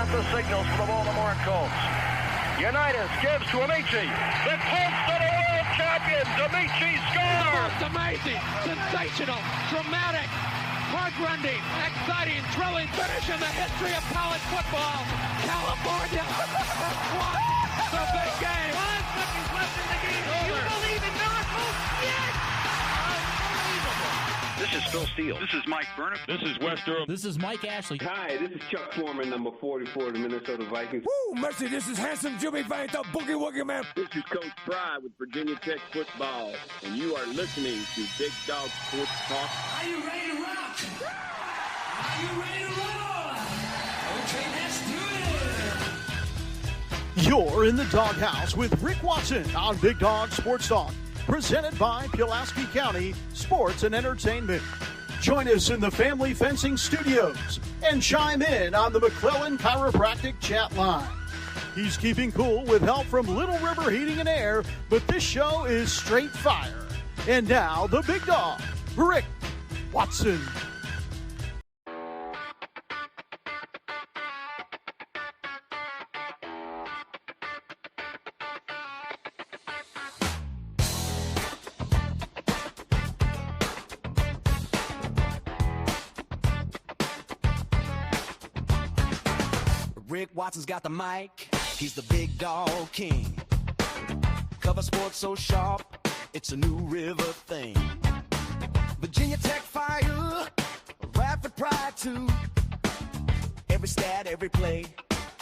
got the signals for the Baltimore Colts. Unitas gives to Amici. The Colts are the world champions. Amici scores. It's amazing, sensational, dramatic, heart-rending, exciting, thrilling finish in the history of college football. California won the big game. 5 seconds left in the game. Do you believe in miracles? Yes! Unbelievable. This is Phil Steele. This is Mike Burnop. This is Wes Durham. This is Mike Ashley. Hi, this is Chuck Foreman, number 44 of the Minnesota Vikings. Woo, mercy, this is handsome Jimmy Vane, the Boogie Woogie Man. This is Coach Fry with Virginia Tech Football, and you are listening to Big Dog Sports Talk. Are you ready to rock? Are you ready to roll? Okay, let's do it. You're in the doghouse with Rick Watson on Big Dog Sports Talk, presented by Pulaski County Sports and Entertainment. Join us in the Family Fencing Studios and chime in on the McClellan Chiropractic chat line. He's keeping cool with help from Little River Heating and Air, but this show is straight fire. And now, the big dog, Rick Watson. Rick Watson's got the mic, he's the big dog king. Cover sports so sharp, it's a new river thing. Virginia Tech fire, rapid pride too. Every stat, every play,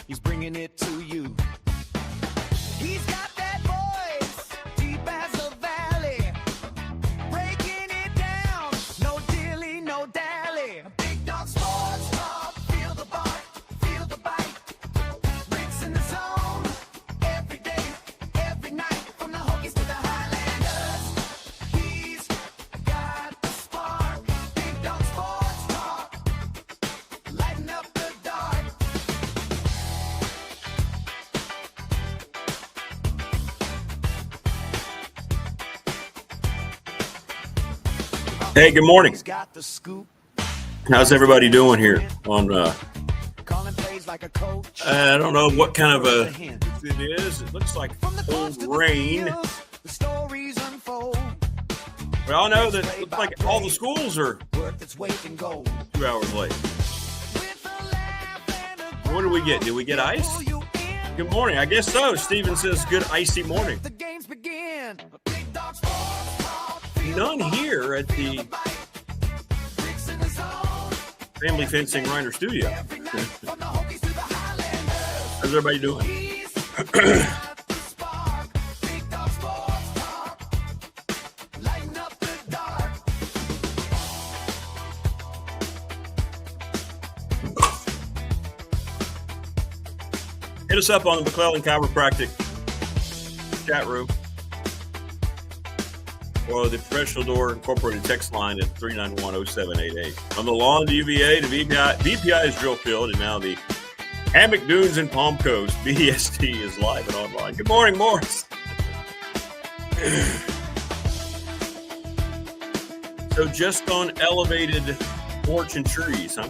he's bringing it to you. He's got that voice, deep as the valley, breaking it down, no dilly, no dally. Big dog sports talk, feel the bark. Hey, good morning. How's everybody doing here on I don't know what kind of a it is. It looks like cold rain. We all know that it looks like all the schools are 2 hours late. What do we get? Did we get ice? Good morning. I guess so. Steven says good icy morning. None here at the Family Fencing Reiner Studio. How's everybody doing? Hit us up on the McClellan Chiropractic chat room, or the Professional Door Incorporated text line at 391-0788. On the lawn, the UVA, the VPI's drill field, and now the Hammock Dunes and Palm Coast. DST is live and online. Good morning, Morris. So just on elevated porch and trees, huh?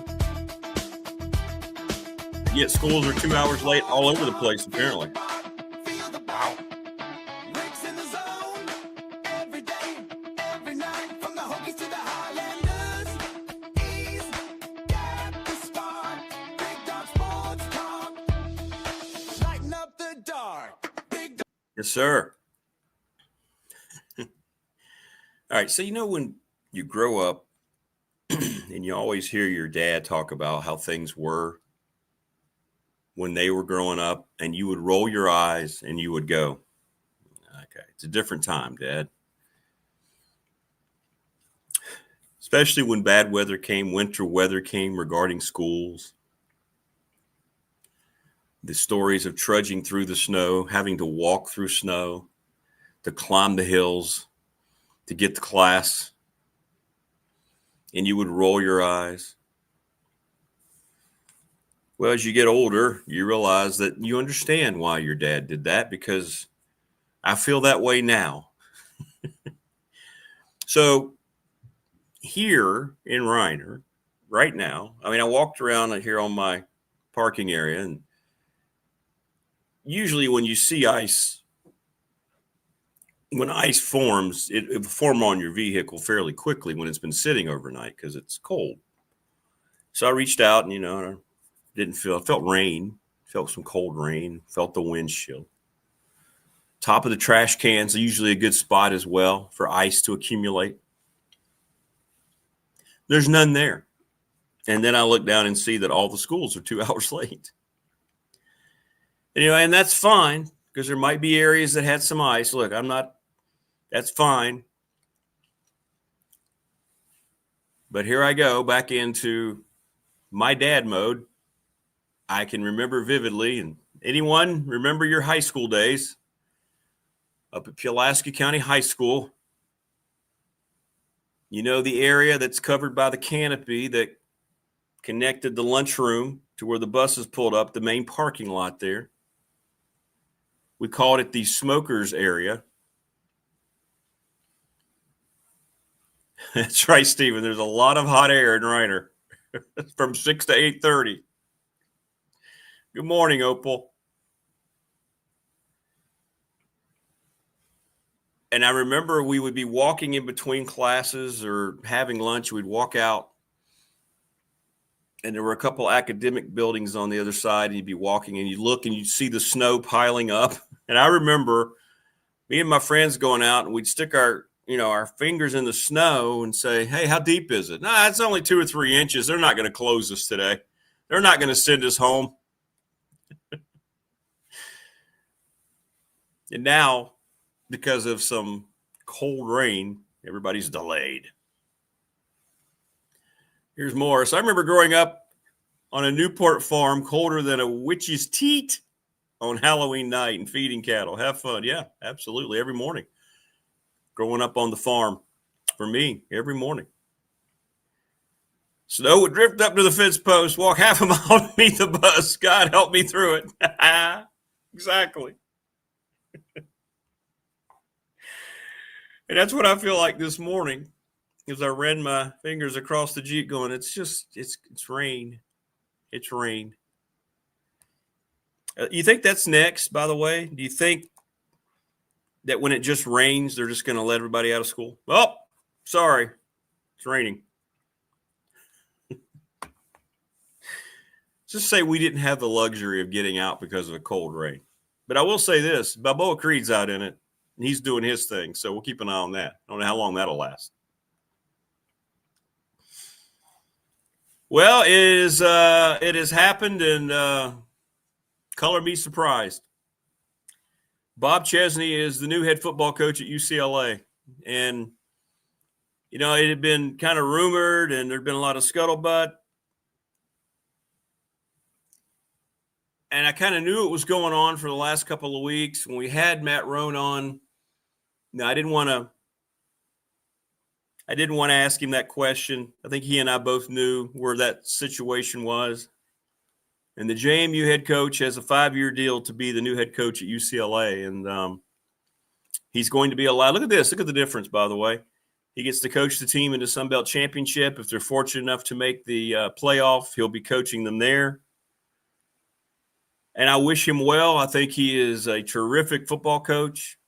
Yet schools are 2 hours late all over the place, apparently. Wow. Yes, sir. All right. So, when you grow up and you always hear your dad talk about how things were when they were growing up, and you would roll your eyes and you would go, okay, it's a different time, Dad. Especially when bad weather came, winter weather came regarding schools. The stories of trudging through the snow, having to walk through snow, to climb the hills, to get to class. And you would roll your eyes. Well, as you get older, you realize that you understand why your dad did that, because I feel that way now. So here in Reiner, right now, I walked around here on my parking area. And usually when you see ice, when ice forms, it will form on your vehicle fairly quickly when it's been sitting overnight because it's cold. So I reached out and, I felt rain, felt some cold rain, felt the wind chill. Top of the trash cans are usually a good spot as well for ice to accumulate. There's none there. And then I look down and see that all the schools are 2 hours late. Anyway, and that's fine because there might be areas that had some ice. Look, that's fine. But here I go back into my dad mode. I can remember vividly, and anyone remember your high school days up at Pulaski County High School? The area that's covered by the canopy that connected the lunchroom to where the buses pulled up, the main parking lot there. We called it the smokers area. That's right, Stephen. There's a lot of hot air in Reiner from 6 to 8:30. Good morning, Opal. And I remember we would be walking in between classes or having lunch. We'd walk out, and there were a couple academic buildings on the other side. And you'd be walking, and you'd look, and you'd see the snow piling up. And I remember me and my friends going out, and we'd stick our fingers in the snow and say, "Hey, how deep is it?" "Nah, it's only 2 or 3 inches. They're not going to close us today. They're not going to send us home." And now, because of some cold rain, everybody's delayed. Here's more. So I remember growing up on a Newport farm, colder than a witch's teat on Halloween night and feeding cattle. Have fun. Yeah, absolutely. Every morning. Growing up on the farm, for me, every morning. Snow would drift up to the fence post, walk half a mile to meet the bus. God help me through it. Exactly. And that's what I feel like this morning as I ran my fingers across the Jeep going, it's rain. It's rain. You think that's next, by the way? Do you think that when it just rains, they're just going to let everybody out of school? Oh, sorry. It's raining. Just say we didn't have the luxury of getting out because of a cold rain. But I will say this, Balboa Creed's out in it, and he's doing his thing, so we'll keep an eye on that. I don't know how long that'll last. Well, it has happened, and color me surprised. Bob Chesney is the new head football coach at UCLA. And, it had been kind of rumored, and there'd been a lot of scuttlebutt. And I kind of knew it was going on for the last couple of weeks. When we had Matt Rohn on, I didn't want to ask him that question. I think he and I both knew where that situation was. And the JMU head coach has a 5-year deal to be the new head coach at UCLA. And he's going to be allowed. Look at this. Look at the difference, by the way. He gets to coach the team in the Sun Belt Championship. If they're fortunate enough to make the playoff, he'll be coaching them there. And I wish him well. I think he is a terrific football coach.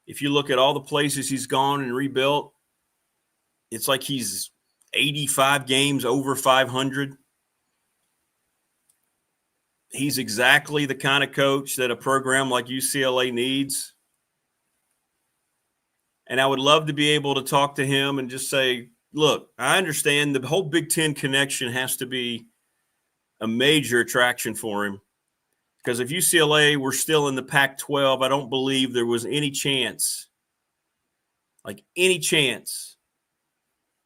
If you look at all the places he's gone and rebuilt, it's like he's 85 games over 500. He's exactly the kind of coach that a program like UCLA needs. And I would love to be able to talk to him and just say, look, I understand the whole Big Ten connection has to be a major attraction for him. Because if UCLA were still in the Pac-12, I don't believe there was any chance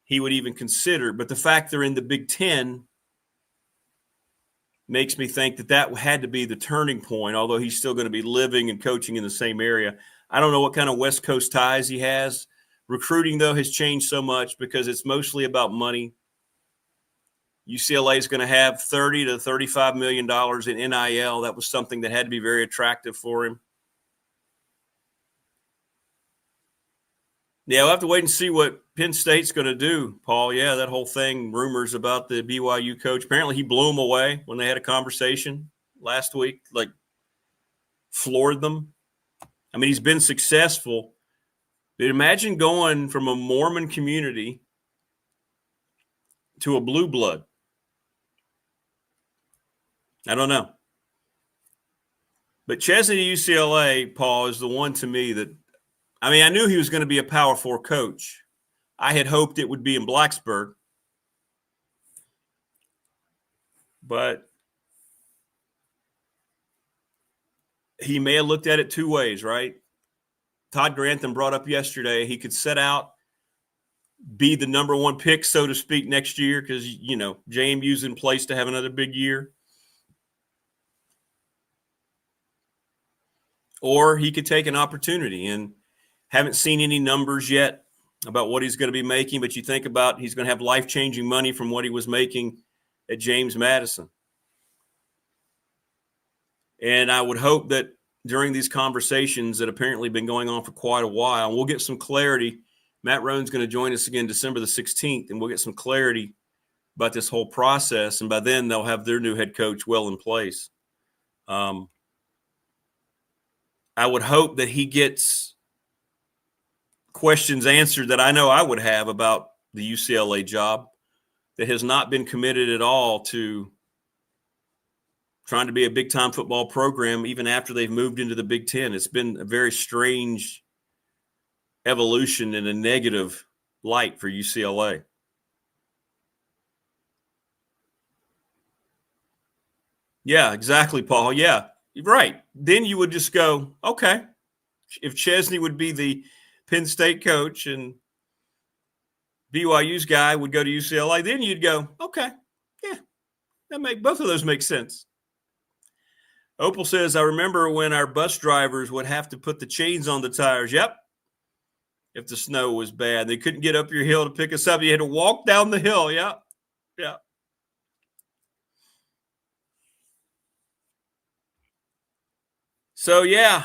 he would even consider. But the fact they're in the Big Ten makes me think that had to be the turning point, although he's still going to be living and coaching in the same area. I don't know what kind of West Coast ties he has. Recruiting, though, has changed so much because it's mostly about money. UCLA is going to have $30 to $35 million in NIL. That was something that had to be very attractive for him. Yeah, we'll have to wait and see what Penn State's going to do, Paul. Yeah, that whole thing, rumors about the BYU coach. Apparently he blew them away when they had a conversation last week, like floored them. I mean, he's been successful. But imagine going from a Mormon community to a blue blood. I don't know. But Chesney to UCLA, Paul, is the one to me that, I mean, I knew he was going to be a Power 4 coach. I had hoped it would be in Blacksburg. But he may have looked at it two ways, right? Todd Grantham brought up yesterday he could set out, be the number one pick, so to speak, next year because, you know, JMU's in place to have another big year. Or he could take an opportunity, and haven't seen any numbers yet about what he's going to be making, but you think about he's going to have life-changing money from what he was making at James Madison. And I would hope that during these conversations that apparently been going on for quite a while, we'll get some clarity. Matt Roan's going to join us again December the 16th, and we'll get some clarity about this whole process. And by then they'll have their new head coach well in place. I would hope that he gets questions answered that I know I would have about the UCLA job that has not been committed at all to trying to be a big-time football program even after they've moved into the Big Ten. It's been a very strange evolution in a negative light for UCLA. Yeah, exactly, Paul. Yeah, right. Then you would just go, okay, if Chesney would be the Penn State coach and BYU's guy would go to UCLA, then you'd go, okay, yeah, both of those make sense. Opal says, I remember when our bus drivers would have to put the chains on the tires. Yep. If the snow was bad, they couldn't get up your hill to pick us up. You had to walk down the hill. Yeah. Yeah. So, yeah.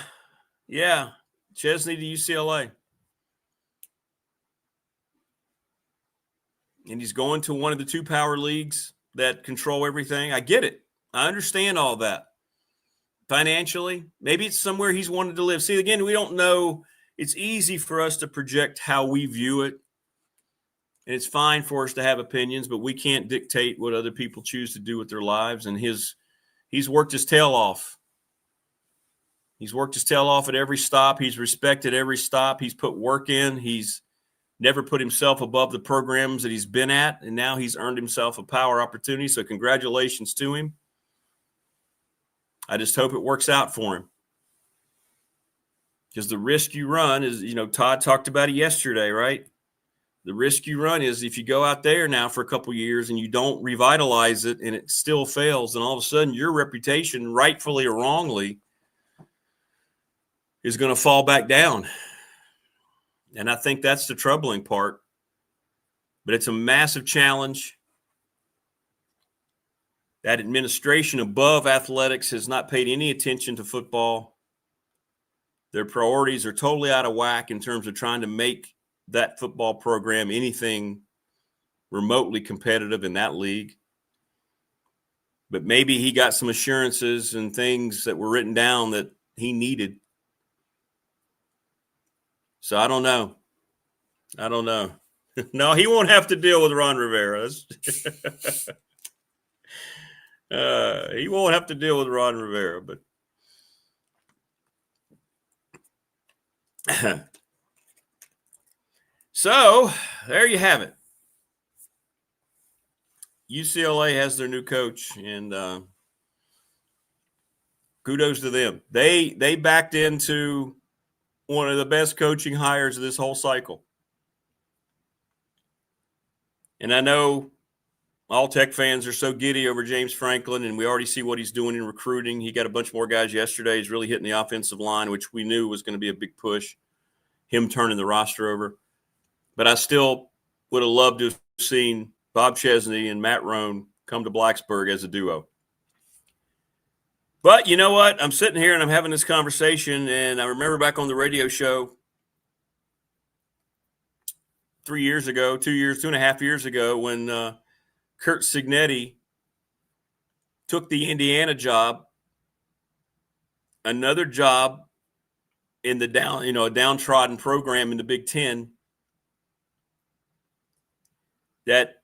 Chesney to UCLA. And he's going to one of the two power leagues that control everything. I get it. I understand all that. Financially, maybe it's somewhere he's wanted to live. See, again, we don't know. It's easy for us to project how we view it. And it's fine for us to have opinions, but we can't dictate what other people choose to do with their lives. And he's worked his tail off. He's worked his tail off at every stop. He's respected every stop. He's put work in. He's never put himself above the programs that he's been at. And now he's earned himself a power opportunity. So congratulations to him. I just hope it works out for him. Because the risk you run is, you know, Todd talked about it yesterday, right? The risk you run is if you go out there now for a couple years and you don't revitalize it and it still fails, then all of a sudden your reputation, rightfully or wrongly, is going to fall back down. And I think that's the troubling part. But it's a massive challenge. That administration above athletics has not paid any attention to football. Their priorities are totally out of whack in terms of trying to make that football program anything remotely competitive in that league. But maybe he got some assurances and things that were written down that he needed. So I don't know. No, he won't have to deal with Ron Rivera. He won't have to deal with Ron Rivera, but so there you have it. UCLA has their new coach, and kudos to them. They backed into one of the best coaching hires of this whole cycle. And I know all Tech fans are so giddy over James Franklin, and we already see what he's doing in recruiting. He got a bunch more guys yesterday. He's really hitting the offensive line, which we knew was going to be a big push, him turning the roster over. But I still would have loved to have seen Bob Chesney and Matt Roan come to Blacksburg as a duo. But you know what? I'm sitting here and I'm having this conversation, and I remember back on the radio show 2 and a half years ago, when Curt Cignetti took the Indiana job, another job in the a downtrodden program in the Big Ten that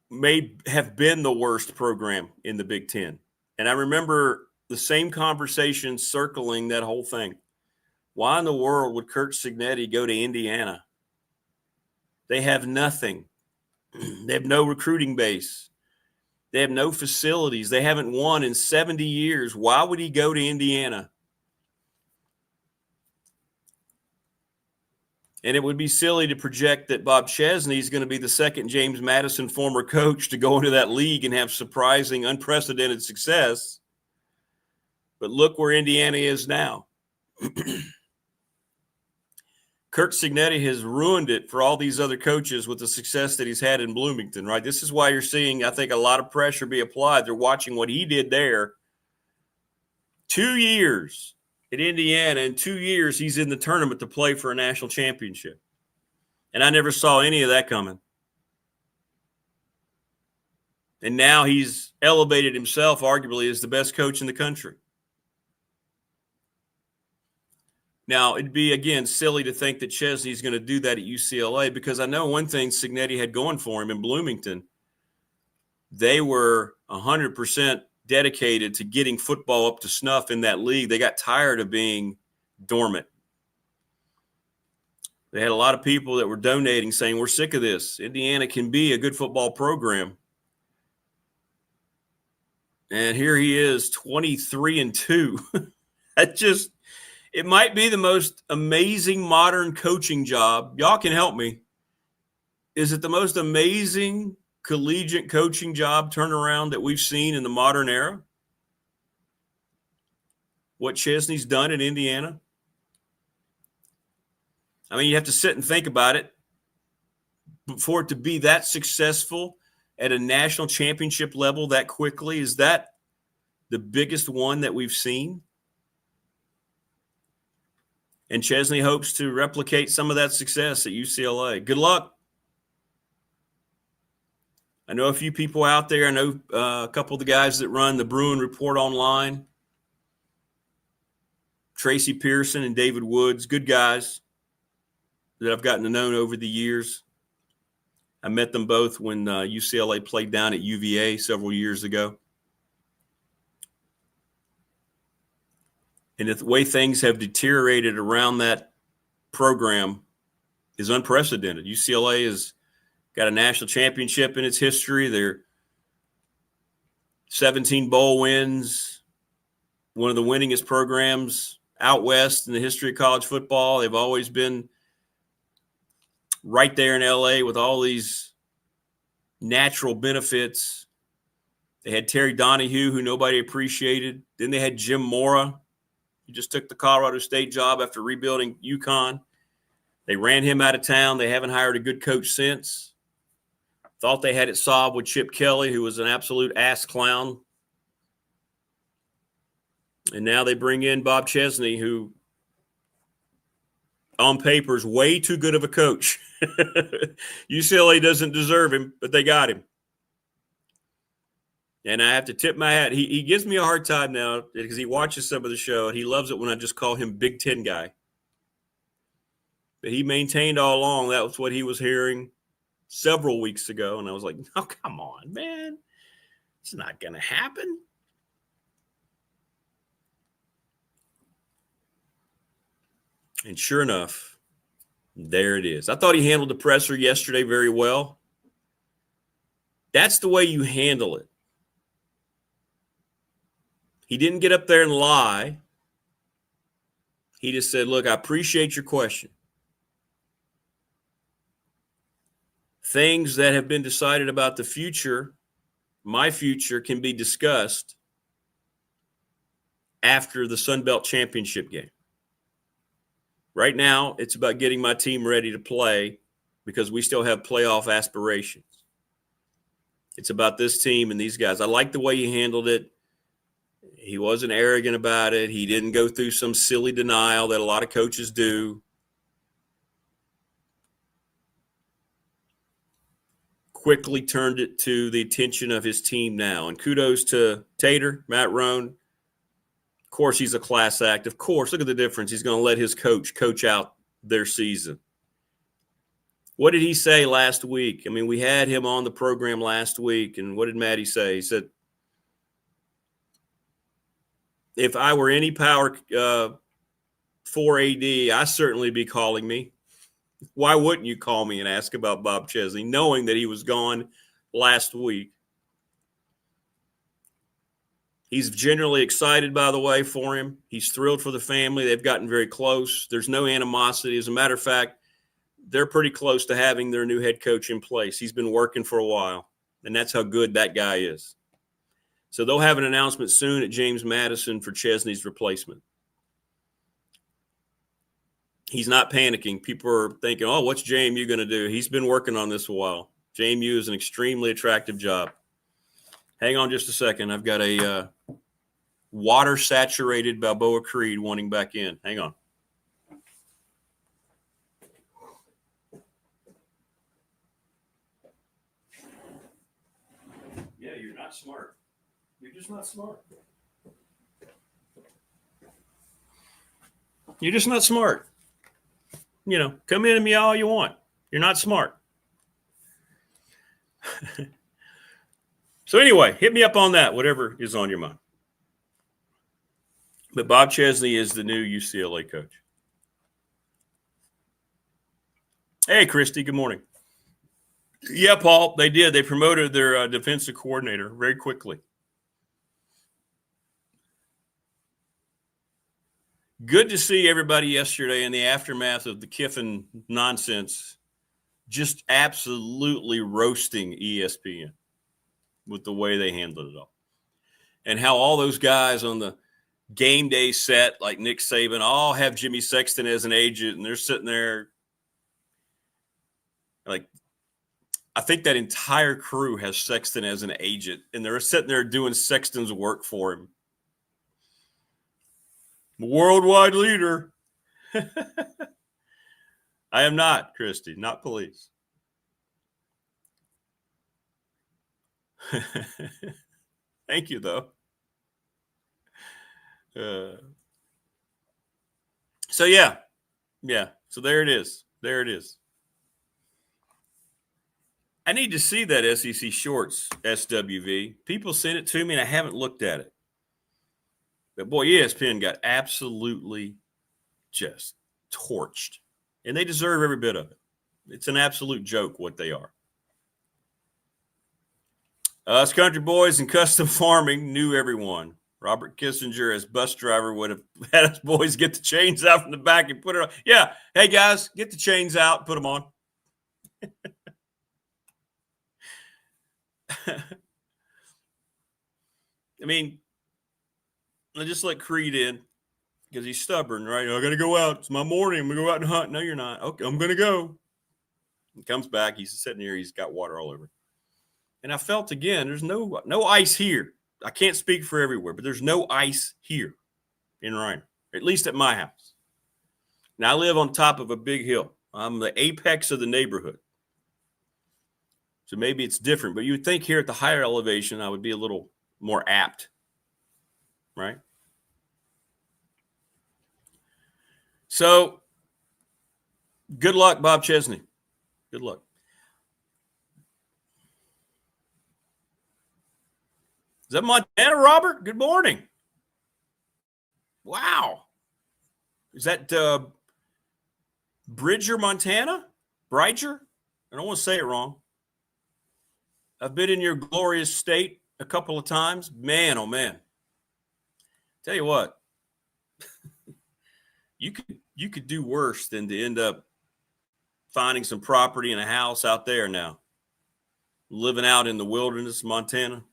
may have been the worst program in the Big Ten. And I remember the same conversation circling that whole thing. Why in the world would Curt Cignetti go to Indiana? They have nothing. They have no recruiting base. They have no facilities. They haven't won in 70 years. Why would he go to Indiana? And it would be silly to project that Bob Chesney is going to be the second James Madison former coach to go into that league and have surprising, unprecedented success. But look where Indiana is now. Curt Cignetti has ruined it for all these other coaches with the success that he's had in Bloomington, right? This is why you're seeing, I think, a lot of pressure be applied. They're watching what he did there. 2 years at Indiana. In 2 years, he's in the tournament to play for a national championship. And I never saw any of that coming. And now he's elevated himself, arguably, as the best coach in the country. Now, it'd be, again, silly to think that Chesney's going to do that at UCLA, because I know one thing Cignetti had going for him in Bloomington. They were 100% dedicated to getting football up to snuff in that league. They got tired of being dormant. They had a lot of people that were donating saying, we're sick of this. Indiana can be a good football program. And here he is, 23-2. It might be the most amazing modern coaching job. Y'all can help me. Is it the most amazing collegiate coaching job turnaround that we've seen in the modern era? What Chesney's done in Indiana? I mean, you have to sit and think about it. For it to be that successful at a national championship level that quickly, is that the biggest one that we've seen? And Chesney hopes to replicate some of that success at UCLA. Good luck. I know a few people out there. I know a couple of the guys that run the Bruin Report online. Tracy Pearson and David Woods, good guys that I've gotten to know over the years. I met them both when UCLA played down at UVA several years ago. And the way things have deteriorated around that program is unprecedented. UCLA has got a national championship in its history. They're 17 bowl wins, one of the winningest programs out west in the history of college football. They've always been right there in LA with all these natural benefits. They had Terry Donahue, who nobody appreciated. Then they had Jim Mora. He just took the Colorado State job after rebuilding UConn. They ran him out of town. They haven't hired a good coach since. Thought they had it solved with Chip Kelly, who was an absolute ass clown. And now they bring in Bob Chesney, who on paper is way too good of a coach. UCLA doesn't deserve him, but they got him. And I have to tip my hat. He gives me a hard time now because he watches some of the show, and he loves it when I just call him Big Ten guy. But he maintained all along that was what he was hearing several weeks ago. And I was like, oh, come on, man. It's not going to happen. And sure enough, there it is. I thought he handled the presser yesterday very well. That's the way you handle it. He didn't get up there and lie. He just said, look, I appreciate your question. Things that have been decided about the future, my future, can be discussed after the Sun Belt Championship game. Right now, it's about getting my team ready to play because we still have playoff aspirations. It's about this team and these guys. I like the way he handled it. He wasn't arrogant about it. He didn't go through some silly denial that a lot of coaches do. quickly turned it to the attention of his team now. And kudos to Tater, Matt Roan. Of course, he's a class act. Of course, look at the difference. He's going to let his coach out their season. What did he say last week? I mean, we had him on the program last week, and what did Matty say? He said, if I were any power for AD, I certainly be calling me. Why wouldn't you call me and ask about Bob Chesney, knowing that he was gone last week? He's generally excited, by the way, for him. He's thrilled for the family. They've gotten very close. There's no animosity. As a matter of fact, they're pretty close to having their new head coach in place. He's been working for a while, and that's how good that guy is. So they'll have an announcement soon at James Madison for Chesney's replacement. He's not panicking. People are thinking, oh, what's JMU going to do? He's been working on this a while. JMU is an extremely attractive job. Hang on just a second. I've got a water-saturated Balboa Creed wanting back in. Hang on. Yeah, you're not smart. You're just not smart. You're just not smart. You know, come in and me all you want. You're not smart. So anyway, hit me up on that, whatever is on your mind. But Bob Chesney is the new UCLA coach. Hey, Christy, good morning. Yeah, Paul, they did. They promoted their defensive coordinator very quickly. Good to see everybody yesterday in the aftermath of the Kiffin nonsense, just absolutely roasting ESPN with the way they handled it all. And how all those guys on the game day set, like Nick Saban, all have Jimmy Sexton as an agent, and they're sitting there like, I think that entire crew has Sexton as an agent, and they're sitting there doing Sexton's work for him. Worldwide leader. I am not, Christy, not police. Thank you, though. So, yeah. So there it is. I need to see that SEC Shorts SWV. People sent it to me, and I haven't looked at it. But, boy, ESPN got absolutely just torched. And they deserve every bit of it. It's an absolute joke what they are. Us country boys and custom farming knew everyone. Robert Kissinger, as bus driver, would have had us boys get the chains out from the back and put it on. Yeah, hey, guys, get the chains out, put them on. I mean, I just let Creed in because he's stubborn, right? I got to go out. It's my morning. I'm going to go out and hunt. No, you're not. Okay, I'm going to go. He comes back. He's sitting here. He's got water all over. And I felt again, there's no ice here. I can't speak for everywhere, but there's no ice here in Reiner, at least at my house. Now, I live on top of a big hill. I'm the apex of the neighborhood. So maybe it's different, but you would think here at the higher elevation, I would be a little more apt, right? So, good luck, Bob Chesney. Good luck. Is that Montana, Robert? Good morning. Wow. Is that Bridger, Montana? Bridger? I don't want to say it wrong. I've been in your glorious state a couple of times. Man, oh, man. Tell you what. You could do worse than to end up finding some property and a house out there now. Living out in the wilderness, Montana.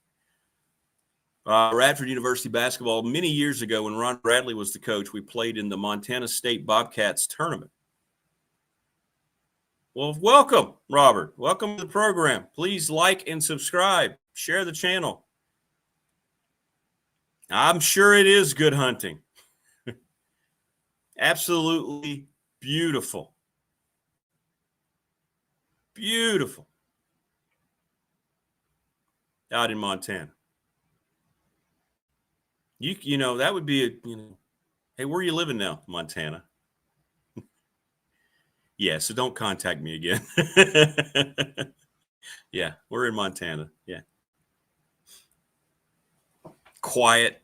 Radford University basketball, many years ago when Ron Bradley was the coach, we played in the Montana State Bobcats tournament. Well, welcome, Robert. Welcome to the program. Please like and subscribe. Share the channel. I'm sure it is good hunting. Absolutely beautiful. Beautiful. out in Montana. You know, that would be hey, where are you living now, Montana? Yeah, so don't contact me again. Yeah, we're in Montana. Yeah. Quiet.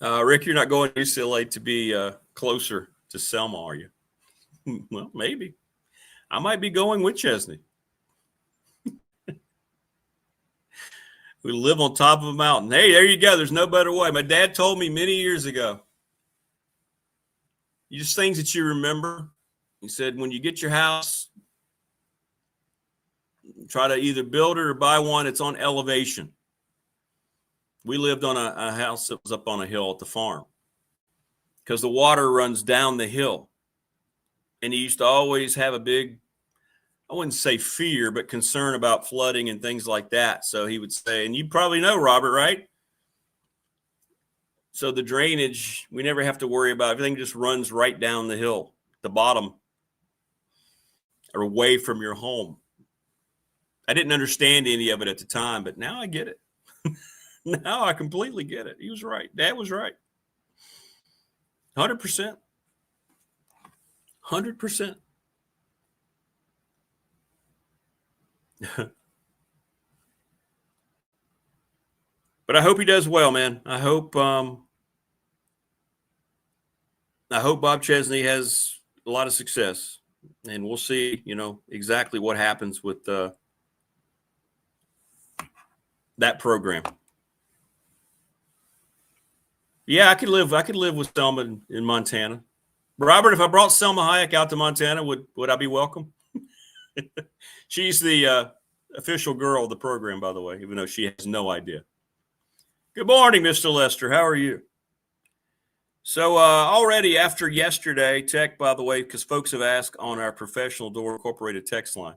Rick, you're not going to UCLA to be closer to Selma, are you? Well, maybe. I might be going with Chesney. We live on top of a mountain. Hey, there you go. There's no better way. My dad told me many years ago. Just things that you remember. He said, when you get your house, try to either build it or buy one. It's on elevation. We lived on a house that was up on a hill at the farm because the water runs down the hill. And he used to always have a big, I wouldn't say fear, but concern about flooding and things like that. So he would say, and you probably know, Robert, right? So the drainage, we never have to worry about. Everything just runs right down the hill, the bottom, or away from your home. I didn't understand any of it at the time, but now I get it. Now I completely get it. He was right. Dad was right. 100%. 100%. But I hope he does well, man. I hope Bob Chesney has a lot of success, and we'll see, exactly what happens with that program. Yeah, I could live with Selma in Montana. Robert, if I brought Selma Hayek out to Montana, would I be welcome? She's the official girl of the program, by the way, even though she has no idea. Good morning, Mr. Lester. How are you? So already after yesterday, Tech, by the way, because folks have asked on our Professional Door Incorporated text line,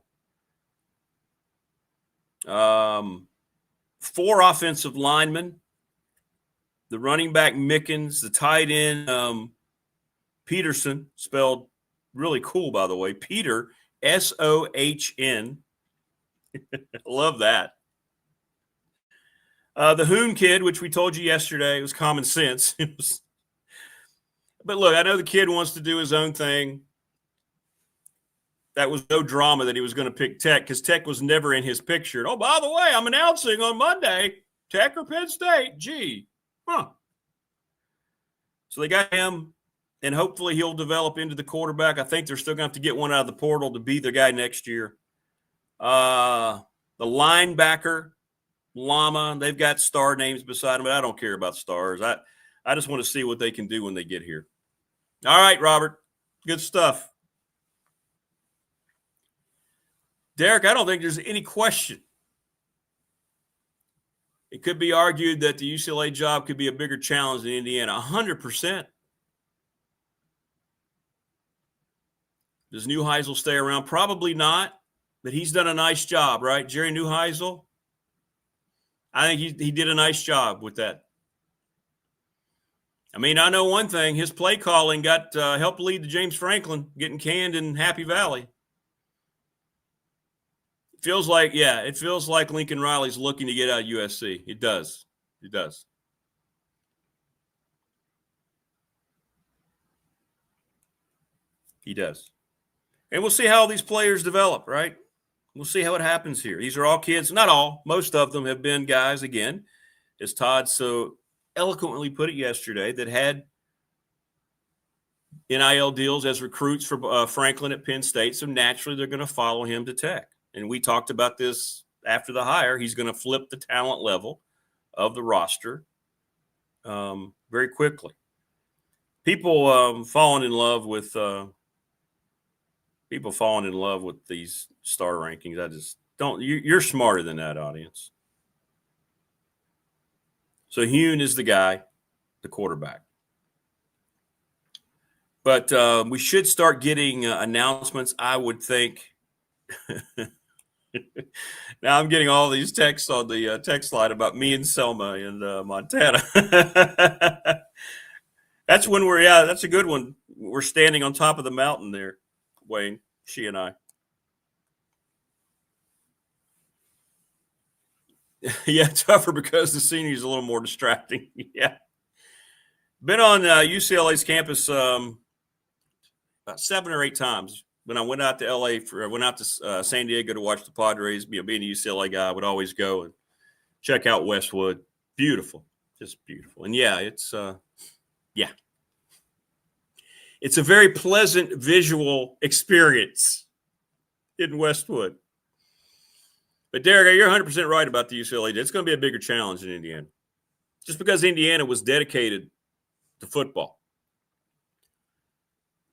4 offensive linemen, the running back Mickens, the tight end Peterson, spelled really cool, by the way, Peter, Sohn. Love that. The Hoon kid, which we told you yesterday, it was common sense. But look, I know the kid wants to do his own thing. That was no drama that he was going to pick Tech because Tech was never in his picture. Oh, by the way, I'm announcing on Monday, Tech or Penn State. Gee, huh. So they got him, and hopefully he'll develop into the quarterback. I think they're still going to have to get one out of the portal to be the guy next year. The linebacker, Llama, they've got star names beside them, but I don't care about stars. I just want to see what they can do when they get here. All right, Robert. Good stuff. Derek, I don't think there's any question. It could be argued that the UCLA job could be a bigger challenge than Indiana. 100%. Does Neuheisel stay around? Probably not, but he's done a nice job, right? Jerry Neuheisel, I think he did a nice job with that. I mean, I know one thing. His play calling got helped lead to James Franklin getting canned in Happy Valley. It feels like Lincoln Riley's looking to get out of USC. It does. It does. He does. And we'll see how these players develop, right? We'll see how it happens here. These are all kids. Not all. Most of them have been guys, again, as Todd so eloquently put it yesterday, that had NIL deals as recruits for Franklin at Penn State. So naturally, they're going to follow him to Tech. And we talked about this after the hire. He's going to flip the talent level of the roster very quickly. People falling in love with these star rankings. I just don't. You're smarter than that, audience. So Hune is the guy, the quarterback. But we should start getting announcements, I would think. Now I'm getting all these texts on the text line about me and Selma in Montana. That's when that's a good one. We're standing on top of the mountain there, Wayne, she and I. Yeah, tougher because the seniors a little more distracting. Yeah. Been on UCLA's campus about 7 or 8 times. When I went out to LA went out to San Diego to watch the Padres, being a UCLA guy, I would always go and check out Westwood. Beautiful, just beautiful. And yeah, it's a very pleasant visual experience in Westwood. But Derek, you're 100% right about the UCLA. It's going to be a bigger challenge in Indiana, just because Indiana was dedicated to football.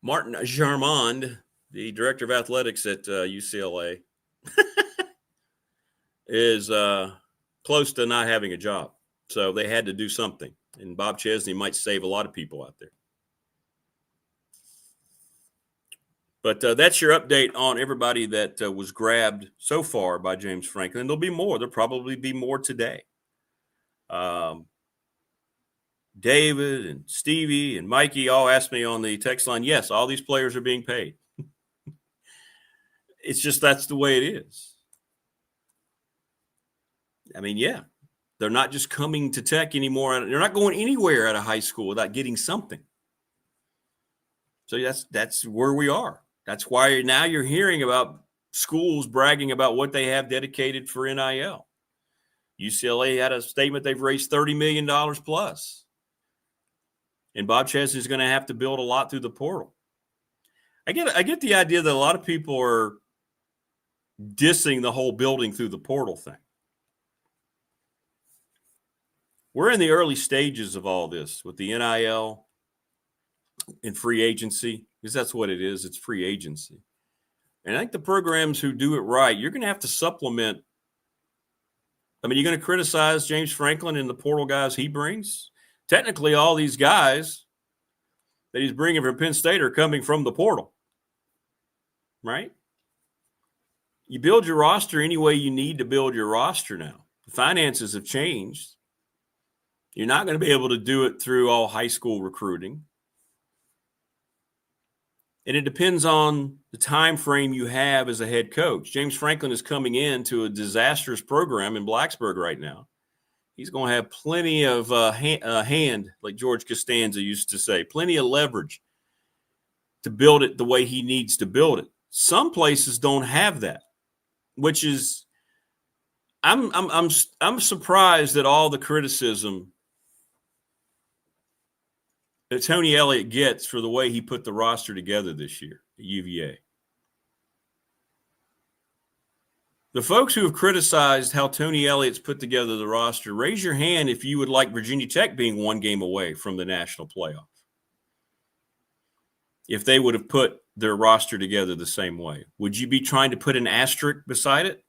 Martin Jarmond, the director of athletics at UCLA, is close to not having a job. So they had to do something. And Bob Chesney might save a lot of people out there. But that's your update on everybody that was grabbed so far by James Franklin. There'll be more. There'll probably be more today. David and Stevie and Mikey all asked me on the text line, yes, all these players are being paid. It's just that's the way it is. I mean, yeah, they're not just coming to Tech anymore. They're not going anywhere out of high school without getting something. So that's where we are. That's why now you're hearing about schools bragging about what they have dedicated for NIL. UCLA had a statement they've raised $30 million plus. And Bob Chesney is going to have to build a lot through the portal. I get the idea that a lot of people are dissing the whole building through the portal thing. We're in the early stages of all this with the NIL and free agency, because that's what it is. It's free agency. And I think the programs who do it right, you're going to have to supplement. I mean, you're going to criticize James Franklin and the portal guys he brings. Technically, all these guys that he's bringing from Penn State are coming from the portal, right? You build your roster any way you need to build your roster now. The finances have changed. You're not going to be able to do it through all high school recruiting. And it depends on the time frame you have as a head coach. James Franklin is coming into a disastrous program in Blacksburg right now. He's going to have plenty of hand, like George Costanza used to say, plenty of leverage to build it the way he needs to build it. Some places don't have that, which is I'm surprised at all the criticism that Tony Elliott gets for the way he put the roster together this year at UVA. The folks who have criticized how Tony Elliott's put together the roster, raise your hand if you would like Virginia Tech being one game away from the national playoff. If they would have put their roster together the same way, would you be trying to put an asterisk beside it?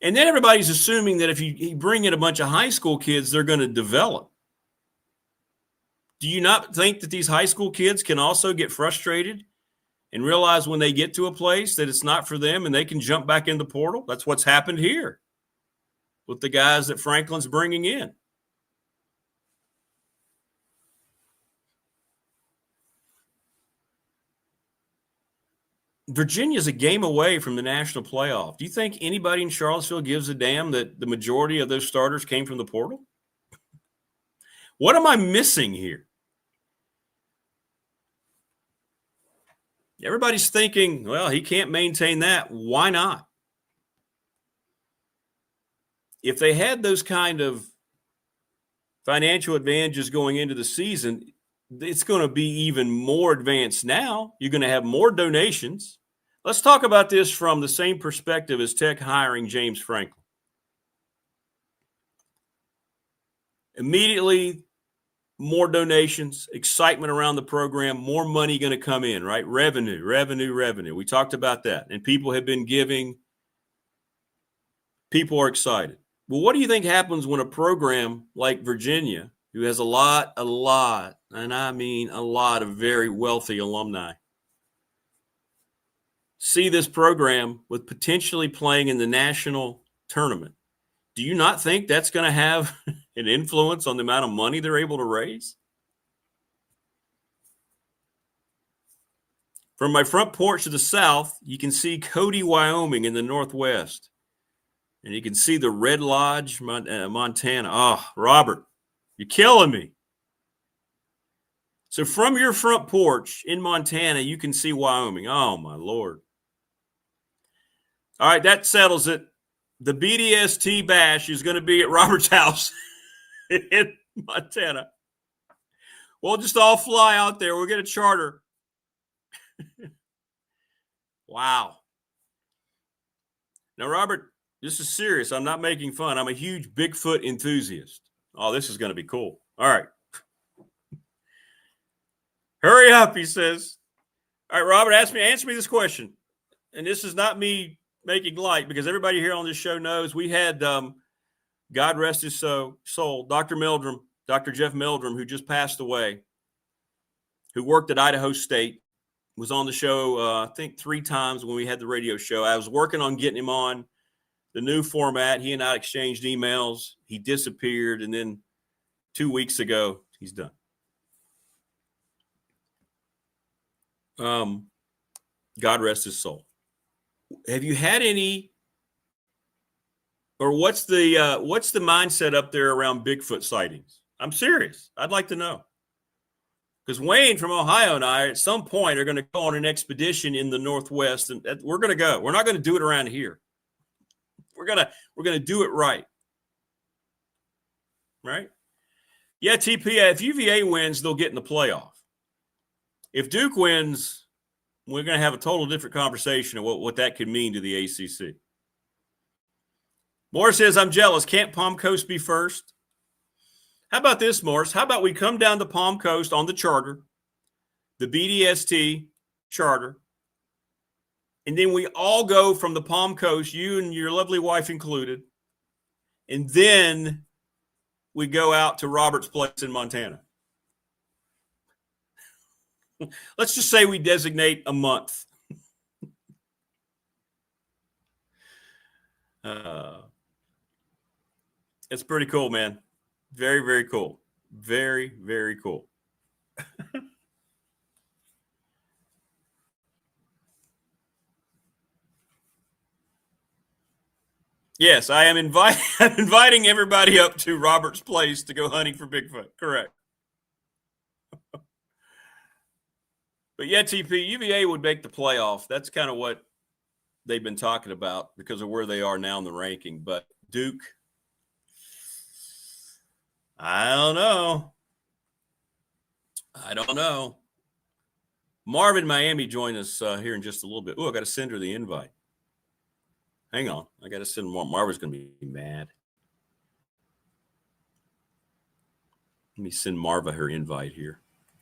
And then everybody's assuming that if you bring in a bunch of high school kids, they're going to develop. Do you not think that these high school kids can also get frustrated and realize when they get to a place that it's not for them and they can jump back in the portal? That's what's happened here with the guys that Franklin's bringing in. Virginia's a game away from the national playoff. Do you think anybody in Charlottesville gives a damn that the majority of those starters came from the portal? What am I missing here? Everybody's thinking, well, he can't maintain that. Why not? If they had those kind of financial advantages going into the season, it's going to be even more advanced now. You're going to have more donations. Let's talk about this from the same perspective as Tech hiring James Franklin. Immediately, more donations, excitement around the program, more money going to come in, right? Revenue. We talked about that. And people have been giving. People are excited. Well, what do you think happens when a program like Virginia, who has a lot, and I mean a lot of very wealthy alumni, see this program with potentially playing in the national tournament? Do you not think that's going to have an influence on the amount of money they're able to raise? From my front porch to the south, you can see Cody, Wyoming in the northwest. And you can see the Red Lodge, Montana. Oh, Robert, you're killing me. So from your front porch in Montana, you can see Wyoming. Oh, my Lord. All right, that settles it. The BDST bash is going to be at Robert's house in Montana. We'll just all fly out there. We'll get a charter. Wow. Now, Robert, this is serious. I'm not making fun. I'm a huge Bigfoot enthusiast. Oh, this is going to be cool. All right. Hurry up, he says. All right, Robert, answer me this question. And this is not me making light, because everybody here on this show knows we had, God rest his soul, Dr. Jeff Meldrum, who just passed away, who worked at Idaho State, was on the show, I think 3 times when we had the radio show. I was working on getting him on the new format. He and I exchanged emails. He disappeared, and then 2 weeks ago, he's done. God rest his soul. Have you had any, or what's the mindset up there around Bigfoot sightings? I'm serious. I'd like to know. Because Wayne from Ohio and I, at some point, are going to go on an expedition in the Northwest, and we're going to go. We're not going to do it around here. We're going to do it right. Right? Yeah, TP, if UVA wins, they'll get in the playoff. If Duke wins, we're going to have a total different conversation of what that could mean to the ACC. Morris says, I'm jealous. Can't Palm Coast be first? How about this, Morris? How about we come down to Palm Coast on the charter, the BDST charter, and then we all go from the Palm Coast, you and your lovely wife included, and then we go out to Robert's Place in Montana. Let's just say we designate a month. It's pretty cool, man. Very, very cool. Very, very cool. Yes, I am inviting everybody up to Robert's Place to go hunting for Bigfoot. Correct. But yeah, TP, UVA would make the playoff. That's kind of what they've been talking about because of where they are now in the ranking. But Duke, I don't know. Marvin Miami joined us here in just a little bit. Oh, I got to send her the invite. Hang on. I got to send Marva's going to be mad. Let me send Marva her invite here.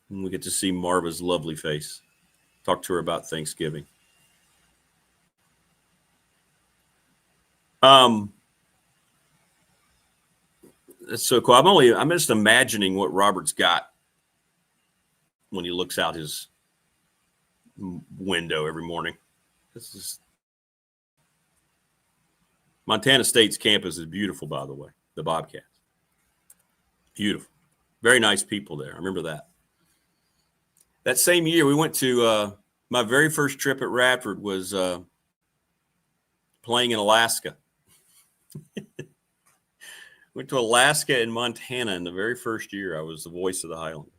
And we get to see Marva's lovely face. Talk to her about Thanksgiving. That's so cool. I'm just imagining what Robert's got when he looks out his window every morning. This is Montana State's campus is beautiful, by the way. The Bobcats. Beautiful. Very nice people there. I remember that. That same year, we went to my very first trip at Radford was playing in Alaska. Went to Alaska and Montana in the very first year. I was the voice of the Highlanders.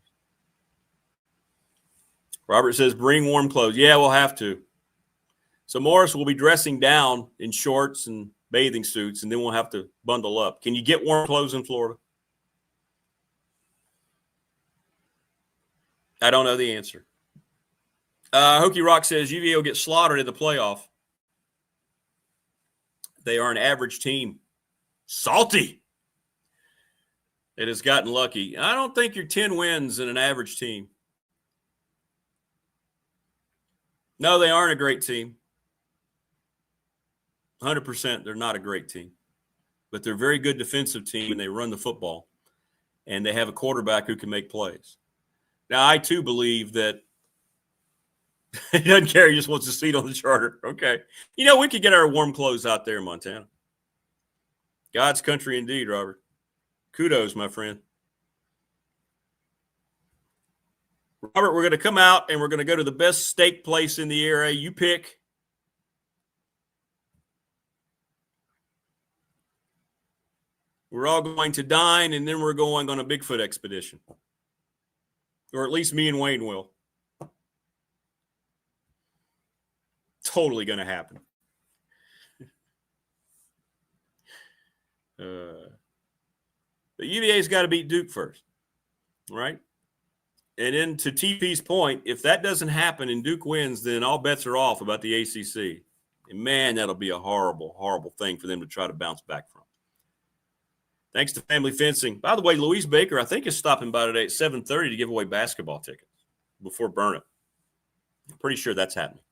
Robert says, bring warm clothes. Yeah, we'll have to. So Morris will be dressing down in shorts and bathing suits, and then we'll have to bundle up. Can you get warm clothes in Florida? I don't know the answer. Hokey Rock says UVA will get slaughtered in the playoff. They are an average team. Salty. It has gotten lucky. I don't think you're 10 wins in an average team. No, they aren't a great team. 100%, they're not a great team. But they're a very good defensive team, and they run the football. And they have a quarterback who can make plays. Now, I, too, believe that he doesn't care. He just wants a seat on the charter. Okay. You know, we could get our warm clothes out there in Montana. God's country indeed, Robert. Kudos, my friend. Robert, we're going to come out and we're going to go to the best steak place in the area. You pick. We're all going to dine, and then we're going on a Bigfoot expedition. Or at least me and Wayne will. Totally going to happen. But UVA's got to beat Duke first, right? And then to TP's point, if that doesn't happen and Duke wins, then all bets are off about the ACC. And, man, that'll be a horrible, horrible thing for them to try to bounce back from. Thanks to Family Fencing. By the way, Louise Baker, I think, is stopping by today at 7:30 to give away basketball tickets before Burnop. I'm pretty sure that's happening.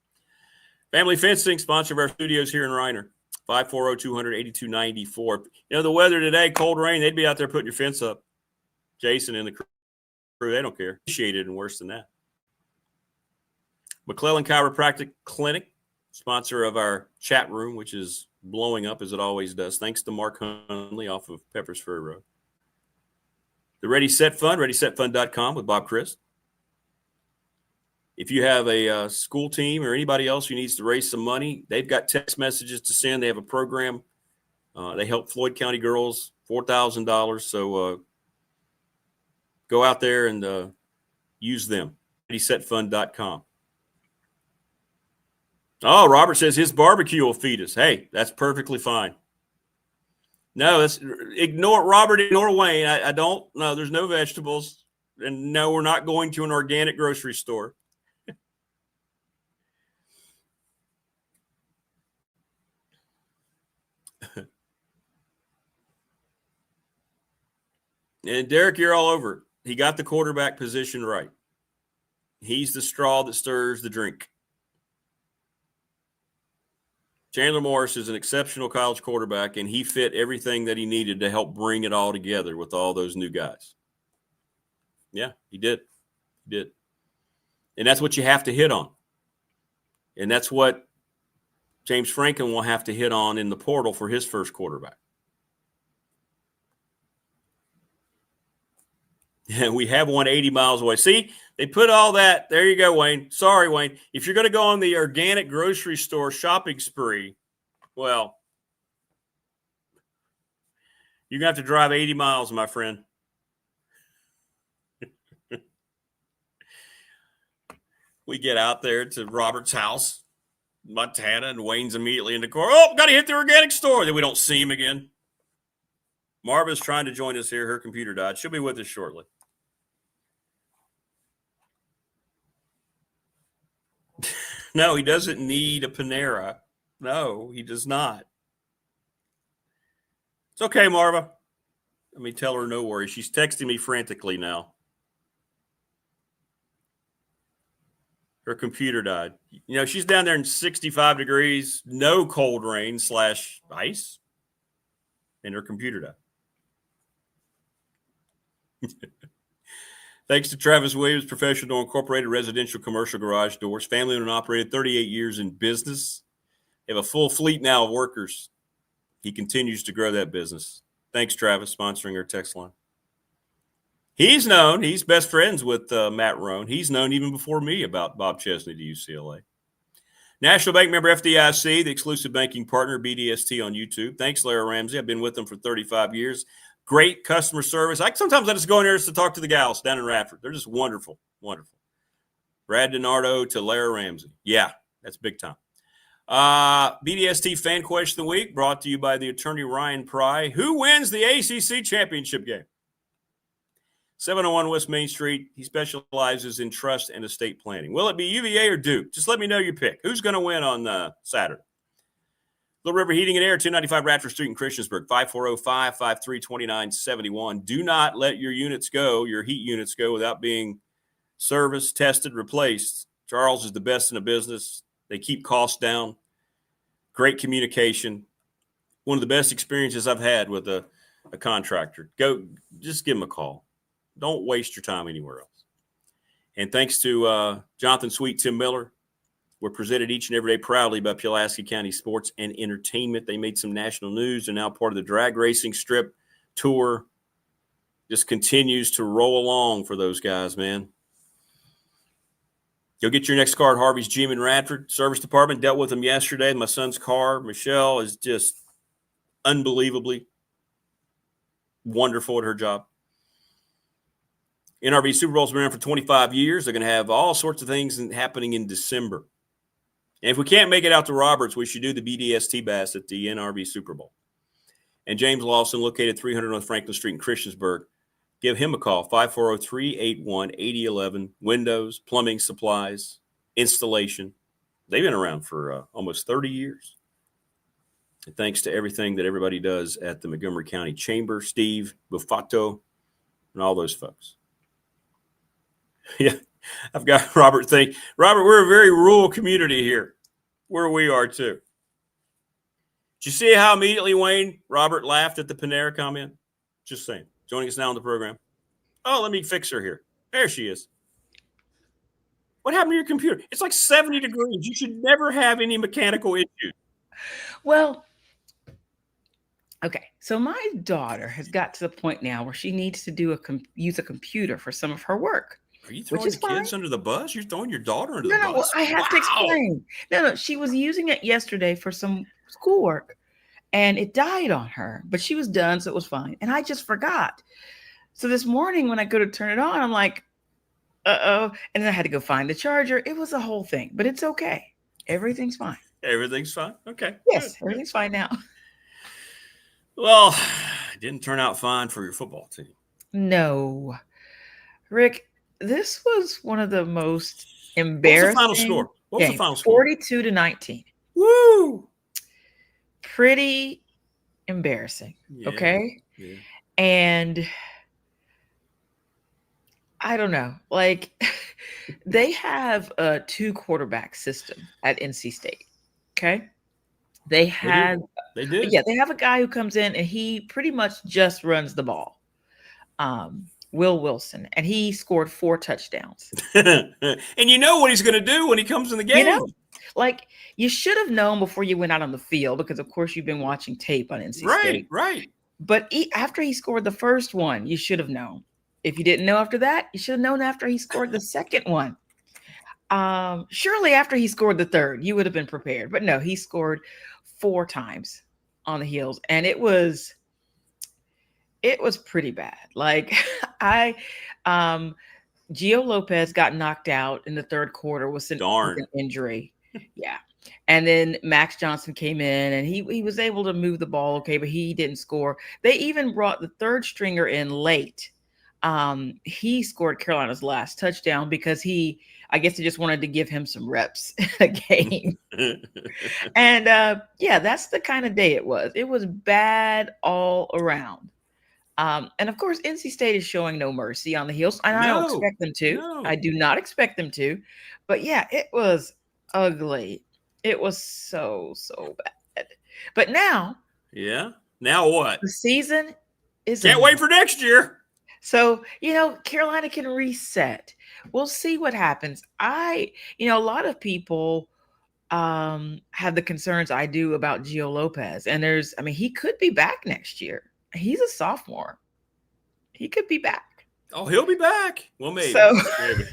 Family Fencing, sponsor of our studios here in Reiner. 540-200-8294. You know, the weather today, cold rain, they'd be out there putting your fence up. Jason and the crew, they don't care. Appreciate it and worse than that. McClellan Chiropractic Clinic, sponsor of our chat room, which is blowing up as it always does. Thanks to Mark Hunley off of Peppers Ferry Road. The Ready Set Fund, ReadySetFund.com with Bob Christ. If you have a school team or anybody else who needs to raise some money, they've got text messages to send. They have a program. They help Floyd County girls, $4,000. So go out there and use them. ReadySetFund.com. Oh, Robert says his barbecue will feed us. Hey, that's perfectly fine. No, ignore Robert, ignore Wayne. I don't. No, there's no vegetables. And no, we're not going to an organic grocery store. And Derek, you're all over it. He got the quarterback position right. He's the straw that stirs the drink. Chandler Morris is an exceptional college quarterback, and he fit everything that he needed to help bring it all together with all those new guys. Yeah, he did. He did. And that's what you have to hit on. And that's what James Franklin will have to hit on in the portal for his first quarterback. And we have one 80 miles away. See, they put all that. There you go, Wayne. Sorry, Wayne. If you're going to go on the organic grocery store shopping spree, well, you're going to have to drive 80 miles, my friend. We get out there to Robert's house, Montana, and Wayne's immediately in the car. Oh, got to hit the organic store. Then we don't see him again. Marva's trying to join us here. Her computer died. She'll be with us shortly. No, he doesn't need a Panera. No, he does not. It's okay, Marva. Let me tell her no worries. She's texting me frantically now. Her computer died. You know, she's down there in 65 degrees, no cold rain / ice, and her computer died. Thanks to Travis Williams, Professional Incorporated Residential Commercial Garage Doors. Family owned and operated, 38 years in business. They have a full fleet now of workers. He continues to grow that business. Thanks, Travis, sponsoring our text line. He's known. He's best friends with Matt Rohn. He's known even before me about Bob Chesney to UCLA. National Bank member FDIC, the exclusive banking partner, BDST on YouTube. Thanks, Larry Ramsey. I've been with them for 35 years. Great customer service. Sometimes I just go in there just to talk to the gals down in Radford. They're just wonderful, wonderful. Brad DiNardo to Larry Ramsey. Yeah, that's big time. BDST Fan Question of the Week brought to you by the attorney Ryan Pry. Who wins the ACC championship game? 701 West Main Street. He specializes in trust and estate planning. Will it be UVA or Duke? Just let me know your pick. Who's going to win on Saturday? Little River Heating and Air, 295 Radford Street in Christiansburg, 540-553-2971. Do not let your units go, your heat units go, without being serviced, tested, replaced. Charles is the best in the business. They keep costs down. Great communication. One of the best experiences I've had with a contractor. Go, just give them a call. Don't waste your time anywhere else. And thanks to Jonathan Sweet, Tim Miller, we're presented each and every day proudly by Pulaski County Sports and Entertainment. They made some national news. They're now part of the drag racing strip tour. Just continues to roll along for those guys, man. Go get your next car at Harvey's Gym in Radford. Service department dealt with them yesterday. My son's car, Michelle, is just unbelievably wonderful at her job. NRB Super Bowl's been around for 25 years. They're going to have all sorts of things happening in December. And if we can't make it out to Roberts, we should do the BDST Bass at the NRB Super Bowl. And James Lawson, located 300 North Franklin Street in Christiansburg. Give him a call, 540-381-8011. Windows, plumbing supplies, installation. They've been around for almost 30 years. And thanks to everything that everybody does at the Montgomery County Chamber, Steve, Bufato, and all those folks. Yeah, I've got Robert think. Robert, we're a very rural community here, where we are too. Did you see how immediately Robert laughed at the Panera comment? Just saying. Joining us now on the program. Oh, let me fix her here. There she is. What happened to your computer? It's like 70 degrees. You should never have any mechanical issues. Well, okay. So my daughter has got to the point now where she needs to use a computer for some of her work. Are you throwing the kids under the bus? You're throwing your daughter under the bus? No, I have to explain. No, she was using it yesterday for some schoolwork, and it died on her, but she was done, so it was fine. And I just forgot. So this morning when I go to turn it on, I'm like, uh-oh. And then I had to go find the charger. It was a whole thing, but it's okay. Everything's fine. Everything's fine? Okay. Yes, everything's fine now. Well, it didn't turn out fine for your football team. No. Rick, this was one of the most embarrassing. What was the final score? What was the final score? 42-19. Woo! Pretty embarrassing. Yeah, okay. Yeah. And I don't know, like they have a 2-quarterback system at NC State. Okay. They do. Yeah. They have a guy who comes in and he pretty much just runs the ball. Will Wilson, and he scored 4 touchdowns. And you know what he's going to do when he comes in the game. You know, like you should have known before you went out on the field, because of course you've been watching tape on NC State. Right. But after he scored the first one, you should have known. If you didn't know after that, you should have known after he scored the second one. Surely after he scored the third, you would have been prepared. But no, he scored 4 times on the heels, and it was pretty bad. Like Gio Lopez got knocked out in the third quarter with an injury. Yeah. And then Max Johnson came in and he was able to move the ball. Okay. But he didn't score. They even brought the third stringer in late. He scored Carolina's last touchdown because I guess they just wanted to give him some reps a game. And yeah, that's the kind of day it was. It was bad all around. And of course, NC State is showing no mercy on the heels. And I don't expect them to. No. I do not expect them to. But yeah, it was ugly. It was so bad. But now. Yeah. Now what? The season is. Can't wait for next year. So, Carolina can reset. We'll see what happens. A lot of people have the concerns I do about Gio Lopez. And he could be back next year. He's a sophomore. He could be back. Oh, he'll be back. Well, maybe. So, maybe.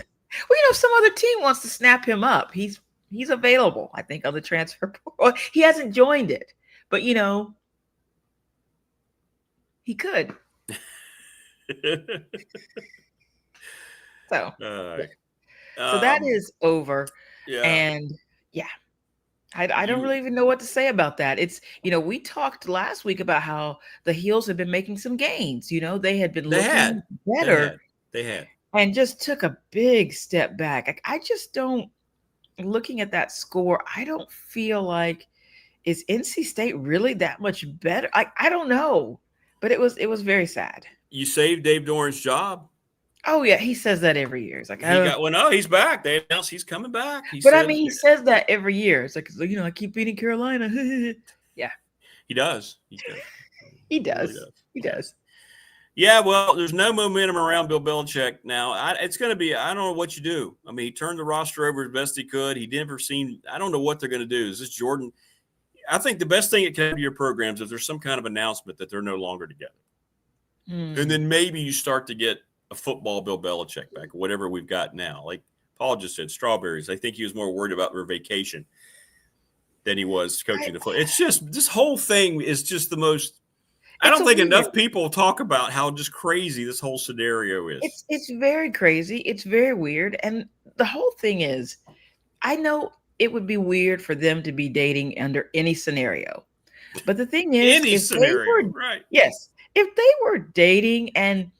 Well, some other team wants to snap him up. He's available, I think, on the transfer portal. He hasn't joined it, but he could. So that is over. Yeah. And yeah. I don't really even know what to say about that. It's, we talked last week about how the Heels had been making some gains. They had been looking better. They had. And just took a big step back. I just don't, looking at that score, I don't feel like, is NC State really that much better? I don't know. But it was very sad. You saved Dave Doran's job. Oh, yeah. He says that every year. It's like, he's back. They announced he's coming back. He says that every year. It's like, I keep beating Carolina. Yeah. He does. He does. Yeah, well, there's no momentum around Bill Belichick now. It's going to be, I don't know what you do. He turned the roster over as best he could. I don't know what they're going to do. Is this Jordan? I think the best thing that can happen to your programs is there's some kind of announcement that they're no longer together. And then maybe you start to get a football Bill Belichick back, whatever we've got now. Like Paul just said, strawberries. I think he was more worried about their vacation than he was coaching the football. It's just, this whole thing is just the most. I don't think enough people talk about how just crazy this whole scenario is. It's very crazy. It's very weird. And the whole thing is, I know it would be weird for them to be dating under any scenario. But the thing is, right. Yes, if they were dating and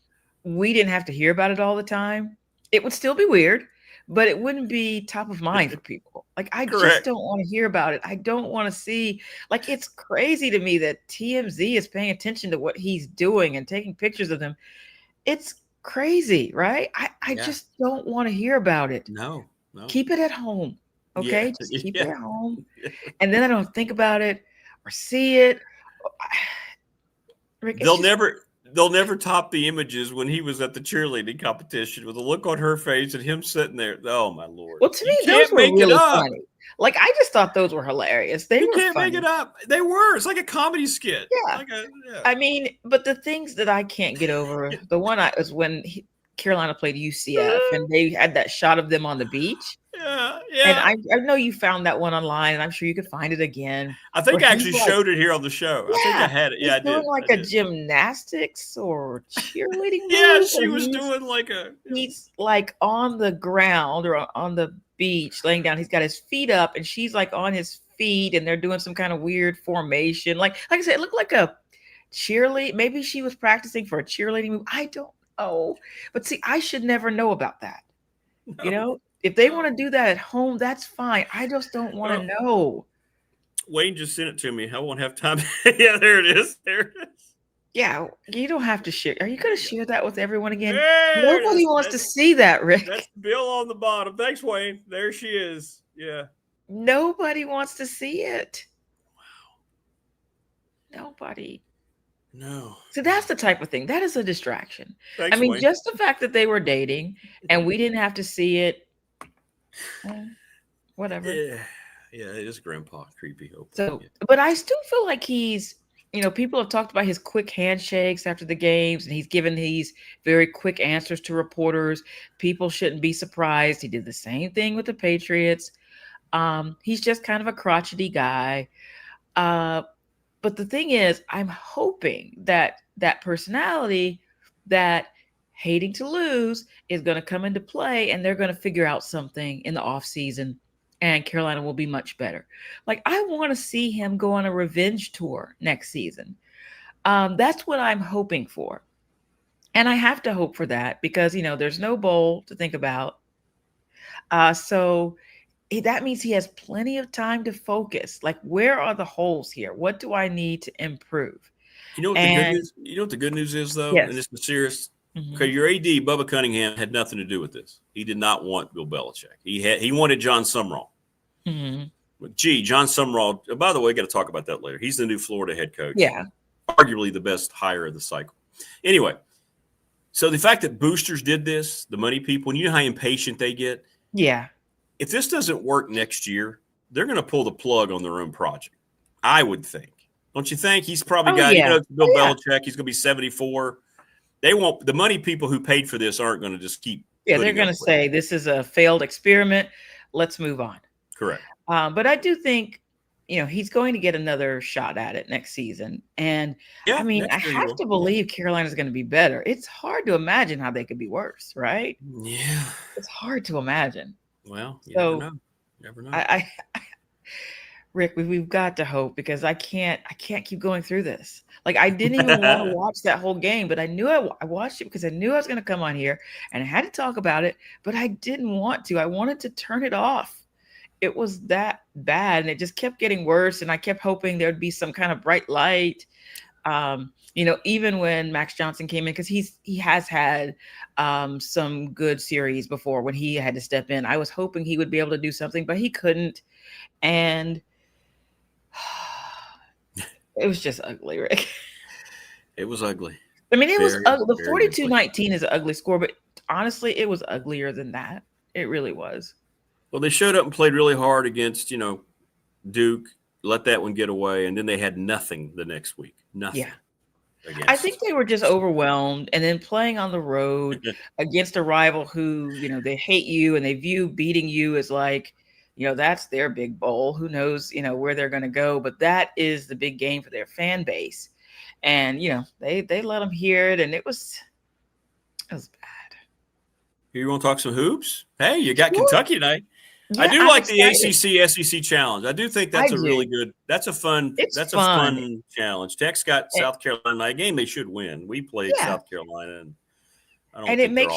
we didn't have to hear about it all the time, it would still be weird, but it wouldn't be top of mind for people. Like, I just don't want to hear about it. I don't want to see, like, it's crazy to me that TMZ is paying attention to what he's doing and taking pictures of them. It's crazy, right? I just don't want to hear about it. No. Keep it at home. Okay. Just keep it at home. And then I don't think about it or see it. Rick, they'll never top the images when he was at the cheerleading competition with a look on her face and him sitting there. Oh my Lord! Well, to me, those were really funny. Like, I just thought those were hilarious. You can't make it up. They were. It's like a comedy skit. Yeah. I mean, but the things that I can't get over, the one was when Carolina played UCF and they had that shot of them on the beach. Yeah. And I know you found that one online, and I'm sure you could find it again. I think I actually showed it here on the show. I think I had it. Yeah, I did. Doing like a gymnastics or cheerleading. Yeah, she was doing like a. He's like on the ground or on the beach, laying down. He's got his feet up, and she's like on his feet, and they're doing some kind of weird formation. Like I said, it looked like a cheerlead. Maybe she was practicing for a cheerleading move. I don't know, but see, I should never know about that. No. You know. If they want to do that at home, that's fine. I just don't want to know. Wayne just sent it to me. I won't have time. Yeah, there it is. There it is. Yeah, you don't have to share. Are you going to share that with everyone again? Nobody wants to see that, Rick. That's Bill on the bottom. Thanks, Wayne. There she is. Yeah. Nobody wants to see it. Wow. Nobody. No. So that's the type of thing. That is a distraction. Thanks, I mean, Wayne. Just the fact that they were dating and we didn't have to see it. Whatever. Yeah, it is grandpa creepy. So, but I still feel like he's, people have talked about his quick handshakes after the games, and he's given these very quick answers to reporters. People shouldn't be surprised. He did the same thing with the Patriots. He's just kind of a crotchety guy. But the thing is, I'm hoping that personality, that hating to lose, is going to come into play, and they're going to figure out something in the offseason, and Carolina will be much better. Like, I want to see him go on a revenge tour next season. That's what I'm hoping for. And I have to hope for that because, there's no bowl to think about. So that means he has plenty of time to focus. Like, where are the holes here? What do I need to improve? You know what the good news is, though? Yes. And this is serious. Because your AD, Bubba Cunningham, had nothing to do with this. He did not want Bill Belichick. He wanted John Sumrall. John Sumrall. By the way, got to talk about that later. He's the new Florida head coach. Yeah, arguably the best hire of the cycle. Anyway, so the fact that boosters did this, the money people, and you know how impatient they get. Yeah. If this doesn't work next year, they're going to pull the plug on their own project. I would think. Don't you think? He's probably got Bill Belichick. He's going to be 74. They won't. The money people who paid for this aren't going to just keep. Yeah, they're going to say this is a failed experiment. Let's move on. Correct. But I do think, he's going to get another shot at it next season. And I mean, I have to believe Carolina's going to be better. It's hard to imagine how they could be worse, right? Yeah. It's hard to imagine. Well, you never know. I Rick, we've got to hope because I can't keep going through this. Like, I didn't even want to watch that whole game, but I knew I watched it because I knew I was going to come on here and I had to talk about it, but I didn't want to. I wanted to turn it off. It was that bad and it just kept getting worse. And I kept hoping there'd be some kind of bright light. Even when Max Johnson came in, because he has had some good series before when he had to step in. I was hoping he would be able to do something, but he couldn't. And it was just ugly, Rick. It was ugly. I mean, it was ugly. The 42-19 is an ugly score, but honestly, it was uglier than that. It really was. Well, they showed up and played really hard against, Duke, let that one get away, and then they had nothing the next week. Nothing. Yeah. I think they were just overwhelmed, and then playing on the road against a rival who, they hate you and they view beating you as like, that's their big bowl. Who knows, where they're going to go. But that is the big game for their fan base. And they let them hear it, and it was bad. You want to talk some hoops? Hey, you got Kentucky tonight. Yeah, I do I'm like the excited. ACC SEC challenge. I do think that's really good. That's a fun. It's a fun. fun challenge. Tech's got South Carolina. A game they should win. We played South Carolina, and I don't and think it makes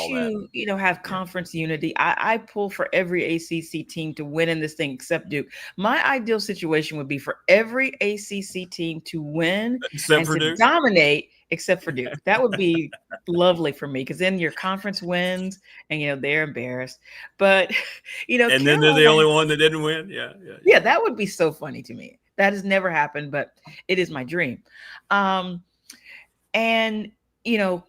you have conference unity. I pull for every ACC team to win in this thing except Duke. My ideal situation would be for every ACC team to win except for Duke, dominate except for Duke. That would be lovely for me, because then your conference wins and they're embarrassed. But and then they're the only one that didn't win. Yeah, that would be so funny to me. That has never happened, but it is my dream. And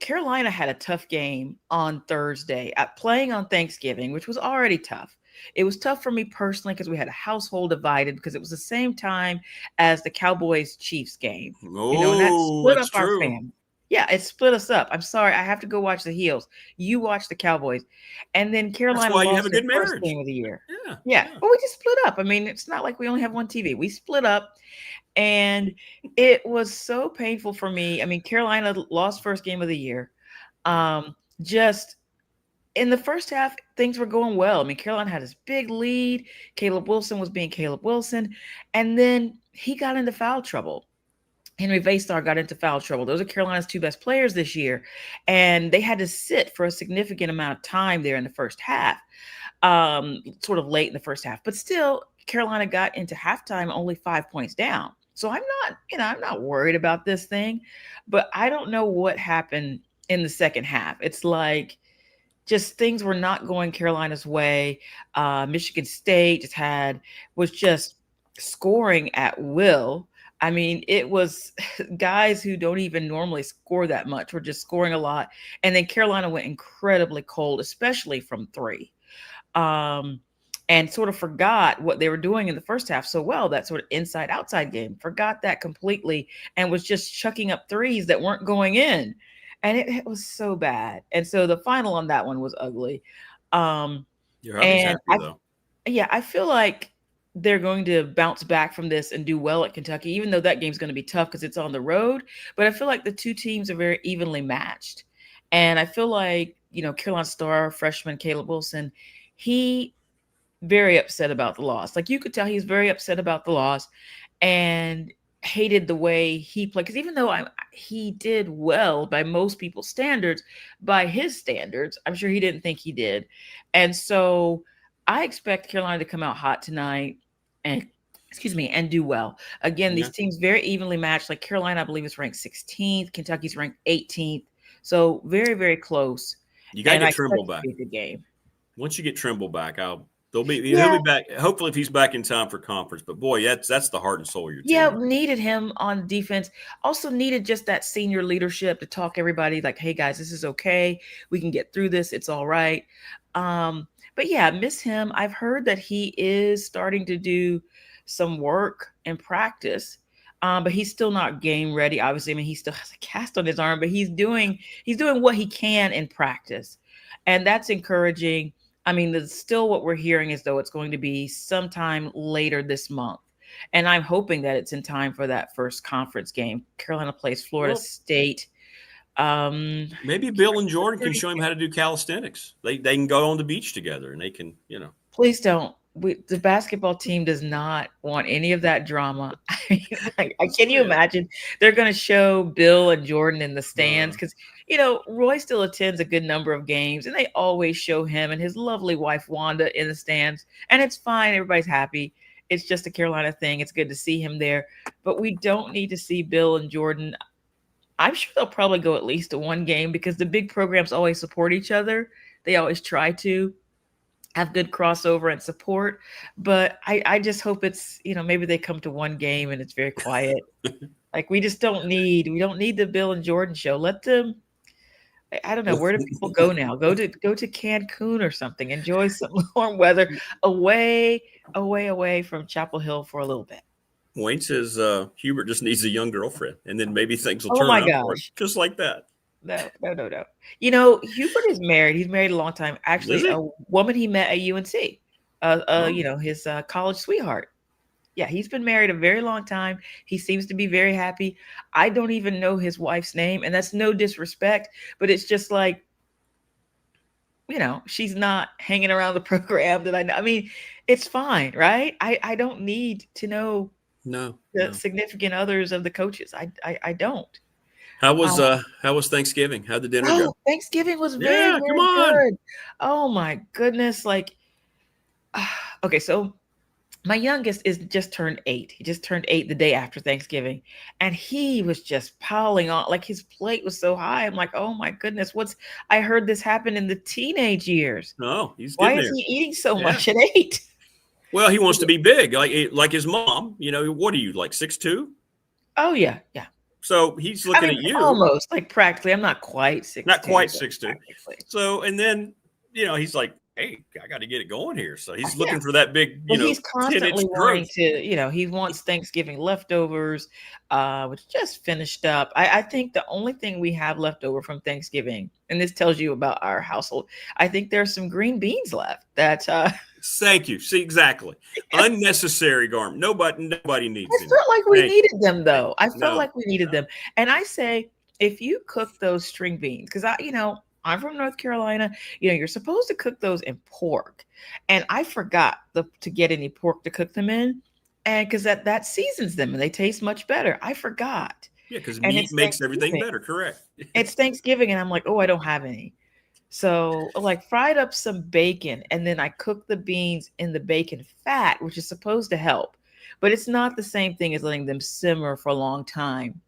Carolina had a tough game on Thursday playing on Thanksgiving, which was already tough. It was tough for me personally because we had a household divided, because it was the same time as the Cowboys-Chiefs game. Oh, and that split up true. our family. Yeah, it split us up. I'm sorry. I have to go watch the Heels. You watch the Cowboys. And then Carolina That's why you have lost a good their first marriage. game of the year. Yeah. But we just split up. I mean, it's not like we only have one TV. We split up. And it was so painful for me. I mean, Carolina lost first game of the year. Just in the first half, things were going well. I mean, Carolina had this big lead. Caleb Wilson was being Caleb Wilson. And then he got into foul trouble. Henry Vaystar got into foul trouble. Those are Carolina's two best players this year. And they had to sit for a significant amount of time there in the first half, sort of late in the first half. But still, Carolina got into halftime only 5 points down. So I'm not worried about this thing, but I don't know what happened in the second half. It's like just things were not going Carolina's way. Michigan State was just scoring at will. I mean, it was guys who don't even normally score that much were just scoring a lot. And then Carolina went incredibly cold, especially from three. And sort of forgot what they were doing in the first half so well, that sort of inside-outside game. Forgot that completely and was just chucking up threes that weren't going in. And it was so bad. And so the final on that one was ugly. Your hubby's happy, though. Yeah, I feel like they're going to bounce back from this and do well at Kentucky, even though that game's going to be tough because it's on the road. But I feel like the two teams are very evenly matched. And I feel like, Carolina star freshman Caleb Wilson, he very upset about the loss. Like, you could tell he's very upset about the loss and hated the way he played. Because even though he did well by most people's standards, by his standards, I'm sure he didn't think he did. And so I expect Carolina to come out hot tonight and do well. Again, these teams very evenly matched. Like Carolina, I believe, is ranked 16th. Kentucky's ranked 18th. So very, very close. You got to get Trimble back. A good game. Once you get Trimble back, he'll be back. Hopefully, if he's back in time for conference. But boy, that's the heart and soul of your team. Yeah, needed him on defense. Also needed just that senior leadership to talk everybody like, hey guys, this is okay. We can get through this. It's all right. But yeah, miss him. I've heard that he is starting to do some work and practice, but he's still not game ready. Obviously, I mean, he still has a cast on his arm, but he's doing what he can in practice, and that's encouraging. I mean, still what we're hearing is though it's going to be sometime later this month, and I'm hoping that it's in time for that first conference game. Carolina plays Florida State. Maybe Bill and Jordan can show him how to do calisthenics. They can go on the beach together and they can, Please don't. The basketball team does not want any of that drama. Can you imagine? They're going to show Bill and Jordan in the stands because, Roy still attends a good number of games and they always show him and his lovely wife, Wanda, in the stands. And it's fine. Everybody's happy. It's just a Carolina thing. It's good to see him there. But we don't need to see Bill and Jordan. I'm sure they'll probably go at least to one game because the big programs always support each other. They always try to have good crossover and support. But I just hope it's, maybe they come to one game and it's very quiet. Like we don't need the Bill and Jordan show. Let them, I don't know, where do people go now? Go to Cancun or something. Enjoy some warm weather away from Chapel Hill for a little bit. Wayne says Hubert just needs a young girlfriend, and then maybe things will turn out for him, just like that. No. Hubert is married. He's married a long time. Actually, a woman he met at UNC, his college sweetheart. Yeah, he's been married a very long time. He seems to be very happy. I don't even know his wife's name, and that's no disrespect, but it's just like, she's not hanging around the program that I know. I mean, it's fine, right? I don't need to know the significant others of the coaches. I don't. How was Thanksgiving? How'd the dinner go? Thanksgiving was very, very come on. good. Oh my goodness. Like, okay, so my youngest is just turned 8. He just turned 8 the day after Thanksgiving. And he was just piling on, like his plate was so high. I'm like, oh my goodness, I heard this happen in the teenage years. Oh, he's Why getting is there. he eating so much at 8? Well, he wants to be big, like his mom. What are you, like 6'2"? Oh yeah. So he's looking at you. Almost, like practically. I'm not quite 6'2". Not quite 6'2". So, and then, he's like, hey, I got to get it going here. So he's looking for that big, he's constantly wanting to, he wants Thanksgiving leftovers, which just finished up. I think the only thing we have left over from Thanksgiving, and this tells you about our household, I think there's some green beans left that Thank you. See, exactly. Unnecessary, Garm. Nobody needs them. I felt like we needed them, though. I felt like we needed them. And I say, if you cook those string beans, because I'm from North Carolina, you're supposed to cook those in pork. And I forgot to get any pork to cook them in. And because that seasons them and they taste much better. I forgot. Yeah, because meat makes everything better. Correct. It's Thanksgiving and I'm like, oh, I don't have any. So like fried up some bacon and then I cook the beans in the bacon fat, which is supposed to help, but it's not the same thing as letting them simmer for a long time.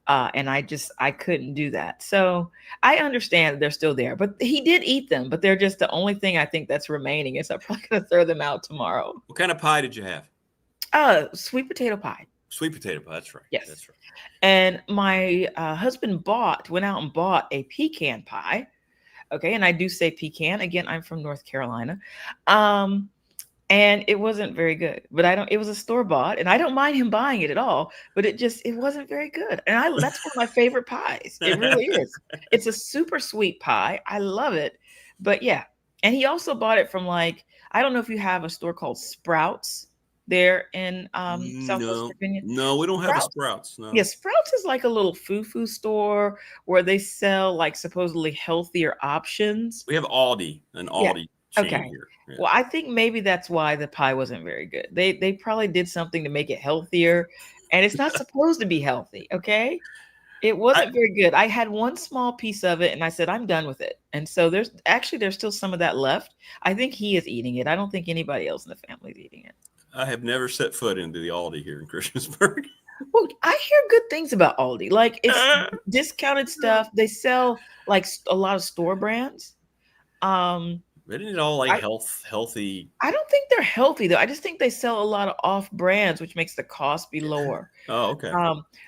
And I couldn't do that. So I understand that they're still there, but he did eat them, but they're just the only thing I think that's remaining. Is I'm probably going to throw them out tomorrow. What kind of pie did you have? Sweet potato pie. Sweet potato pie. That's right. Yes. That's right. And my husband went out and bought a pecan pie. Okay. And I do say pecan. Again, I'm from North Carolina. And it wasn't very good, but it was a store bought and I don't mind him buying it at all, but it wasn't very good. And that's one of my favorite pies. It really is. It's a super sweet pie. I love it. But yeah. And he also bought it from I don't know if you have a store called Sprouts there in Southwest Virginia. No, we don't have a Sprouts. No. Yeah, Sprouts is like a little foo-foo store where they sell supposedly healthier options. We have Aldi, an Aldi chain here. Yeah. Well, I think maybe that's why the pie wasn't very good. They probably did something to make it healthier, and it's not supposed to be healthy. Okay, it wasn't very good. I had one small piece of it, and I said I'm done with it. And so there's still some of that left. I think he is eating it. I don't think anybody else in the family is eating it. I have never set foot into the Aldi here in Christiansburg. Well, I hear good things about Aldi. It's discounted stuff. They sell a lot of store brands. Isn't it all healthy? I don't think they're healthy though. I just think they sell a lot of off brands, which makes the cost be lower. Oh, okay.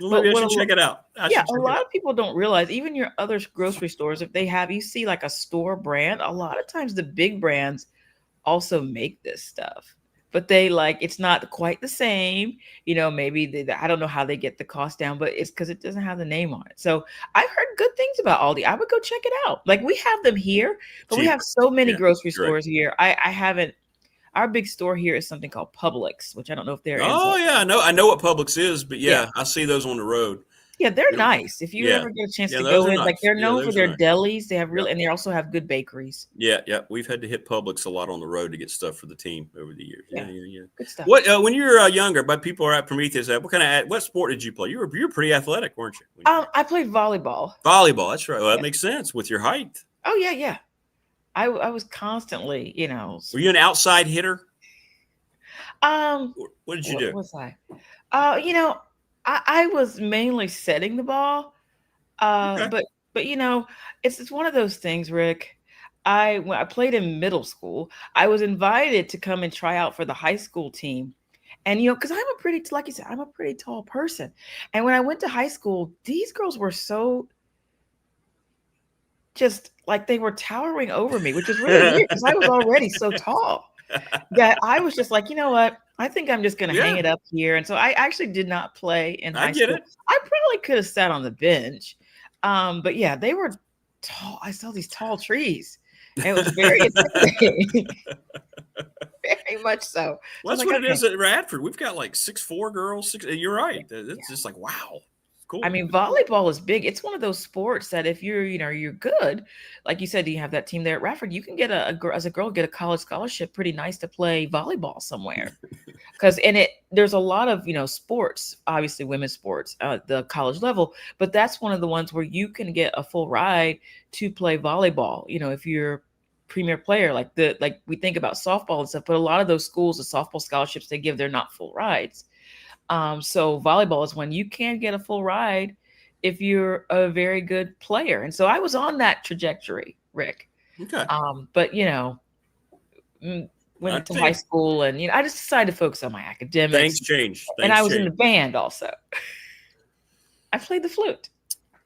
Maybe I should check it out. A lot of people don't realize, even your other grocery stores, if you see a store brand, a lot of times the big brands also make this stuff. But they it's not quite the same, maybe I don't know how they get the cost down, but it's because it doesn't have the name on it. So I've heard good things about Aldi. I would go check it out. We have them here, but we have so many grocery stores here. I haven't. Our big store here is something called Publix, which I don't know if there is. Oh yeah, I know what Publix is, but I see those on the road. Yeah, they're nice. If you ever get a chance to go in, nice. They're known for their delis. They have and they also have good bakeries. Yeah. We've had to hit Publix a lot on the road to get stuff for the team over the years. Yeah. Good stuff. What when you were younger, but people are at Prometheus, what sport did you play? You were pretty athletic, weren't you? I played volleyball. Volleyball, that's right. Well, that makes sense with your height. Oh yeah. I was constantly, Were you an outside hitter? What did you do? What was I? I was mainly setting the ball, but it's one of those things, Rick. When I played in middle school, I was invited to come and try out for the high school team, and because like you said, I'm a pretty tall person, and when I went to high school, these girls were so just they were towering over me, which was really weird because I was already so tall that I was just like, you know what? I think I'm just going to hang it up here. And so I actually did not play in high school. I probably could have sat on the bench. But yeah, they were tall. I saw these tall trees. It was very Very much so. Well, that's what it is at Radford. We've got like 6'4" girls. You're right. It's just like, wow. Cool. I mean, volleyball is big. It's one of those sports that if you're good, like you said, you have that team there at Radford, you can get as a girl, get a college scholarship pretty nice to play volleyball somewhere. Because there's a lot of, sports, obviously women's sports, the college level, but that's one of the ones where you can get a full ride to play volleyball. If you're premier player, like we think about softball and stuff, but a lot of those schools, the softball scholarships they give, they're not full rides. So volleyball is when you can get a full ride if you're a very good player. And so I was on that trajectory, Rick. Okay. But went to high school and I just decided to focus on my academics. Things changed. And I was in the band also. I played the flute.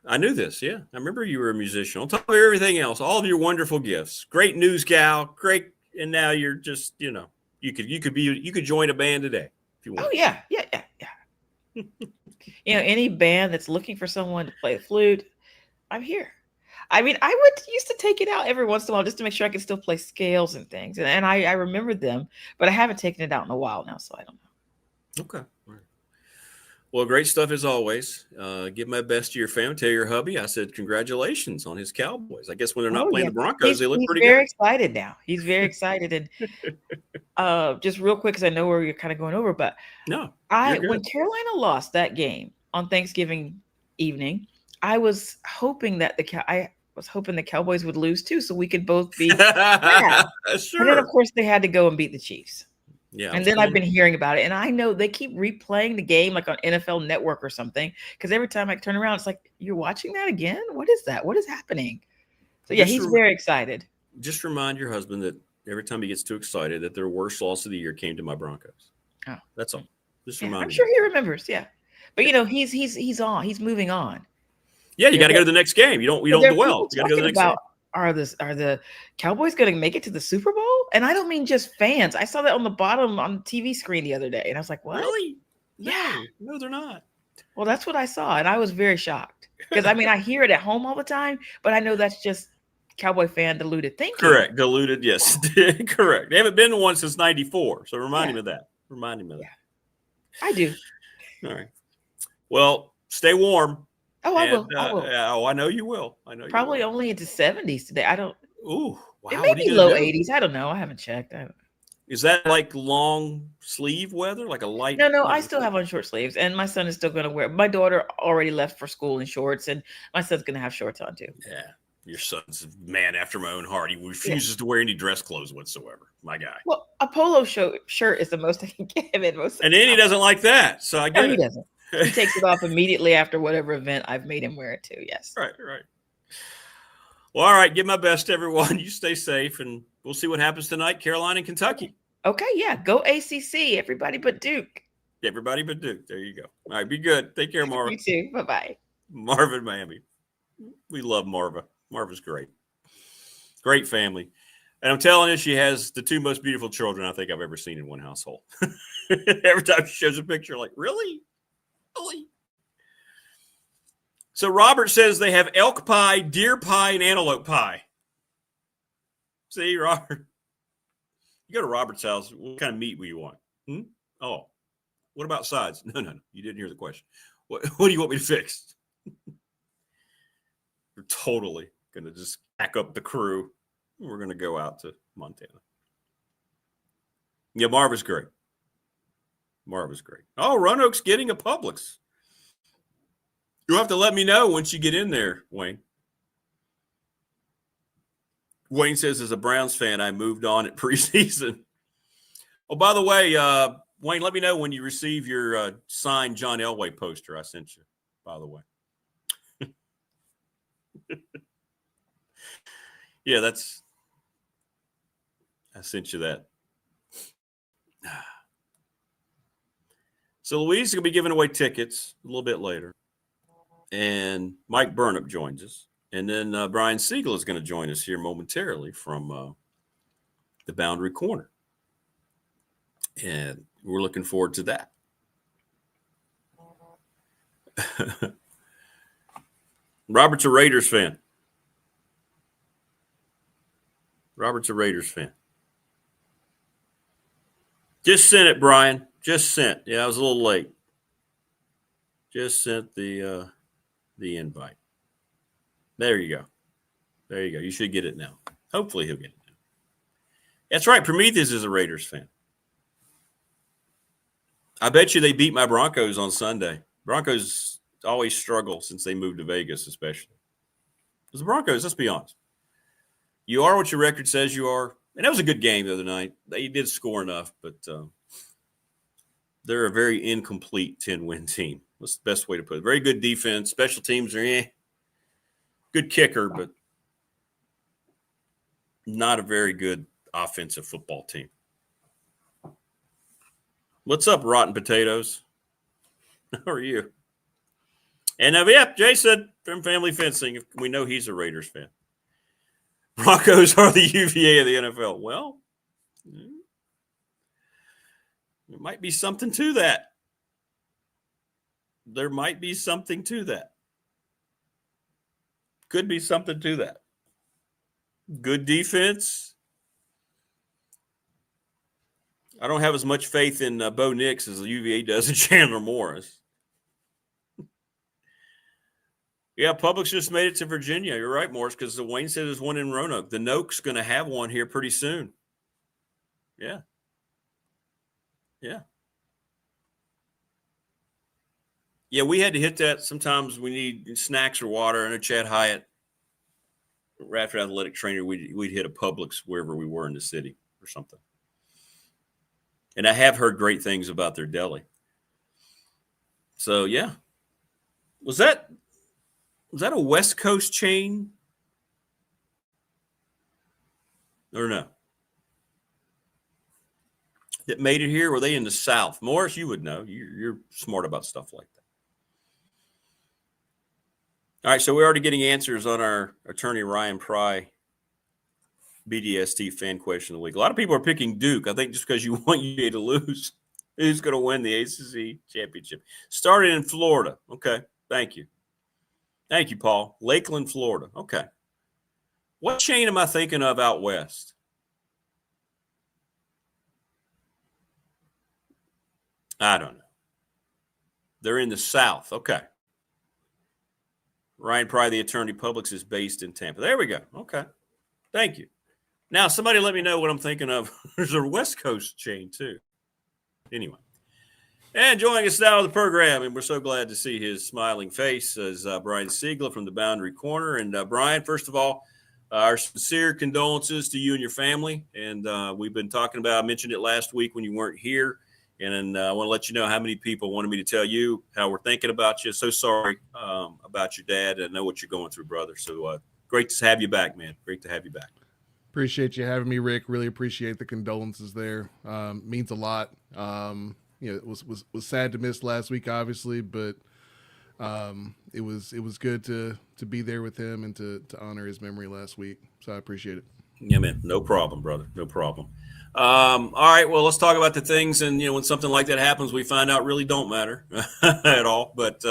I knew this. Yeah. I remember you were a musician. On top of everything else, all of your wonderful gifts, great news gal, great. And now you're just, you could join a band today. Oh yeah. Any band that's looking for someone to play the flute, I'm here. I mean, I used to take it out every once in a while just to make sure I could still play scales and things. And I remembered them, but I haven't taken it out in a while now, so I don't know. Okay. All right. Well, great stuff as always. Give my best to your family. Tell your hubby I said congratulations on his Cowboys. I guess when they're not playing the Broncos, they look pretty good. He's very excited now. He's very excited. And just real quick, because I know where you're kind of going over, but when Carolina lost that game on Thanksgiving evening, I was hoping that the Cowboys would lose too, so we could both be mad. Sure. And then, of course, they had to go and beat the Chiefs. Yeah, and then I've been hearing about it, and I know they keep replaying the game like on NFL Network or something. Because every time I turn around, it's like, you're watching that again? What is that? What is happening? So yeah, he's very excited. Just remind your husband that every time he gets too excited, that their worst loss of the year came to my Broncos. Oh, that's all. Just remind him. I'm sure he remembers. Yeah, but he's on. He's moving on. Yeah, you got to go to the next game. You don't dwell. You got to go to the next game. Are the Cowboys going to make it to the Super Bowl? And I don't mean just fans. I saw that on the bottom on the TV screen the other day, and I was like, "What? Really? Yeah, no, they're not." Well, that's what I saw, and I was very shocked because I mean I hear it at home all the time, but I know that's just Cowboy fan deluded thinking. Correct, deluded. Yes, correct. They haven't been to one since '94, so remind him of that. Remind him of that. I do. All right. Well, stay warm. Oh, I will. I know you will. I know. Probably only into 70s today. I don't. Ooh, wow. It may be low 80s. I don't know. I haven't checked. Is that like long sleeve weather, like a light? No. I still have on short sleeves, and my son is still going to wear. My daughter already left for school in shorts, and my son's going to have shorts on too. Yeah, your son's a man after my own heart. He refuses to wear any dress clothes whatsoever. My guy. Well, a polo shirt is the most I can give him. And then he doesn't like that, so I get it. He doesn't. He takes it off immediately after whatever event I've made him wear it to. Yes. Right. Well, all right. Give my best to everyone. You stay safe, and we'll see what happens tonight. Carolina and Kentucky. Okay. Yeah. Go ACC. Everybody but Duke. Everybody but Duke. There you go. All right. Be good. Take care, Marva. You too. Bye-bye. Marva and Miami. We love Marva. Marva's great. Great family. And I'm telling you, she has the two most beautiful children I think I've ever seen in one household. Every time she shows a picture, like, really? Really? So Robert says they have elk pie, deer pie, and antelope pie. See, Robert? You go to Robert's house, what kind of meat will you want? Oh, what about sides? No. You didn't hear the question. What do you want me to fix? We're totally going to just pack up the crew. We're going to go out to Montana. Yeah, Marva's great. Oh, Roanoke's getting a Publix. You'll have to let me know once you get in there, Wayne. Wayne says, as a Browns fan, I moved on at preseason. Oh, by the way, Wayne, let me know when you receive your signed John Elway poster I sent you, by the way. Yeah, I sent you that. So Louise is going to be giving away tickets a little bit later. And Mike Burnop joins us. And then Brian Seigla is going to join us here momentarily from the Boundary Corner. And we're looking forward to that. Robert's a Raiders fan. Just sent it, Brian. Just sent. Yeah, I was a little late. Just sent the invite. There you go. There you go. You should get it now. Hopefully he'll get it now. That's right. Prometheus is a Raiders fan. I bet you they beat my Broncos on Sunday. Broncos always struggle since they moved to Vegas, especially. Because the Broncos, let's be honest. You are what your record says you are. And that was a good game the other night. They did score enough, but they're a very incomplete 10-win team. That's the best way to put it. Very good defense. Special teams are good kicker, but not a very good offensive football team. What's up, Rotten Potatoes? How are you? And Jay said from Family Fencing, we know he's a Raiders fan. Broncos are the UVA of the NFL. Well, there might be something to that. There might be something to that. Could be something to that. Good defense. I don't have as much faith in Bo Nix as the UVA does in Chandler Morris. Yeah, Publix just made it to Virginia. You're right, Morris, because the Wayne said there's one in Roanoke. The Noke's going to have one here pretty soon. Yeah. Yeah. Yeah, we had to hit that. Sometimes we need snacks or water. And a Chad Hyatt, after athletic trainer, we'd hit a Publix wherever we were in the city or something. And I have heard great things about their deli. So, yeah. Was that a West Coast chain? Or no? That made it here? Were they in the South? Morris, you would know. You're smart about stuff like that. All right, so we're already getting answers on our attorney Ryan Pry BDST fan question of the week. A lot of people are picking Duke. I think just because you want UVA to lose. Who's going to win the ACC championship? Started in Florida. Okay, thank you. Thank you, Paul. Lakeland, Florida. Okay. What chain am I thinking of out west? I don't know. They're in the South. Okay. Ryan Pry, the attorney, Publix is based in Tampa. There we go. Okay. Thank you. Now, somebody let me know what I'm thinking of. There's a West Coast chain, too. Anyway. And joining us now on the program, and we're so glad to see his smiling face, is Brian Seigla from the Boundary Corner. And Brian, first of all, our sincere condolences to you and your family. And we've been talking about, I mentioned it last week when you weren't here. And I want to let you know how many people wanted me to tell you how we're thinking about you. So sorry about your dad. I know what you're going through, brother. So great to have you back, man. Great to have you back. Appreciate you having me, Rick. Really appreciate the condolences there. Means a lot. It was sad to miss last week, obviously, but it was good to be there with him and to honor his memory last week. So I appreciate it. Yeah, man. No problem, brother. No problem. All right. Well, let's talk about the things. And, when something like that happens, we find out really don't matter at all. But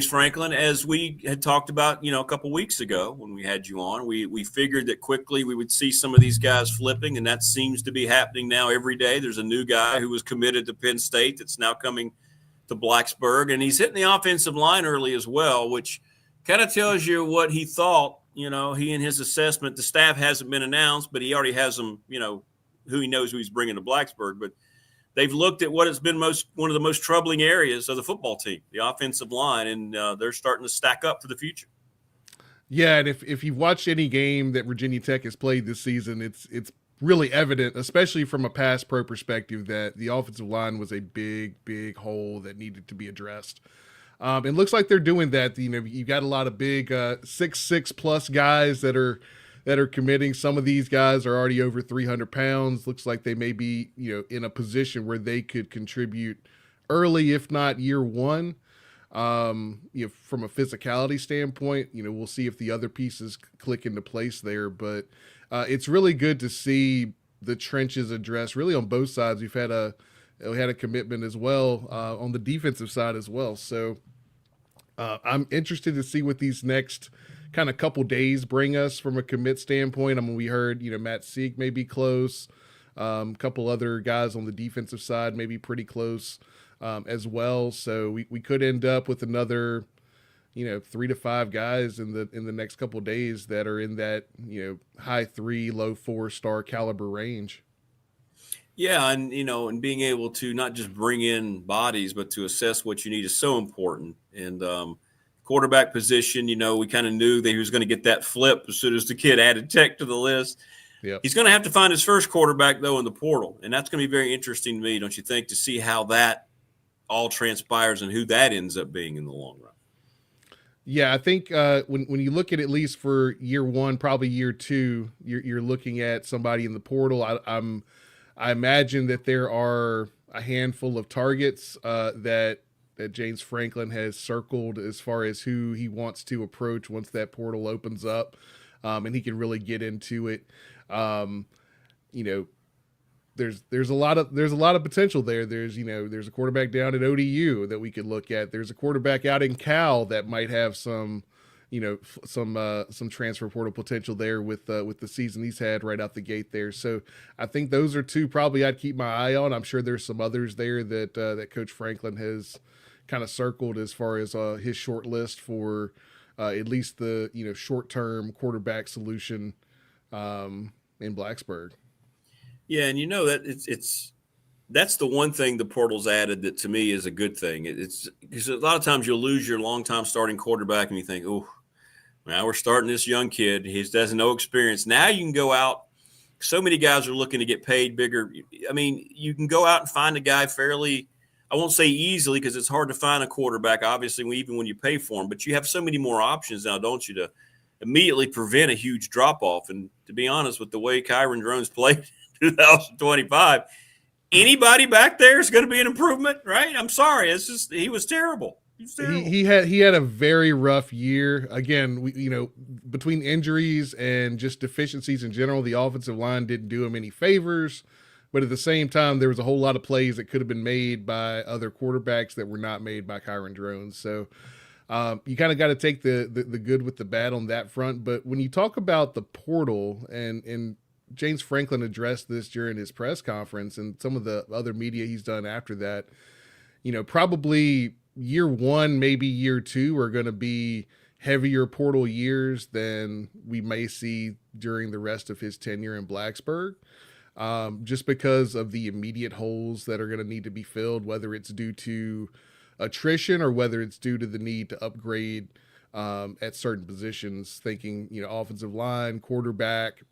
Franklin, as we had talked about, a couple weeks ago when we had you on, we figured that quickly we would see some of these guys flipping. And that seems to be happening now every day. There's a new guy who was committed to Penn State that's now coming to Blacksburg. And he's hitting the offensive line early as well, which kind of tells you what he thought. He and his assessment, the staff hasn't been announced, but he already has them, who he knows who he's bringing to Blacksburg. But they've looked at what has been one of the most troubling areas of the football team, the offensive line, and they're starting to stack up for the future. Yeah, and if you've watched any game that Virginia Tech has played this season, it's really evident, especially from a pass pro perspective, that the offensive line was a big hole that needed to be addressed. It looks like they're doing that. You've got a lot of big 6'6" plus guys that are committing. Some of these guys are already over 300 pounds. Looks like they may be, in a position where they could contribute early, if not year one. From a physicality standpoint, we'll see if the other pieces click into place there. But it's really good to see the trenches addressed really on both sides. We had a commitment as well on the defensive side as well. So I'm interested to see what these next kind of couple days bring us from a commit standpoint. I mean, we heard, Matt Seek may be close. A couple other guys on the defensive side, maybe pretty close as well. So we could end up with another, 3 to 5 guys in the next couple of days that are in that, high 3, low 4-star caliber range. Yeah, and and being able to not just bring in bodies, but to assess what you need is so important. And quarterback position, we kind of knew that he was going to get that flip as soon as the kid added Tech to the list. Yep. He's going to have to find his first quarterback, though, in the portal. And that's going to be very interesting to me, don't you think, to see how that all transpires and who that ends up being in the long run. Yeah, I think when you look at least for year 1, probably year 2, you're looking at somebody in the portal. I imagine that there are a handful of targets that James Franklin has circled as far as who he wants to approach once that portal opens up, and he can really get into it. There's a lot of potential there. There's a quarterback down at ODU that we could look at. There's a quarterback out in Cal that might have some transfer portal potential there with the season he's had right out the gate there. So I think those are 2 probably I'd keep my eye on. I'm sure there's some others there that Coach Franklin has kind of circled as far as his short list for at least the short-term quarterback solution in Blacksburg. Yeah, and that's the one thing the portal's added that to me is a good thing. It's because a lot of times you'll lose your longtime starting quarterback and you think, oh, now we're starting this young kid. He has no experience. Now you can go out. So many guys are looking to get paid bigger. I mean, you can go out and find a guy fairly, I won't say easily because it's hard to find a quarterback, obviously, even when you pay for him. But you have so many more options now, don't you, to immediately prevent a huge drop-off. And to be honest, with the way Kyron Drones played in 2025, anybody back there is going to be an improvement, right? I'm sorry. It's just he was terrible. He had a very rough year. Again, between injuries and just deficiencies in general, the offensive line didn't do him any favors. But at the same time, there was a whole lot of plays that could have been made by other quarterbacks that were not made by Kyron Drones. So you kind of got to take the good with the bad on that front. But when you talk about the portal, and James Franklin addressed this during his press conference and some of the other media he's done after that, probably year 1, maybe year 2 are going to be heavier portal years than we may see during the rest of his tenure in Blacksburg. Just because of the immediate holes that are going to need to be filled, whether it's due to attrition or whether it's due to the need to upgrade at certain positions, thinking, offensive line, quarterback,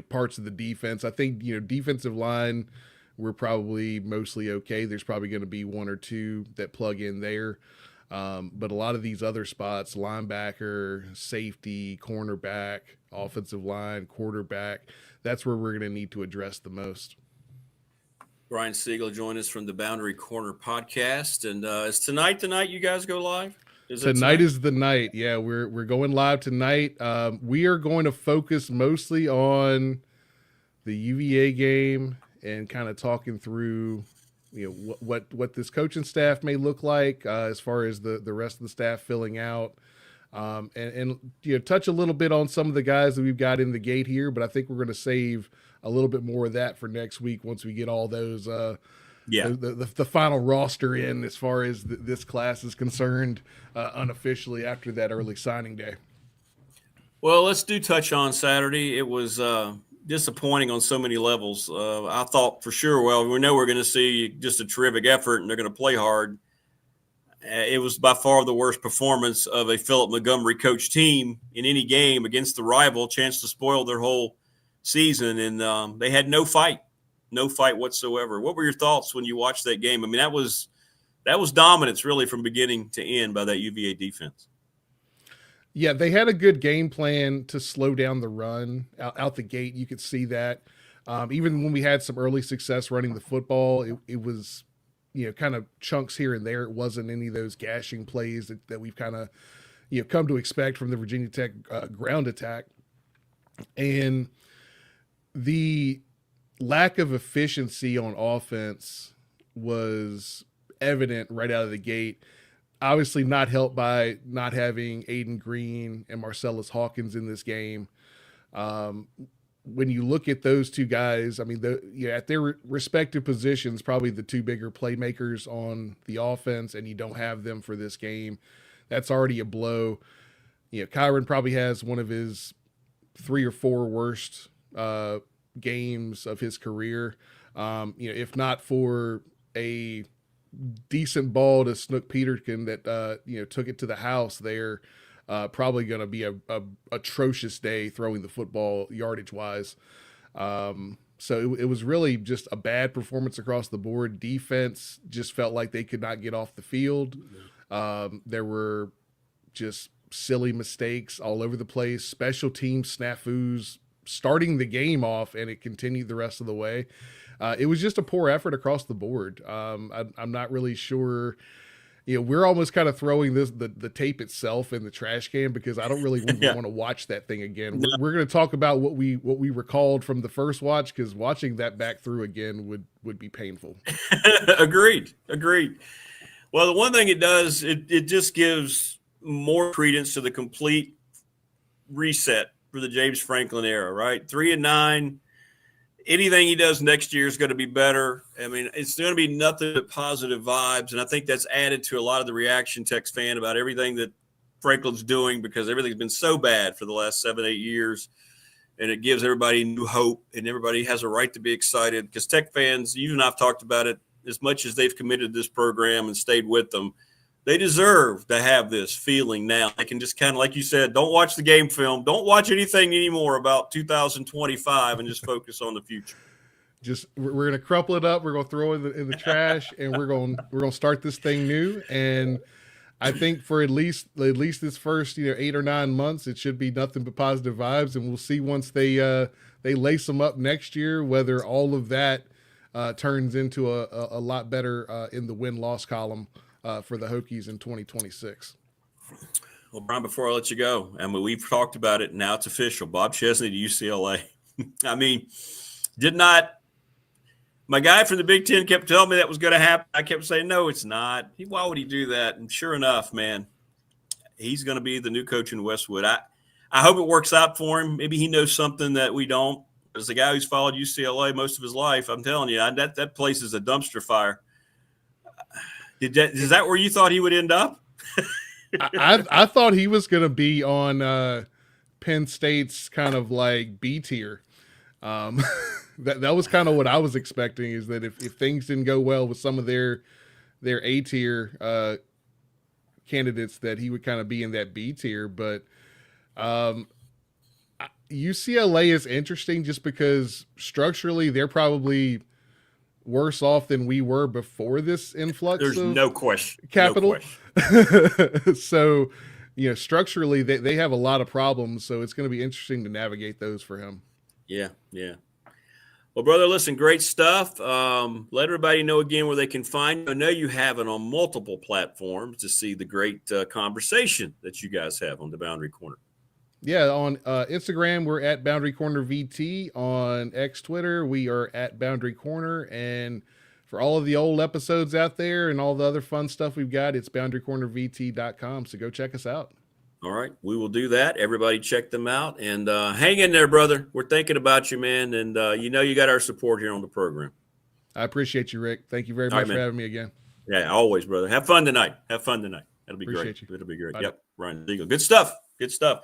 parts of the defense. I think, defensive line, we're probably mostly okay. There's probably going to be 1 or 2 that plug in there. But a lot of these other spots, linebacker, safety, cornerback, offensive line, quarterback, that's where we're going to need to address the most. Brian Seigla joined us from the Boundary Corner podcast. And is tonight the night you guys go live? Tonight is the night. Yeah, we're going live tonight. We are going to focus mostly on the UVA game and kind of talking through, what this coaching staff may look like as far as the rest of the staff filling out, and touch a little bit on some of the guys that we've got in the gate here. But I think we're going to save a little bit more of that for next week once we get all those. The final roster in as far as this class is concerned, unofficially after that early signing day. Well, let's touch on Saturday. It was disappointing on so many levels. I thought for sure, we know we're going to see just a terrific effort and they're going to play hard. It was by far the worst performance of a Philip Montgomery coach team in any game against the rival, chance to spoil their whole season. And they had no fight whatsoever. What were your thoughts when you watched that game? I mean, that was dominance really from beginning to end by that UVA defense. Yeah, they had a good game plan to slow down the run out the gate. You could see that. Even when we had some early success running the football, it was, kind of chunks here and there. It wasn't any of those gashing plays that we've kind of, come to expect from the Virginia Tech ground attack. And the lack of efficiency on offense was evident right out of the gate. Obviously not helped by not having Aiden Green and Marcellus Hawkins in this game. when you look at those two guys, I mean, at their respective positions, probably the two bigger playmakers on the offense, and you don't have them for this game, that's already a blow. Kyron probably has one of his 3 or 4 worst games of his career. If not for a decent ball to Snook Peterkin that took it to the house there, probably going to be a atrocious day throwing the football yardage wise. So it was really just a bad performance across the board. Defense just felt like they could not get off the field. There were just silly mistakes all over the place, special team snafus starting the game off, and it continued the rest of the way. It was just a poor effort across the board. I'm not really sure. We're almost kind of throwing the tape itself in the trash can because I don't really want to watch that thing again. We're going to talk about what we recalled from the first watch, because watching that back through again would be painful. Agreed. Well, the one thing it does, it just gives more credence to the complete reset for the James Franklin era, right? 3-9. Anything he does next year is going to be better. I mean, it's going to be nothing but positive vibes. And I think that's added to a lot of the reaction text fan about everything that Franklin's doing, because everything's been so bad for the last 7-8 years. And it gives everybody new hope, and everybody has a right to be excited, because Tech fans, you and I've talked about it, as much as they've committed to this program and stayed with them, they deserve to have this feeling now. They can just kind of, like you said, don't watch the game film. Don't watch anything anymore about 2025 and just focus on the future. We're going to crumple it up. We're going to throw it in the trash, and we're going to start this thing new. And I think for at least this first 8 or 9 months, it should be nothing but positive vibes. And we'll see once they lace them up next year whether all of that turns into a lot better in the win-loss column for the Hokies in 2026. Well, Brian, before I let you go, I mean, we've talked about it. Now it's official. Bob Chesney to UCLA. I mean, my guy from the Big Ten kept telling me that was going to happen. I kept saying, no, it's not. Why would he do that? And sure enough, man, he's going to be the new coach in Westwood. I hope it works out for him. Maybe he knows something that we don't. As a guy who's followed UCLA most of his life, I'm telling you, that place is a dumpster fire. Is that where you thought he would end up? I thought he was going to be on Penn State's kind of like B tier. That was kind of what I was expecting, is that if things didn't go well with some of their A tier candidates, that he would kind of be in that B tier. But UCLA is interesting just because structurally they're probably worse off than we were before this influx. There's no question. Capital. No question. So, structurally they have a lot of problems. So it's going to be interesting to navigate those for him. Yeah. Well, brother, listen, great stuff. Let everybody know again where they can find you. I know you have it on multiple platforms to see the great conversation that you guys have on the Boundary Corner. Yeah, on Instagram, we're at Boundary Corner VT. On X Twitter, we are at Boundary Corner. And for all of the old episodes out there and all the other fun stuff we've got, it's boundarycornervt.com. So go check us out. All right, we will do that. Everybody check them out. And hang in there, brother. We're thinking about you, man. And you got our support here on the program. I appreciate you, Rick. Thank you very much for having me again. Yeah, always, brother. Have fun tonight. That'll be appreciate great. You. It'll be great. Bye. Yep, Ryan Seigla. Good stuff.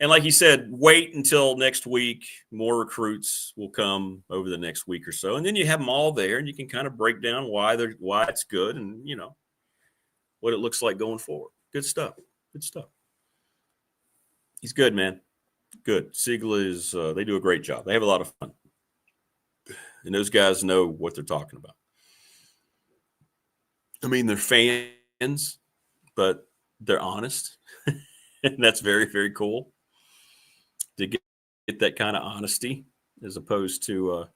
And like you said, wait until next week. More recruits will come over the next week or so, and then you have them all there, and you can kind of break down why it's good, and what it looks like going forward. Good stuff. He's good, man. Good. Seigla is. They do a great job. They have a lot of fun, and those guys know what they're talking about. I mean, they're fans, but they're honest, and that's very, very cool. To get that kind of honesty, as opposed to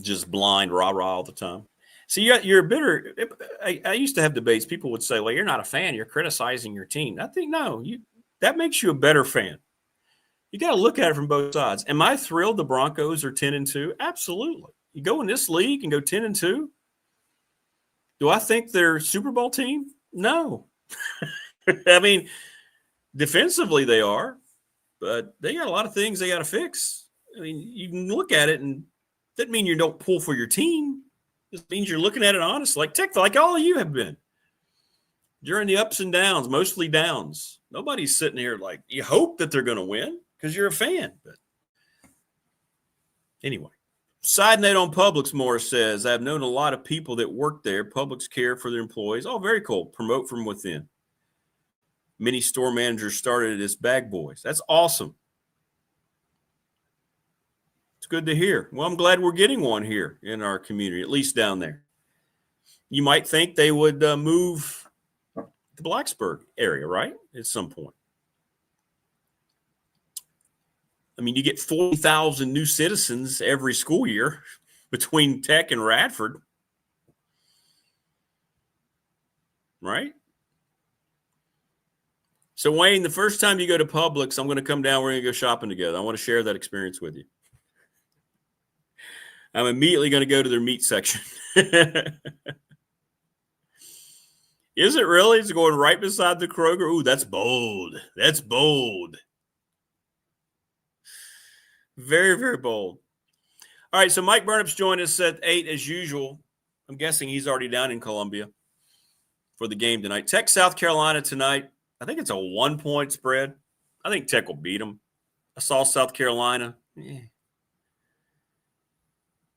just blind rah-rah all the time. See, you're bitter. I used to have debates. People would say, well, you're not a fan. You're criticizing your team. I think, no, that makes you a better fan. You got to look at it from both sides. Am I thrilled the Broncos are 10-2? Absolutely. You go in this league and go 10-2? Do I think they're a Super Bowl team? No. I mean, defensively, they are. but they got a lot of things they got to fix. I mean, you can look at it, and that mean you don't pull for your team. It means you're looking at it honest, like all of you have been during the ups and downs, mostly downs. Nobody's sitting here like you hope that they're going to win because you're a fan. But anyway, side note on Publix, Morris says, I've known a lot of people that work there. Publix care for their employees. Oh, very cool. Promote from within. Many store managers started as bag boys. That's awesome. It's good to hear. Well, I'm glad we're getting one here in our community, at least down there. You might think they would move the Blacksburg area, right? At some point. I mean, you get 40,000 new citizens every school year between Tech and Radford, right? So, Wayne, the first time you go to Publix, I'm going to come down. We're going to go shopping together. I want to share that experience with you. I'm immediately going to go to their meat section. Is it really? It's going right beside the Kroger. Ooh, that's bold. That's bold. Very, very bold. All right, so Mike Burnop's joined us at 8 as usual. I'm guessing he's already down in Columbia for the game tonight. Tech, South Carolina tonight. I think it's a 1-point spread. I think Tech will beat them. I saw South Carolina.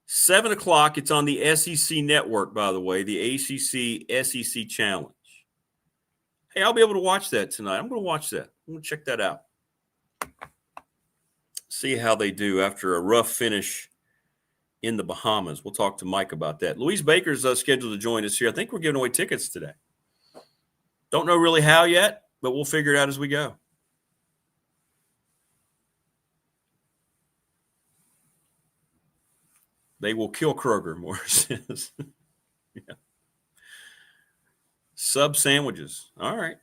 7 o'clock. It's on the SEC network, by the way, the ACC SEC Challenge. Hey, I'll be able to watch that tonight. I'm going to watch that. I'm going to check that out. See how they do after a rough finish in the Bahamas. We'll talk to Mike about that. Louise Baker's scheduled to join us here. I think we're giving away tickets today. Don't know really how yet, but we'll figure it out as we go. They will kill Kroger, Morris says. Yeah. Sub sandwiches. All right.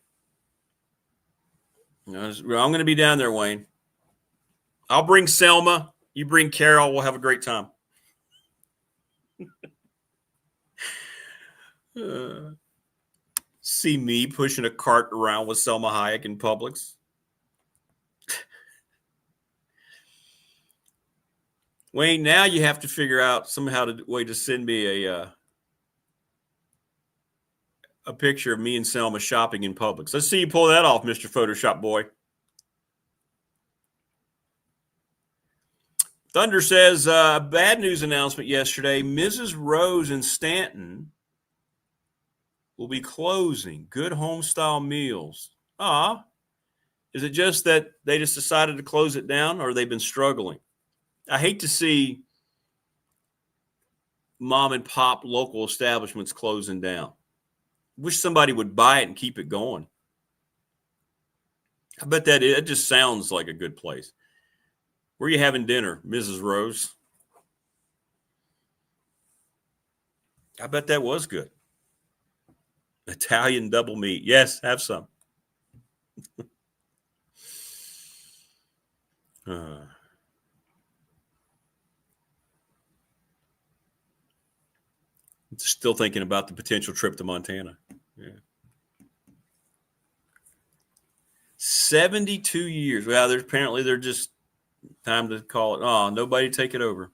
I'm going to be down there, Wayne. I'll bring Selma. You bring Carol. We'll have a great time. See me pushing a cart around with Selma Hayek in Publix. Wayne, now you have to figure out somehow a way to send me a picture of me and Selma shopping in Publix. Let's see you pull that off, Mr. Photoshop boy. Thunder says, bad news announcement yesterday. Mrs. Rose in Stanton will be closing. Good home-style meals. Is it just that they just decided to close it down, or they've been struggling? I hate to see mom-and-pop local establishments closing down. Wish somebody would buy it and keep it going. I bet it just sounds like a good place. Where are you having dinner, Mrs. Rose? I bet that was good. Italian double meat. Yes, have some. Still thinking about the potential trip to Montana. Yeah. 72 years. Well, they're just time to call it. Oh, nobody take it over.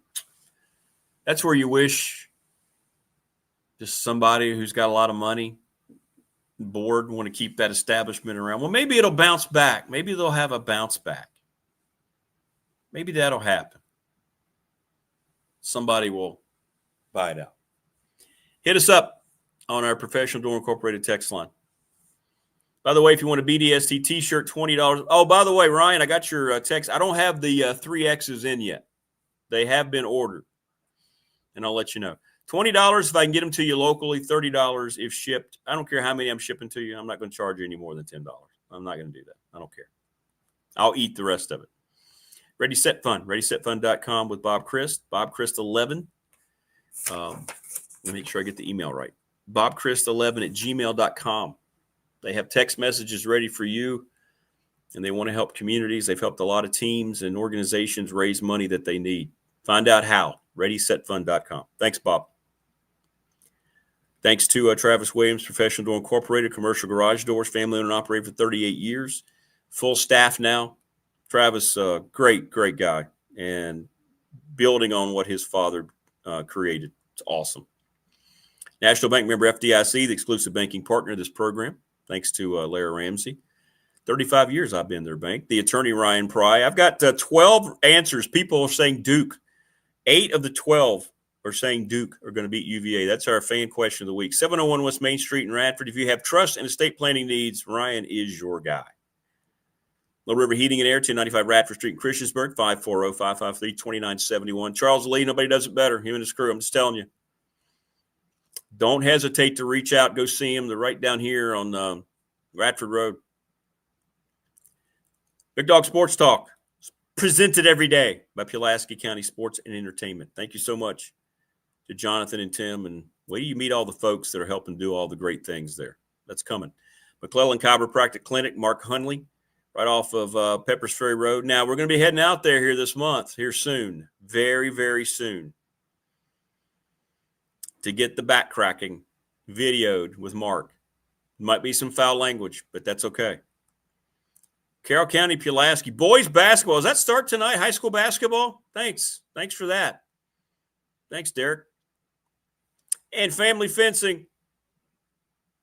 That's where you wish just somebody who's got a lot of money, board, want to keep that establishment around. Well, maybe it'll bounce back. Maybe they'll have a bounce back. Maybe that'll happen. Somebody will buy it out. Hit us up on our Professional Door Incorporated text line. By the way, if you want a BDST t-shirt, $20. Oh, by the way, Ryan, I got your text. I don't have the 3Xs in yet. They have been ordered, and I'll let you know. $20 if I can get them to you locally, $30 if shipped. I don't care how many I'm shipping to you. I'm not going to charge you any more than $10. I'm not going to do that. I don't care. I'll eat the rest of it. Ready, Set, Fun. ReadySetFun.com with Bob Christ. Bob Christ 11. Let me make sure I get the email right. BobChrist11@gmail.com. They have text messages ready for you, and they want to help communities. They've helped a lot of teams and organizations raise money that they need. Find out how. ReadySetFun.com. Thanks, Bob. Thanks to Travis Williams, Professional Door Incorporated, commercial garage doors, family owned and operated for 38 years. Full staff now. Travis, great guy, and building on what his father created. It's awesome. National Bank member FDIC, the exclusive banking partner of this program, thanks to Larry Ramsey. 35 years I've been their bank. The attorney, Ryan Pry. I've got 12 answers. People are saying Duke. 8 of the 12 are saying Duke are going to beat UVA. That's our fan question of the week. 701 West Main Street in Radford. If you have trust and estate planning needs, Ryan is your guy. Little River Heating and Air, 1095 Radford Street in Christiansburg, 540-553-2971. Charles Lee, nobody does it better. Him and his crew, I'm just telling you. Don't hesitate to reach out. Go see him. They're right down here on Radford Road. Big Dog Sports Talk, presented every day by Pulaski County Sports and Entertainment. Thank you so much to Jonathan and Tim. And wait till you meet all the folks that are helping do all the great things there. That's coming. McClellan Chiropractic Clinic, Mark Hunley, right off of Peppers Ferry Road. Now, we're going to be heading out there here this month, here soon, very, very soon, to get the back cracking videoed with Mark. Might be some foul language, but that's okay. Carroll County, Pulaski. Boys basketball. Does that start tonight? High school basketball? Thanks. Thanks for that. Thanks, Derek. And family fencing.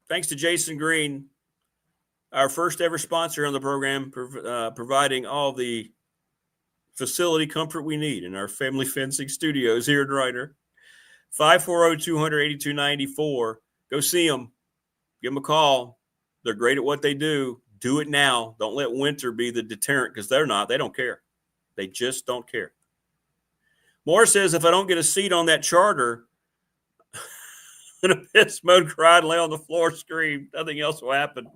Thanks to Jason Green, our first ever sponsor on the program, providing all the facility comfort we need in our family fencing studios here in Ryder. 540-200-8294. Go see them. Give them a call. They're great at what they do. Do it now. Don't let winter be the deterrent, because they're not. They don't care. They just don't care. Moore says, if I don't get a seat on that charter, I'm going to piss, mode, cry, and lay on the floor, scream. Nothing else will happen.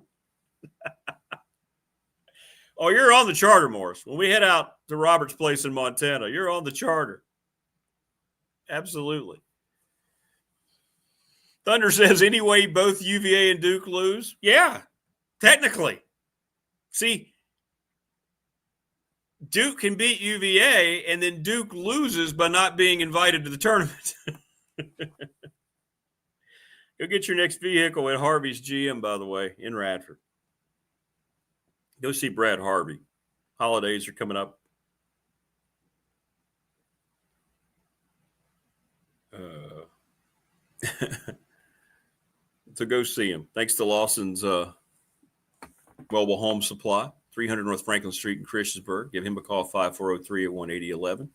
Oh, you're on the charter, Morris. When we head out to Robert's place in Montana, you're on the charter. Absolutely. Thunder says, anyway, both UVA and Duke lose? Yeah, technically. See, Duke can beat UVA, and then Duke loses by not being invited to the tournament. Go get your next vehicle at Harvey's GM, by the way, in Radford. Go see Brad Harvey. Holidays are coming up. So go see him. Thanks to Lawson's Mobile Home Supply, 300 North Franklin Street in Christiansburg. Give him a call, 540-381-8011.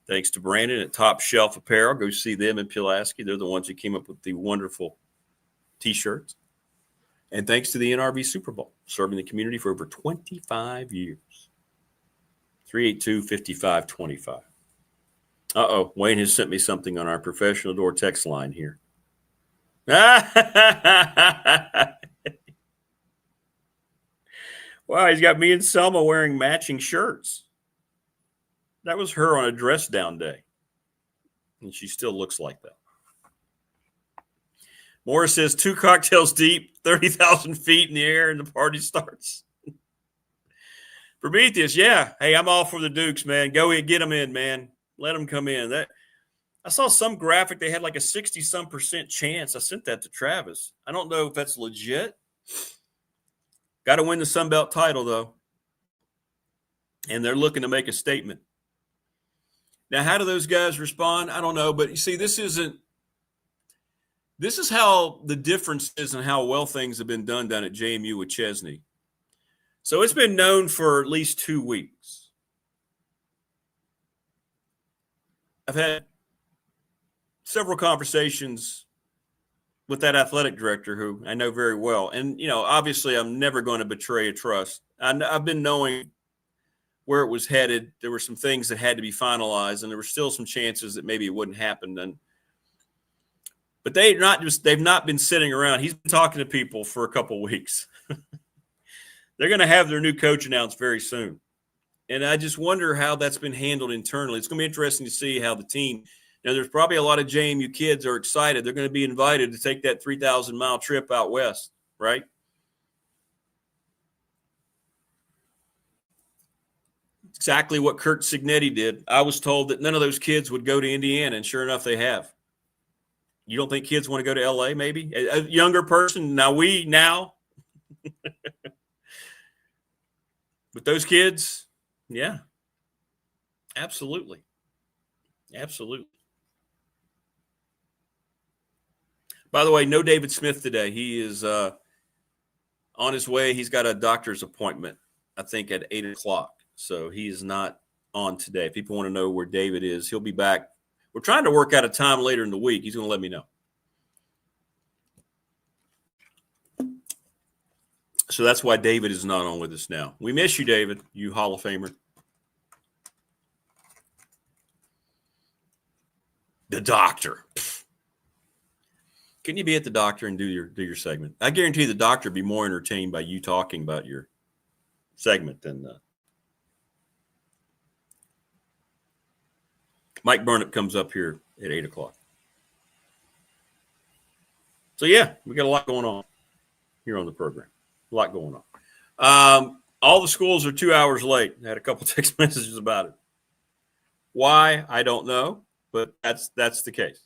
Thanks to Brandon at Top Shelf Apparel. Go see them in Pulaski. They're the ones who came up with the wonderful T-shirts. And thanks to the NRB Super Bowl, serving the community for over 25 years. 382-5525. Uh-oh, Wayne has sent me something on our professional door text line here. Wow, he's got me and Selma wearing matching shirts. That was her on a dress down day. And she still looks like that. Morris says 2 cocktails deep, 30,000 feet in the air, and the party starts. Prometheus, yeah. Hey, I'm all for the Dukes, man. Go in, get them in, man. Let them come in. I saw some graphic. They had like a 60-some% chance. I sent that to Travis. I don't know if that's legit. Got to win the Sun Belt title, though. And they're looking to make a statement. Now, how do those guys respond? I don't know. But you see, this is how the difference is in how well things have been done down at JMU with Chesney. So it's been known for at least 2 weeks. I've had several conversations with that athletic director who I know very well. And, you know, obviously I'm never going to betray a trust. I've been knowing where it was headed. There were some things that had to be finalized, and there were still some chances that maybe it wouldn't happen. But they've not been sitting around. He's been talking to people for a couple weeks. They're going to have their new coach announced very soon. And I just wonder how that's been handled internally. It's going to be interesting to see how the team – there's probably a lot of JMU kids are excited. They're going to be invited to take that 3,000-mile trip out west, right? Exactly what Kurt Signetti did. I was told that none of those kids would go to Indiana, and sure enough, they have. You don't think kids want to go to L.A. maybe? A younger person? Now. But those kids, Yeah. Absolutely. Absolutely. By the way, no David Smith today. He is on his way. He's got a doctor's appointment, I think, at 8 o'clock. So he is not on today. If people want to know where David is, he'll be back. We're trying to work out a time later in the week. He's going to let me know. So that's why David is not on with us now. We miss you, David, you Hall of Famer. The doctor. Can you be at the doctor and do your segment? I guarantee the doctor would be more entertained by you talking about your segment than Mike Burnop comes up here at 8 o'clock. So, yeah, we got a lot going on here on the program. A lot going on. All the schools are 2 hours late. I had a couple text messages about it. Why? I don't know, but that's the case.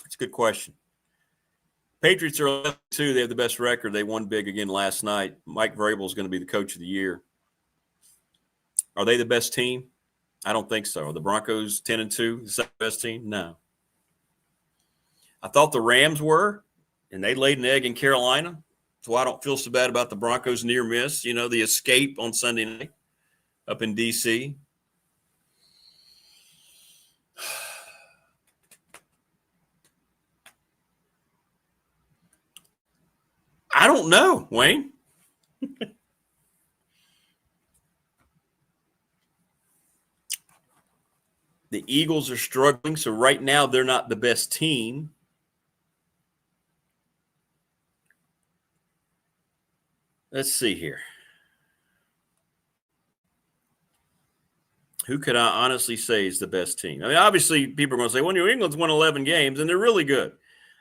It's a good question. Patriots are 11-2. They have the best record. They won big again last night. Mike Vrabel is going to be the coach of the year. Are they the best team? I don't think so. Are the Broncos 10-2 the second best team? No. I thought the Rams were, and they laid an egg in Carolina. So I don't feel so bad about the Broncos' near miss. You know, the escape on Sunday night up in D.C. I don't know, Wayne. The Eagles are struggling, so right now they're not the best team. Let's see here. Who could I honestly say is the best team? I mean, obviously, people are going to say, well, New England's won 11 games, and they're really good.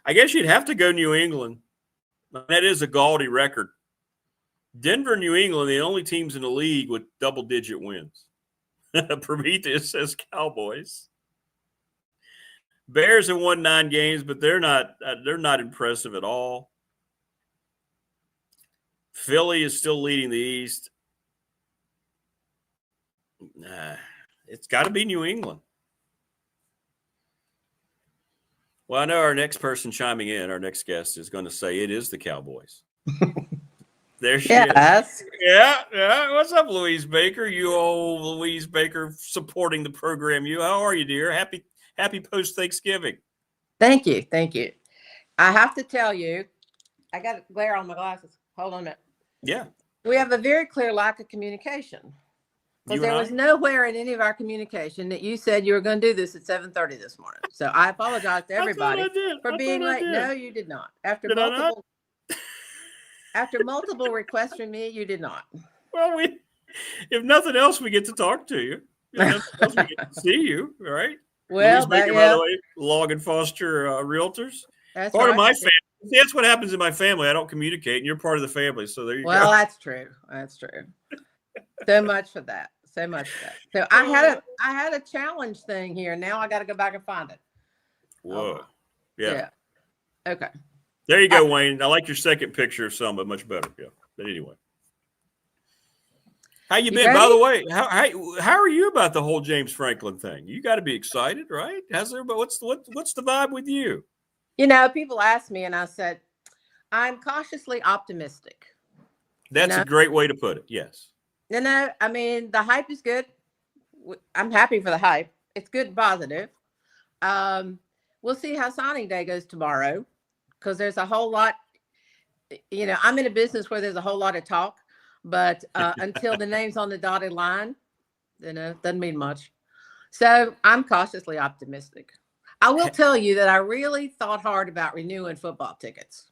I guess you'd have to go New England. That is a gaudy record. Denver and New England, the only teams in the league with double-digit wins. Prometheus says Cowboys. Bears have won 9 games, but they're not impressive at all. Philly is still leading the East. It's got to be New England. Well, I know our next person chiming in, our next guest, is going to say it is the Cowboys. There she is. Yeah. What's up, Louise Baker? You old Louise Baker supporting the program. How are you, dear? Happy post-Thanksgiving. Thank you. I have to tell you, I got a glare on my glasses. Hold on a minute. Yeah. We have a very clear lack of communication. Because there was nowhere in any of our communication that you said you were going to do this at 7:30 this morning. So I apologize to everybody for being late. No, you did not. After multiple requests from me, you did not. Well, if nothing else, we get to talk to you. If nothing else, we get to see you, right? Well, Baker, by the way, Log and Foster Realtors. That's part of my family. See, that's what happens in my family. I don't communicate, and you're part of the family. So there you go. Well, that's true. So much for that. So I had a challenge thing here. Now I got to go back and find it. Whoa. Yeah. Okay. There you go, Wayne. I like your second picture of some, but much better. Yeah. But anyway. How you been? Ready? By the way, how are you about the whole James Franklin thing? You got to be excited, right? What's the vibe with you? You know, people ask me, and I said, I'm cautiously optimistic. That's a great way to put it. Yes. No, I mean, the hype is good. I'm happy for the hype. It's good and positive. We'll see how signing day goes tomorrow, because there's a whole lot. You know, I'm in a business where there's a whole lot of talk, but until the name's on the dotted line, doesn't mean much. So I'm cautiously optimistic. I will tell you that I really thought hard about renewing football tickets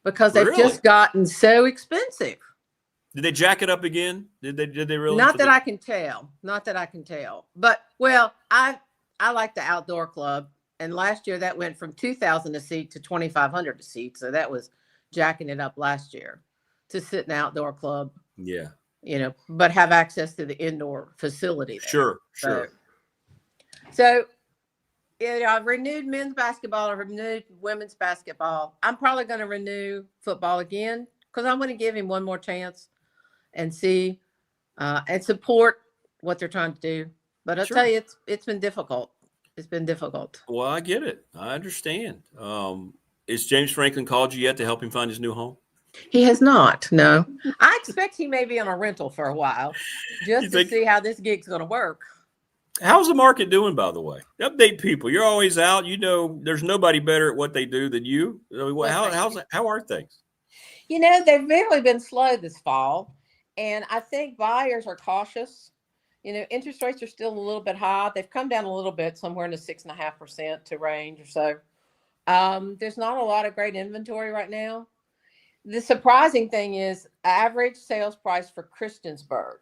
because they've just gotten so expensive. Did they jack it up again? Did they really? Not that I can tell. But well, I like the outdoor club, and last year that went from $2,000 a seat to $2,500 a seat. So that was jacking it up last year to sit in an outdoor club. Yeah. You know, but have access to the indoor facility there. Sure. So I've renewed men's basketball. I've renewed women's basketball. I'm probably going to renew football again because I'm going to give him one more chance and see and support what they're trying to do. But I'll tell you, it's been difficult. It's been difficult. Well, I get it. I understand. Is James Franklin called you yet to help him find his new home? He has not. No. I expect he may be on a rental for a while just to see how this gig's going to work. How's the market doing, by the way? Update people. You're always out. You know, there's nobody better at what they do than you. How are things? You know, they've really been slow this fall. And I think buyers are cautious. You know, interest rates are still a little bit high. They've come down a little bit, somewhere in the 6.5% to range or so. There's not a lot of great inventory right now. The surprising thing is average sales price for Christiansburg,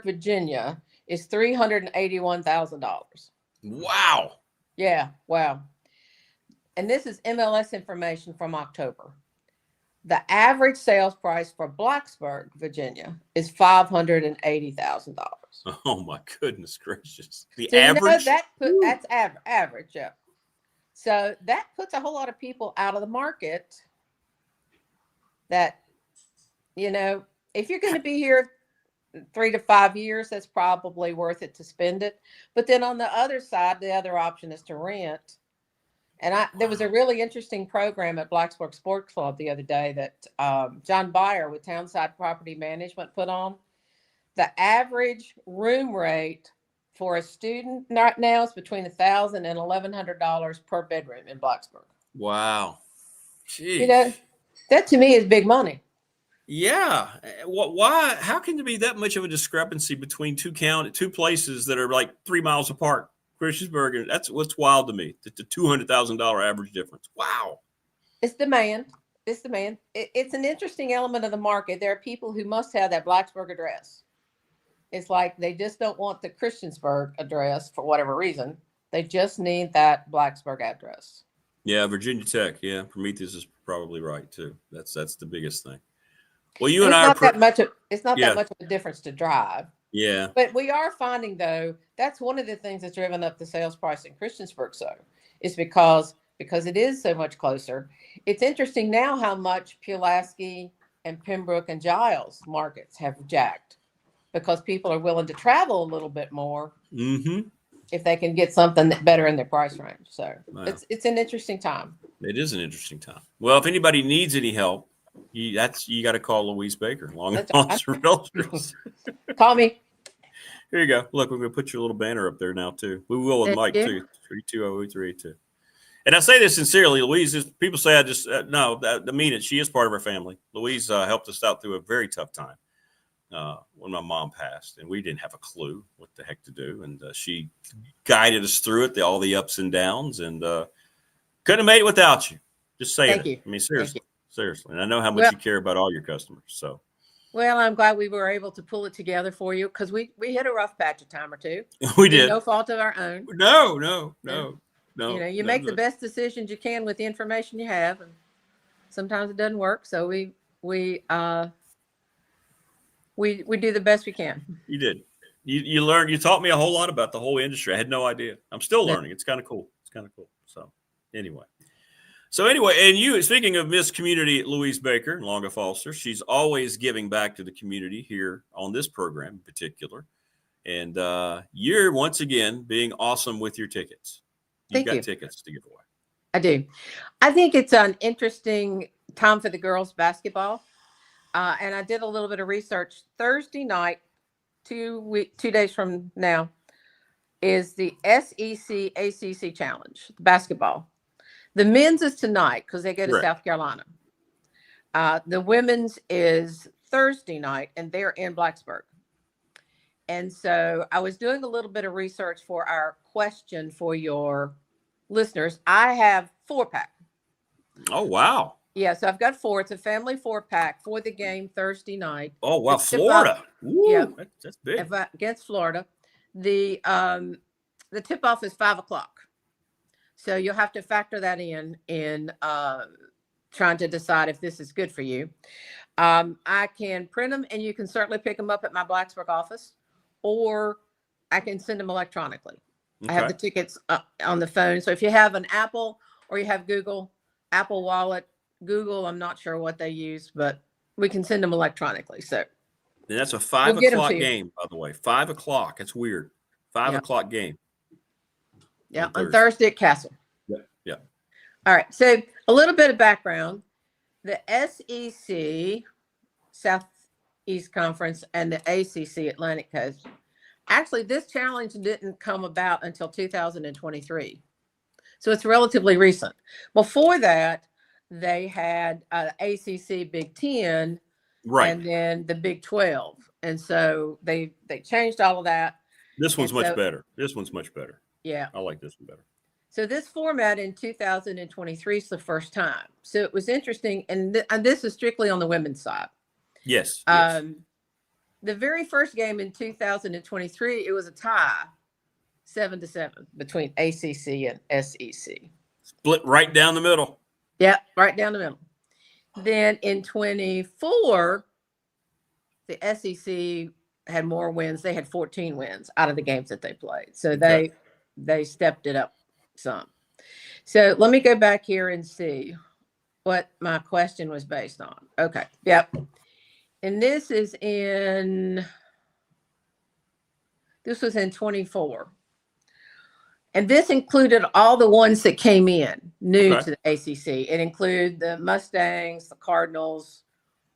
Virginia, is $381,000. Wow. Yeah, wow. And this is MLS information from October. The average sales price for Blacksburg, Virginia, is $580,000. Oh my goodness gracious! So average. That's average, yeah. So that puts a whole lot of people out of the market. That, you know, if you're going to be here 3 to 5 years, that's probably worth it to spend it. But then on the other side, the other option is to rent. And there was a really interesting program at Blacksburg Sports Club the other day that John Byer with Townside Property Management put on. The average room rate for a student right now is between $1,000 and $1,100 per bedroom in Blacksburg. Wow. Jeez. You know, that to me is big money. Yeah. Why? How can there be that much of a discrepancy between two places that are like 3 miles apart? Christiansburg, that's what's wild to me. The $200,000 average difference. Wow. It's demand. It's demand. It's an interesting element of the market. There are people who must have that Blacksburg address. It's like they just don't want the Christiansburg address for whatever reason. They just need that Blacksburg address. Yeah, Virginia Tech. Yeah, Prometheus is probably right too. That's the biggest thing. Well, you and I it's not that much of a difference to drive. Yeah. But we are finding, though, that's one of the things that's driven up the sales price in Christiansburg. So it's because it is so much closer. It's interesting now how much Pulaski and Pembroke and Giles markets have jacked because people are willing to travel a little bit more if they can get something that better in their price range. So it's an interesting time. It is an interesting time. Well, if anybody needs any help, you got to call Louise Baker, Long and Foster Realtors. Call me. Here you go. Look, we're going to put your little banner up there now, too. We will with Mike, too. 320-382. And I say this sincerely. Louise, people say I mean it. She is part of our family. Louise helped us out through a very tough time when my mom passed, and we didn't have a clue what the heck to do. And she guided us through it, all the ups and downs, and couldn't have made it without you. Just saying it. I mean, seriously. Seriously. And I know how much you care about all your customers. So. Well, I'm glad we were able to pull it together for you because we hit a rough patch, a time or two. We did. No fault of our own. No. You know, you make the best decisions you can with the information you have, and sometimes it doesn't work. So we do the best we can. You did. You learned. You taught me a whole lot about the whole industry. I had no idea. I'm still learning. It's kind of cool. So anyway. And you, speaking of Miss Community Louise Baker in Long and Foster, she's always giving back to the community here on this program in particular. And you're once again being awesome with your tickets. You've got tickets to give away. I do. I think it's an interesting time for the girls basketball. And I did a little bit of research. Thursday night, 2 days from now, is the SEC ACC Challenge, basketball. The men's is tonight because they go to South Carolina. The women's is Thursday night, and they're in Blacksburg. And so I was doing a little bit of research for our question for your listeners. I have 4-pack. Oh, wow. Yeah, so I've got 4. It's a family 4-pack for the game Thursday night. Oh, wow. Florida. Yeah, that's big. Against Florida. The tip-off is 5:00. So you'll have to factor that in trying to decide if this is good for you. I can print them, and you can certainly pick them up at my Blacksburg office, or I can send them electronically. I have the tickets on the phone. So if you have an Apple or you have Google, Apple Wallet, Google, I'm not sure what they use, but we can send them electronically. So and that's a 5 o'clock game, by the way. 5 o'clock. That's weird. 5 o'clock game. Yeah, on Thursday at Castle. Yeah. All right. So a little bit of background. The SEC, Southeast Conference, and the ACC, Atlantic Coast. Actually, this challenge didn't come about until 2023. So it's relatively recent. Before that, they had ACC Big 10, right, and then the Big 12. And so they changed all of that. This one's much better. This one's much better. Yeah. I like this one better. So this format in 2023 is the first time. So it was interesting. And this is strictly on the women's side. Yes. The very first game in 2023, it was a tie, 7-7 between ACC and SEC. Split right down the middle. Yeah, right down the middle. Then in 24, the SEC had more wins. They had 14 wins out of the games that they played. So they stepped it up some. So let me go back here and see what my question was based on. Okay. Yep. And this was in 24. And this included all the ones that came in new to the ACC. It included the Mustangs, the Cardinals,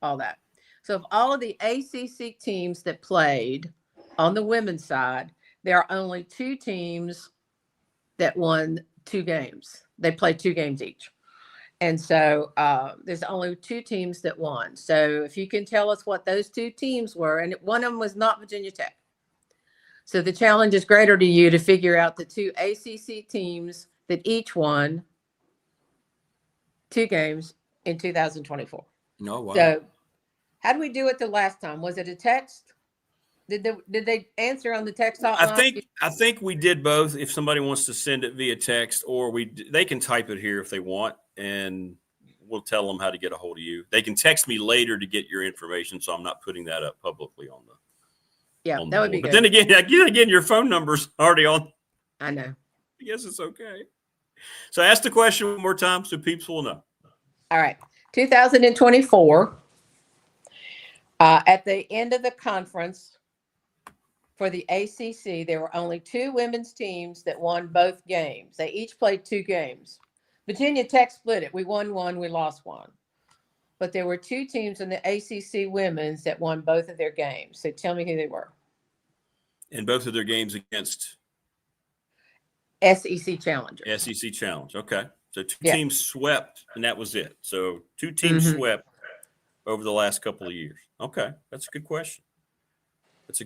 all that. So of all of the ACC teams that played on the women's side, there are only 2 teams that won 2 games. They played 2 games each. And so there's only 2 teams that won. So if you can tell us what those 2 teams were, and one of them was not Virginia Tech. So the challenge is greater to you to figure out the 2 ACC teams that each won 2 games in 2024. No, wow. So how did we do it the last time? Was it a text? Did they answer on the text hotline? I think we did both. If somebody wants to send it via text, or they can type it here if they want, and we'll tell them how to get a hold of you. They can text me later to get your information, so I'm not putting that up publicly on the. Yeah, that would be good. But then again, your phone number's already on. I know. I guess it's okay. So ask the question one more time so people will know. All right. 2024, at the end of the conference for the ACC, there were only 2 women's teams that won both games. They each played 2 games. Virginia Tech split it. We won 1, we lost 1. But there were 2 teams in the ACC women's that won both of their games. So tell me who they were. And both of their games against SEC Challengers. SEC Challenge. Okay. So 2 teams swept, and that was it. So 2 teams swept over the last couple of years. Okay. That's a good question. So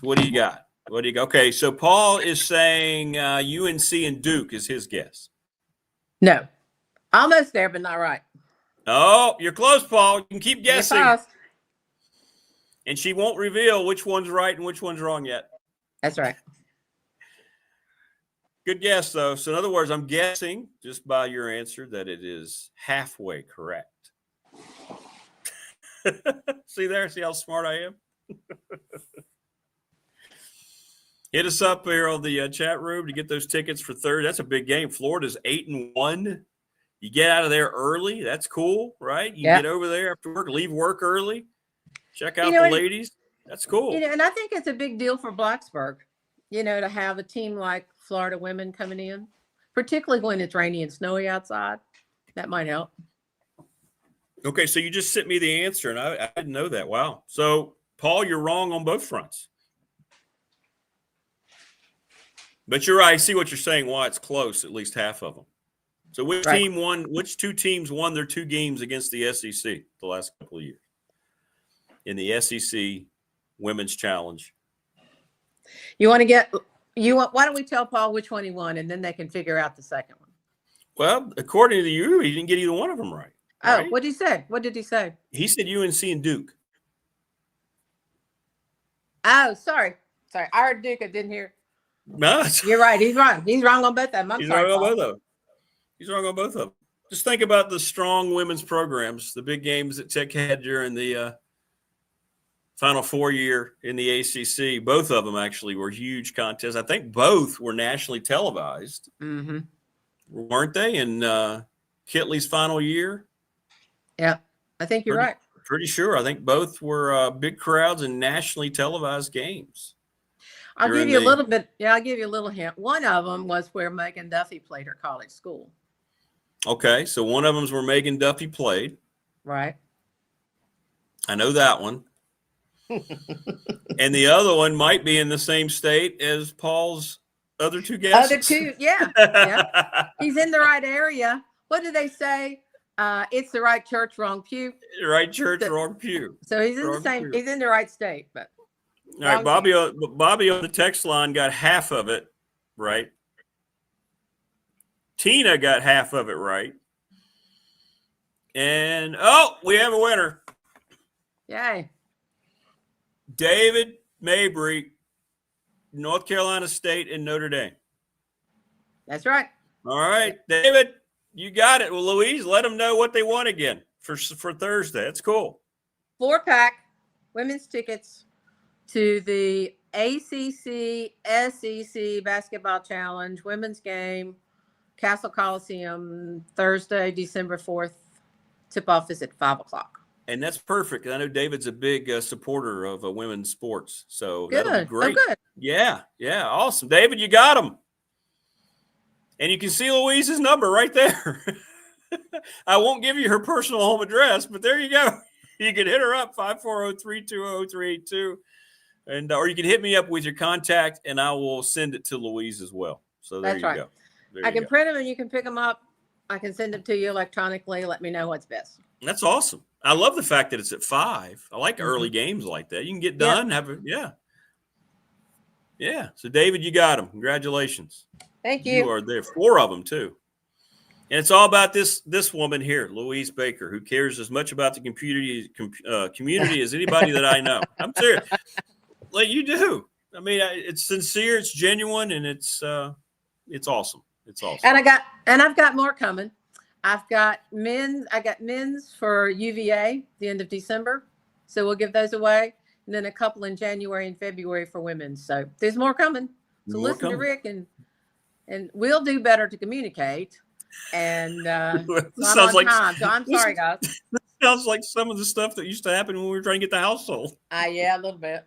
what do you got? Okay. So Paul is saying UNC and Duke is his guess. No. Almost there, but not right. Oh, you're close, Paul. You can keep guessing. Yes, and she won't reveal which one's right and which one's wrong yet. That's right. Good guess, though. So in other words, I'm guessing, just by your answer, that it is halfway correct. See how smart I am? Hit us up here on the chat room to get those tickets for Thursday. That's a big game. Florida's 8-1. You get out of there early. That's cool, right? You get over there after work, leave work early, check out the ladies. That's cool. And I think it's a big deal for Blacksburg, to have a team like Florida women coming in, particularly when it's rainy and snowy outside. That might help. Okay, so you just sent me the answer, and I didn't know that. Wow. So, Paul, you're wrong on both fronts. But you're right. I see what you're saying, why it's close, at least half of them. So which 2 teams won their 2 games against the SEC the last couple of years in the SEC Women's Challenge? Why don't we tell Paul which one he won, and then they can figure out the second one? Well, according to you, he didn't get either one of them right. Oh, what did he say? What did he say? He said UNC and Duke. Oh, sorry. I heard Duke. I didn't hear. No, you're right. He's wrong. He's wrong on both of them. He's wrong on both of them. Just think about the strong women's programs, the big games that Tech had during the Final Four year in the ACC. Both of them actually were huge contests. I think both were nationally televised, weren't they? In Kitley's final year. Yeah, I think you're right. Pretty sure. I think both were big crowds and nationally televised games. I'll give you a little bit. Yeah, I'll give you a little hint. One of them was where Megan Duffy played her college school. Okay, so one of them is where Megan Duffy played. Right. I know that one. And the other one might be in the same state as Paul's other two guests. Other two, yeah. He's in the right area. What do they say? It's the right church, wrong pew. Right church, wrong pew. So he's in the same. Pew. He's in the right state, but. All right, Bobby on the text line got half of it right. Tina got half of it right. And, we have a winner. Yay. David Mabry, North Carolina State and Notre Dame. That's right. All right, David, you got it. Well, Louise, let them know what they want again for Thursday. That's cool. 4-pack women's tickets to the ACC SEC Basketball Challenge women's game, Castle Coliseum, Thursday, December 4th. Tip-off is at 5:00. And that's perfect. I know David's a big supporter of women's sports, so good. That'll be great. Oh, good. Yeah, awesome. David, you got him. And you can see Louise's number right there. I won't give you her personal home address, but there you go. You can hit her up, 540-320-382. And or you can hit me up with your contact, and I will send it to Louise as well. So there you go. I can print them, and you can pick them up. I can send them to you electronically. Let me know what's best. That's awesome. I love the fact that it's at 5. I like early games like that. You can get done. Yeah. So, David, you got them. Congratulations. Thank you. You are there. 4 of them, too. And it's all about this woman here, Louise Baker, who cares as much about the community as anybody that I know. I'm serious. Like you do. I mean, it's sincere, it's genuine, and it's awesome. It's awesome. And I've got more coming. I got men's for UVA the end of December. So we'll give those away. And then a couple in January and February for women's. So there's more coming. So listen to Rick and we'll do better to communicate. And sounds like time. So I'm sorry, guys. This sounds like some of the stuff that used to happen when we were trying to get the house sold. Yeah, a little bit.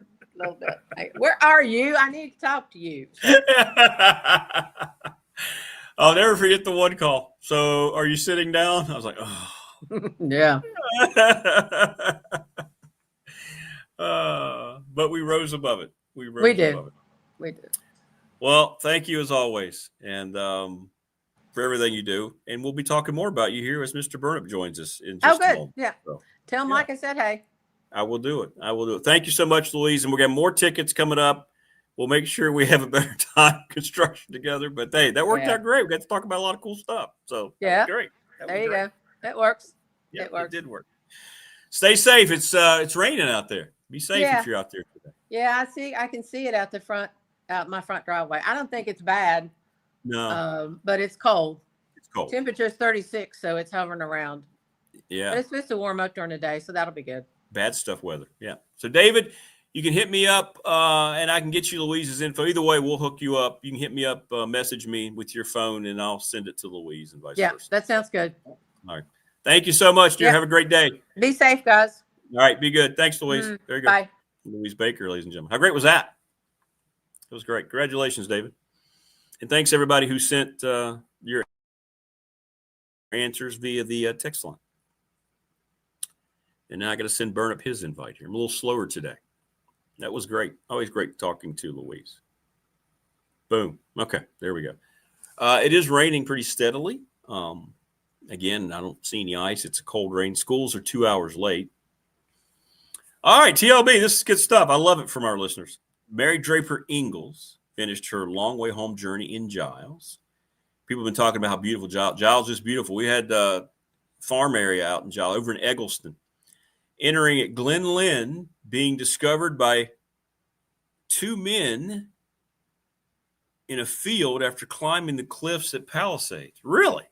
Hey, where are you? I need to talk to you. I'll never forget the one call. So, are you sitting down? I was like, oh. Yeah. But we rose above it. We did. Well, thank you as always. And for everything you do. And we'll be talking more about you here as Mr. Burnop joins us in just a moment. Yeah. So, tell Mike I said hey. I will do it. Thank you so much, Louise. And we're getting more tickets coming up. We'll make sure we have a better time construction together. But hey, that worked out great. We got to talk about a lot of cool stuff. So great. There you go. That works. Yeah, it did work. Stay safe. It's raining out there. Be safe if you're out there today. Yeah, I can see it out my front driveway. I don't think it's bad. No. But it's cold. It's cold. Temperature is 36, so it's hovering around. Yeah. But it's supposed to warm up during the day, so that'll be good. Bad stuff weather. Yeah. So David, you can hit me up and I can get you Louise's info. Either way, we'll hook you up. You can hit me up, message me with your phone, and I'll send it to Louise and vice versa. Yeah, that sounds good. All right. Thank you so much, dear. Have a great day. Be safe, guys. All right. Be good. Thanks, Louise. Very good. Bye. Louise Baker, ladies and gentlemen. How great was that? It was great. Congratulations, David. And thanks, everybody who sent your answers via the text line. And now I got to send Burnop his invite here. I'm a little slower today. That was great. Always great talking to Louise. Boom. Okay, there we go. It is raining pretty steadily. Again, I don't see any ice. It's a cold rain. Schools are 2 hours late. All right, TLB, this is good stuff. I love it from our listeners. Mary Draper Ingalls finished her long way home journey in Giles. People have been talking about how beautiful Giles is beautiful. We had farm area out in Giles, over in Eggleston. Entering at Glen Lynn, being discovered by 2 men in a field after climbing the cliffs at Palisades. Really?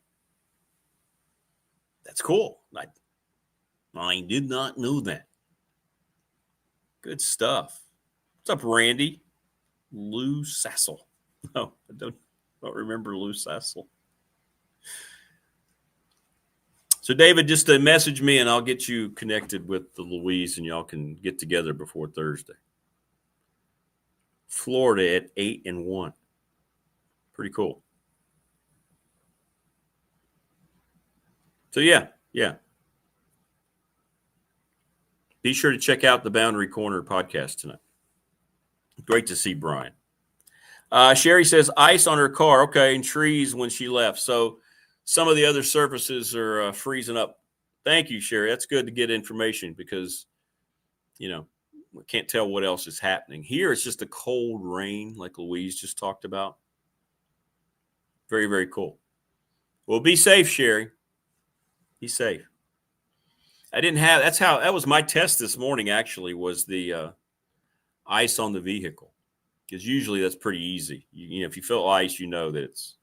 That's cool. I did not know that. Good stuff. What's up, Randy? Lou Sassel. No, I don't remember Lou Sassel. So, David, just message me and I'll get you connected with the Louise and y'all can get together before Thursday. Florida at 8-1. Pretty cool. So, yeah. Be sure to check out the Boundary Corner podcast tonight. Great to see Brian. Sherry says ice on her car. Okay, and trees when she left. So some of the other surfaces are freezing up. Thank you, Sherry. That's good to get information because, we can't tell what else is happening. Here it's just a cold rain like Louise just talked about. Very, very cool. Well, be safe, Sherry. Be safe. That was my test this morning, actually, was the ice on the vehicle. Because usually that's pretty easy. If you feel ice, that it's,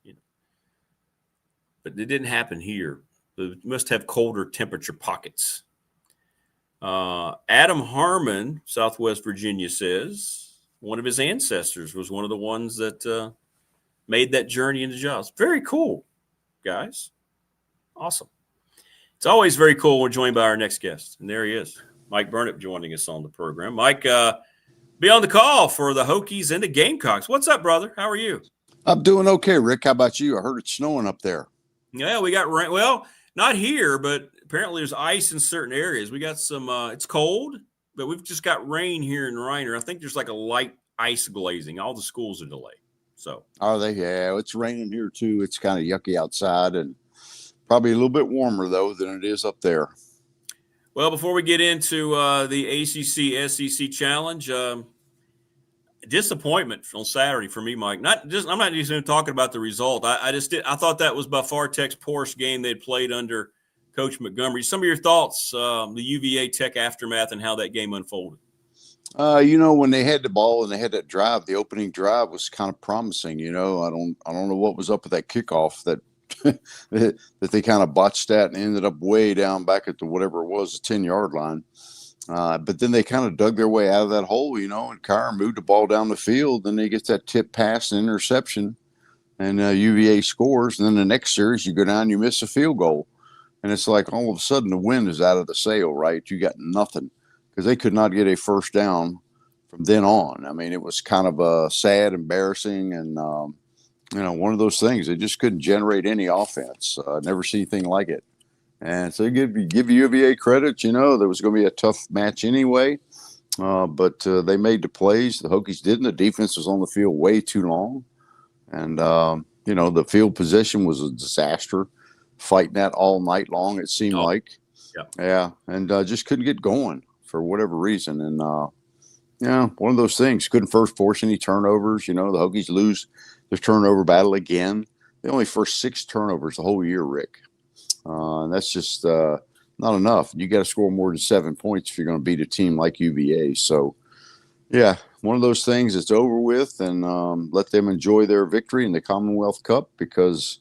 But it didn't happen here. It must have colder temperature pockets. Adam Harmon, Southwest Virginia, says one of his ancestors was one of the ones that made that journey into jobs. Very cool, guys. Awesome. It's always very cool. We're joined by our next guest, and there he is, Mike Burnop, joining us on the program. Mike, be on the call for the Hokies and the Gamecocks. What's up, brother? How are you? I'm doing okay, Rick. How about you? I heard it's snowing up there. Yeah, we got rain. Well, not here, but apparently there's ice in certain areas. We got some, it's cold, but we've just got rain here in Reiner. I think there's like a light ice glazing. All the schools are delayed. So are they? Yeah, it's raining here too. It's kind of yucky outside and probably a little bit warmer, though, than it is up there. Well, before we get into the ACC-SEC Challenge, disappointment on Saturday for me, Mike. I'm not just even talking about the result. I thought that was by far Tech's poorest game they'd played under Coach Montgomery. Some of your thoughts, the UVA Tech aftermath and how that game unfolded. When they had the ball and they had that drive, the opening drive was kind of promising. I don't know what was up with that kickoff that they kind of botched that and ended up way down back at the whatever it was, the 10-yard line. But then they kind of dug their way out of that hole, and Kyra moved the ball down the field. Then they get that tip pass and interception, and UVA scores. And then the next series, you go down, you miss a field goal. And it's like all of a sudden the wind is out of the sail, right? You got nothing because they could not get a first down from then on. I mean, it was kind of sad, embarrassing, and one of those things. They just couldn't generate any offense. Never seen anything like it. And so give UVA credit. There was going to be a tough match anyway, but they made the plays. The Hokies didn't. The defense was on the field way too long. And, the field position was a disaster, fighting that all night long, it seemed like. Yeah. And just couldn't get going for whatever reason. And, one of those things. Couldn't force any turnovers. The Hokies lose the turnover battle again. They only forced 6 turnovers the whole year, Rick. And that's just not enough. You got to score more than 7 points if you're going to beat a team like UVA. So, yeah, one of those things that's over with, and let them enjoy their victory in the Commonwealth Cup because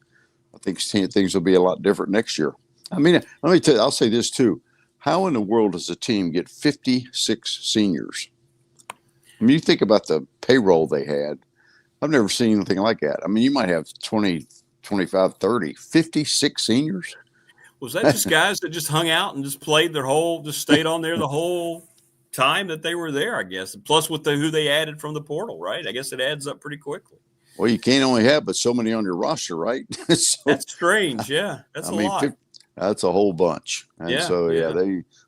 I think things will be a lot different next year. I mean, let me tell you, I'll say this too. How in the world does a team get 56 seniors? I mean, you think about the payroll they had. I've never seen anything like that. I mean, you might have 20, 25, 30, 56 seniors. Was that just guys that just hung out and just played just stayed on there the whole time that they were there, I guess? Plus with who they added from the portal, right? I guess it adds up pretty quickly. Well, you can't only have but so many on your roster, right? So, that's strange. Yeah, that's a lot. That's a whole bunch. And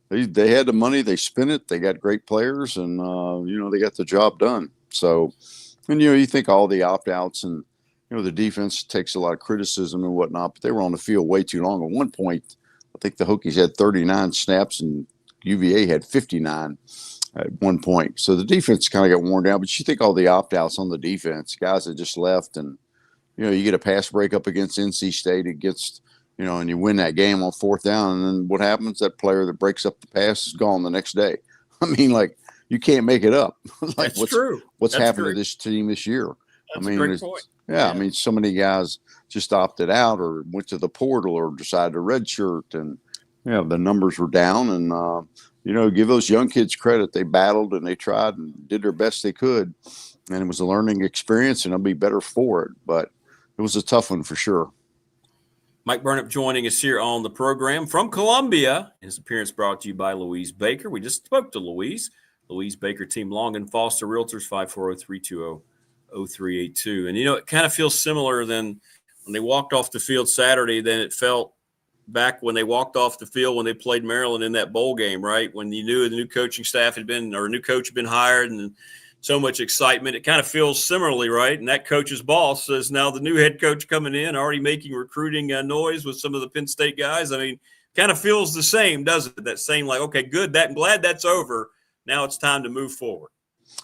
they had the money, they spent it, they got great players, and they got the job done. So, and you think all the opt-outs and the defense takes a lot of criticism and whatnot, but they were on the field way too long. At one point, I think the Hokies had 39 snaps and UVA had 59 at one point. So the defense kind of got worn down, but you think all the opt-outs on the defense, guys that just left, and, you get a pass break up against NC State, it gets, and you win that game on 4th down, and then what happens? That player that breaks up the pass is gone the next day. I mean, you can't make it up. That's true. What's happened to this team this year? That's a great point. Yeah, I mean, so many guys just opted out or went to the portal or decided to redshirt, and the numbers were down, and give those young kids credit. They battled and they tried and did their best they could. And it was a learning experience, and they'll be better for it. But it was a tough one for sure. Mike Burnop joining us here on the program from Columbia. His appearance brought to you by Louise Baker. We just spoke to Louise. Louise Baker, Team Long and Foster Realtors, 540-320-0382. And, it kind of feels similar than when they walked off the field Saturday than it felt back when they walked off the field when they played Maryland in that bowl game, right? When you knew the new coaching staff had been, or a new coach had been hired, and so much excitement. It kind of feels similarly, right? And that coach's boss is now the new head coach coming in, already making recruiting noise with some of the Penn State guys. I mean, kind of feels the same, doesn't it? That same, like, okay, good. I'm glad that's over. Now it's time to move forward.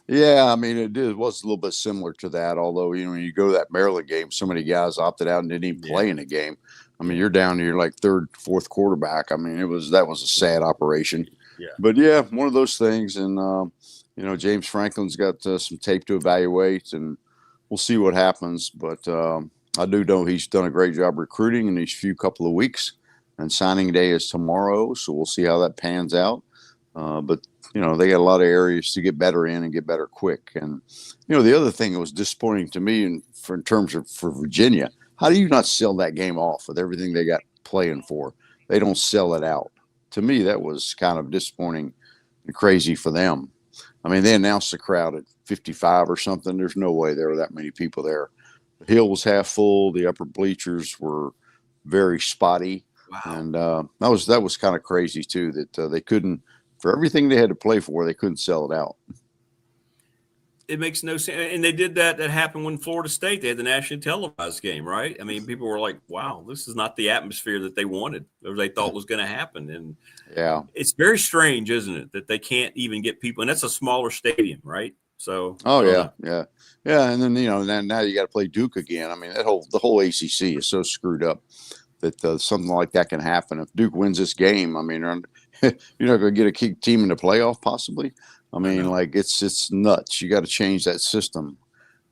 Yeah, I mean, it was a little bit similar to that. Although, when you go to that Maryland game, so many guys opted out and didn't even play in the game. I mean, you're down to your like third, fourth quarterback. I mean, that was a sad operation. Yeah. But yeah, one of those things. And James Franklin's got some tape to evaluate, and we'll see what happens. But I do know he's done a great job recruiting in these couple of weeks, and signing day is tomorrow, so we'll see how that pans out. But they got a lot of areas to get better in and get better quick. And the other thing that was disappointing to me, in terms of for Virginia, how do you not sell that game off with everything they got playing for? They don't sell it out. To me, that was kind of disappointing and crazy for them. I mean, they announced the crowd at 55 or something. There's no way there were that many people there. The hill was half full. The upper bleachers were very spotty. Wow. And that was kind of crazy too, that they couldn't, for everything they had to play for, they couldn't sell it out. It makes no sense. And they did that. That happened when Florida State, they had the nationally televised game, right? I mean, people were like, wow, this is not the atmosphere that they wanted or they thought was going to happen. And yeah, it's very strange, isn't it, that they can't even get people. And that's a smaller stadium, right? So, yeah. And then, now you got to play Duke again. I mean, the whole ACC is so screwed up that something like that can happen. If Duke wins this game, I mean, you're not going to get a key team in the playoff possibly. I mean, it's nuts. You got to change that system.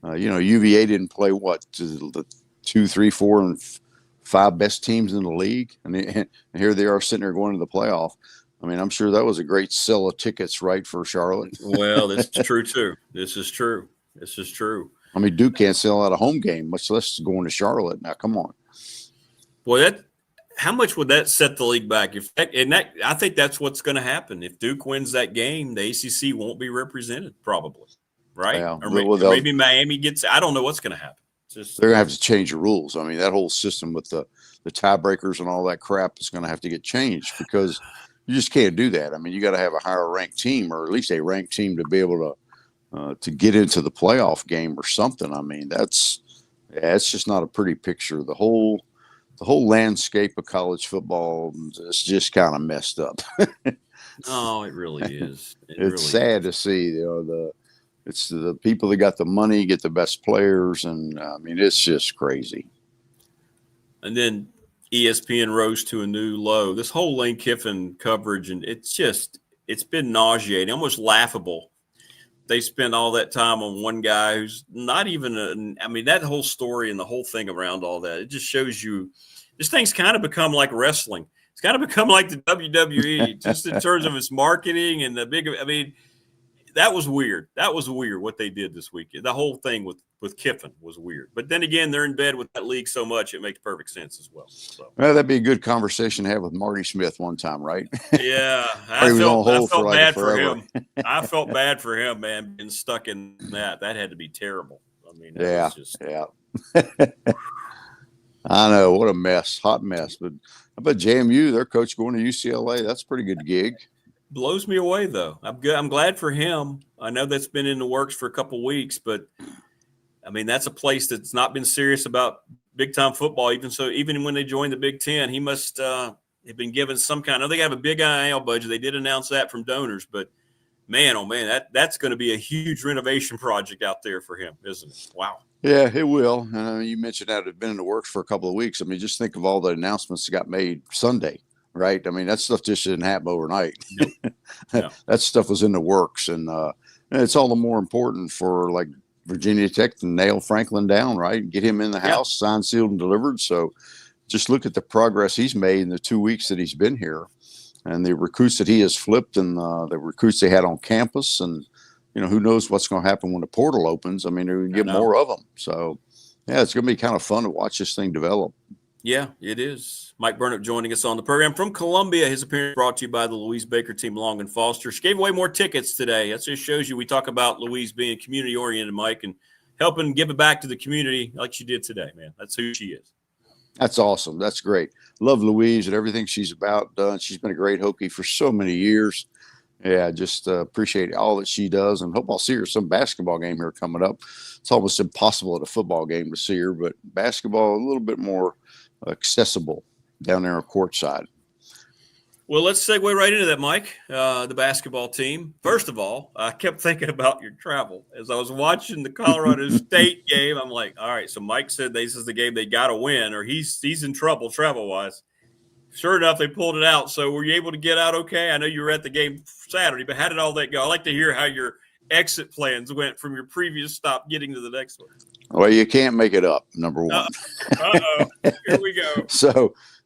UVA didn't play to the 2, 3, 4, and 5 best teams in the league, and here they are sitting there going to the playoff. I mean, I'm sure that was a great sell of tickets, right, for Charlotte. Well, that's true too. This is true. I mean, Duke can't sell out a home game, much less going to Charlotte. Now, come on. Boy, how much would that set the league back? I think that's what's going to happen. If Duke wins that game, the ACC won't be represented, probably, right? Yeah. Or maybe Miami gets. I don't know what's going to happen. They're going to have to change the rules. I mean, that whole system with the tiebreakers and all that crap is going to have to get changed, because you just can't do that. I mean, you got to have a higher ranked team, or at least a ranked team, to be able to get into the playoff game or something. I mean, it's just not a pretty picture. The whole landscape of college football is just kind of messed up. Oh, it really is. It's sad to see. It's the people that got the money get the best players, and I mean, it's just crazy. And then ESPN rose to a new low. This whole Lane Kiffin coverage, and it's been nauseating, almost laughable. They spend all that time on one guy who's not even that whole story and the whole thing around all that, it just shows you this thing's kind of become like wrestling. It's kind of become like the WWE, just in terms of its marketing and that was weird. That was weird what they did this weekend. The whole thing with Kiffin was weird. But then again, they're in bed with that league so much, it makes perfect sense as well. So. Well, that'd be a good conversation to have with Marty Smith one time, right? Yeah. I felt bad for him. I felt bad for him, man, being stuck in that. That had to be terrible. I mean, yeah. I know, what a mess, hot mess. But I bet JMU, their coach going to UCLA, that's a pretty good gig. Blows me away, though. I'm glad for him. I know that's been in the works for a couple of weeks, but I mean, that's a place that's not been serious about big time football. Even when they joined the Big Ten, he must have been given some kind. I know they have a big NIL budget. They did announce that from donors, but man, oh man, that's going to be a huge renovation project out there for him, isn't it? Wow. Yeah, it will. You mentioned that it had been in the works for a couple of weeks. I mean, just think of all the announcements that got made Sunday, right? I mean, that stuff just didn't happen overnight. No. That stuff was in the works, and it's all the more important for like Virginia Tech to nail Franklin down, right? Get him in the house, signed, sealed, and delivered. So just look at the progress he's made in the 2 weeks that he's been here. and the recruits that he has flipped, and the recruits they had on campus, and who knows what's going to happen when the portal opens. I mean, they're going to get more of them. So, yeah, it's going to be kind of fun to watch this thing develop. Yeah, it is. Mike Burnop joining us on the program from Columbia. His appearance brought to you by the Louise Baker team, Long and Foster. She gave away more tickets today. That just shows you we talk about Louise being community-oriented, Mike, and helping give it back to the community like she did today, man. That's who she is. That's awesome. That's great. Love Louise and everything she's done. She's been a great Hokie for so many years. Yeah, just appreciate all that she does, and hope I'll see her at some basketball game here coming up. It's almost impossible at a football game to see her, but basketball a little bit more accessible down there on courtside. Well, let's segue right into that, Mike, the basketball team. First of all, I kept thinking about your travel. As I was watching the Colorado State game, I'm like, all right, so Mike said this is the game they got to win, or he's in trouble travel-wise. Sure enough, they pulled it out. So were you able to get out okay? I know you were at the game Saturday, but how did all that go? I like to hear how your exit plans went from your previous stop getting to the next one. Well, you can't make it up, number one. Uh-oh. Here we go.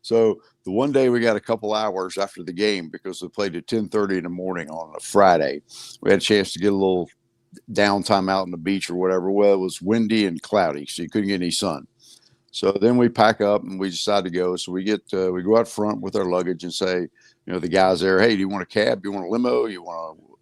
So the one day we got a couple hours after the game because we played at 10:30 in the morning on a Friday. We had a chance to get a little downtime out on the beach or whatever. Well, it was windy and cloudy, so you couldn't get any sun. So then we pack up and we decide to go. So we go out front with our luggage and say, the guys there, hey, do you want a cab? Do you want a limo?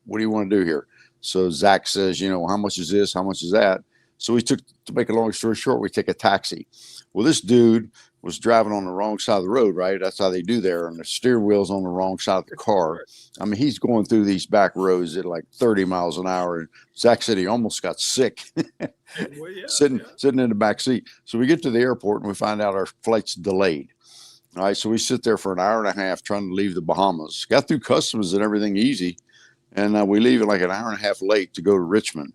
What do you want to do here? So Zach says, how much is this? How much is that? So we to make a long story short, we take a taxi. Well, this dude was driving on the wrong side of the road, right? That's how they do there. And the steering wheel's on the wrong side of the car. I mean, he's going through these back roads at like 30 miles an hour. And Zach said he almost got sick sitting in the back seat. So we get to the airport and we find out our flight's delayed. All right. So we sit there for an hour and a half trying to leave the Bahamas. Got through customs and everything easy. And we leave at like an hour and a half late to go to Richmond.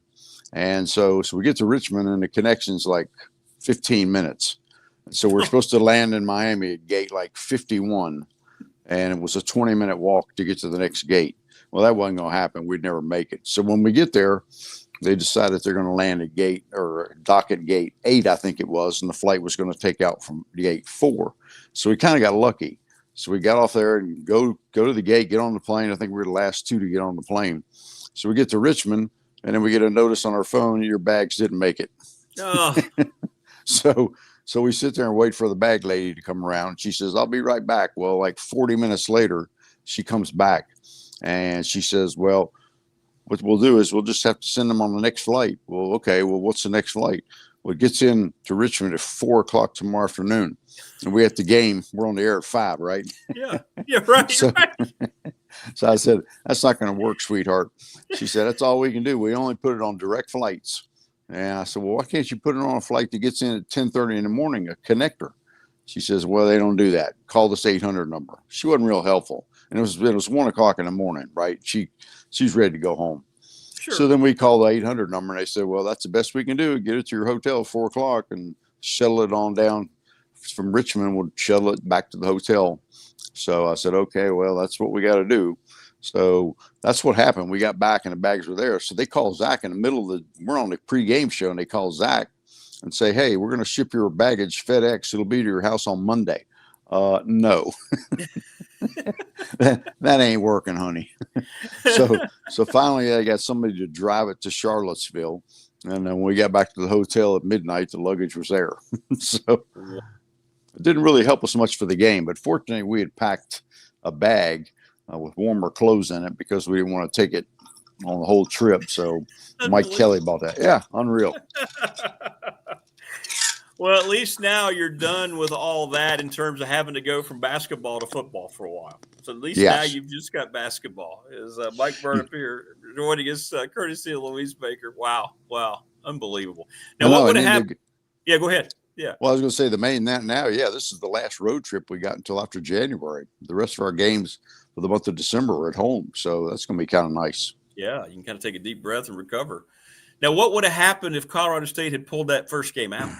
And so we get to Richmond and the connection's like 15 minutes. So we're supposed to land in Miami at gate like 51, and it was a 20-minute walk to get to the next gate. Well, that wasn't going to happen. We'd never make it. So when we get there, they decided they're going to land at dock at gate 8, I think it was, and the flight was going to take out from gate 4. So we kind of got lucky. So we got off there and go to the gate, get on the plane. I think we were the last 2 to get on the plane. So we get to Richmond, and then we get a notice on our phone, your bags didn't make it. Oh. So we sit there and wait for the bag lady to come around. She says, I'll be right back. Well, like 40 minutes later, she comes back and she says, well, what we'll do is we'll just have to send them on the next flight. Well, okay. Well, what's the next flight? Well, it gets in to Richmond at 4:00 tomorrow afternoon. And we at the game. We're on the air at 5, right? Yeah. Yeah. Right. So, right. So I said, that's not going to work, sweetheart. She said, that's all we can do. We only put it on direct flights. And I said, well, why can't you put it on a flight that gets in at 10:30 in the morning, a connector? She says, well, they don't do that. Call this 800 number. She wasn't real helpful. And it was 1:00 in the morning, right? She's ready to go home. Sure. So then we called the 800 number and they said, well, that's the best we can do. Get it to your hotel at 4:00 and shuttle it on down from Richmond. We'll shuttle it back to the hotel. So I said, okay, well, that's what we got to do. So that's what happened. We got back and the bags were there. So they called Zach in the middle of we're on the pregame show, and they call Zach and say, hey, we're going to ship your baggage FedEx. It'll be to your house on Monday. No, that ain't working, honey. So finally I got somebody to drive it to Charlottesville. And then when we got back to the hotel at midnight, the luggage was there. So it didn't really help us much for the game, but fortunately we had packed a bag with warmer clothes in it because we didn't want to take it on the whole trip. So Mike Kelly bought that. Yeah, unreal. Well, at least now you're done with all that in terms of having to go from basketball to football for a while. So at least now you've just got basketball. Is Mike Burnop here joining us, courtesy of Louise Baker. Wow, unbelievable. Now, what would have happened? Yeah, go ahead. Yeah. Well, I was going to say this is the last road trip we got until after January. The rest of our games for the month of December are at home. So that's going to be kind of nice. Yeah, you can kind of take a deep breath and recover. Now, what would have happened if Colorado State had pulled that first game out?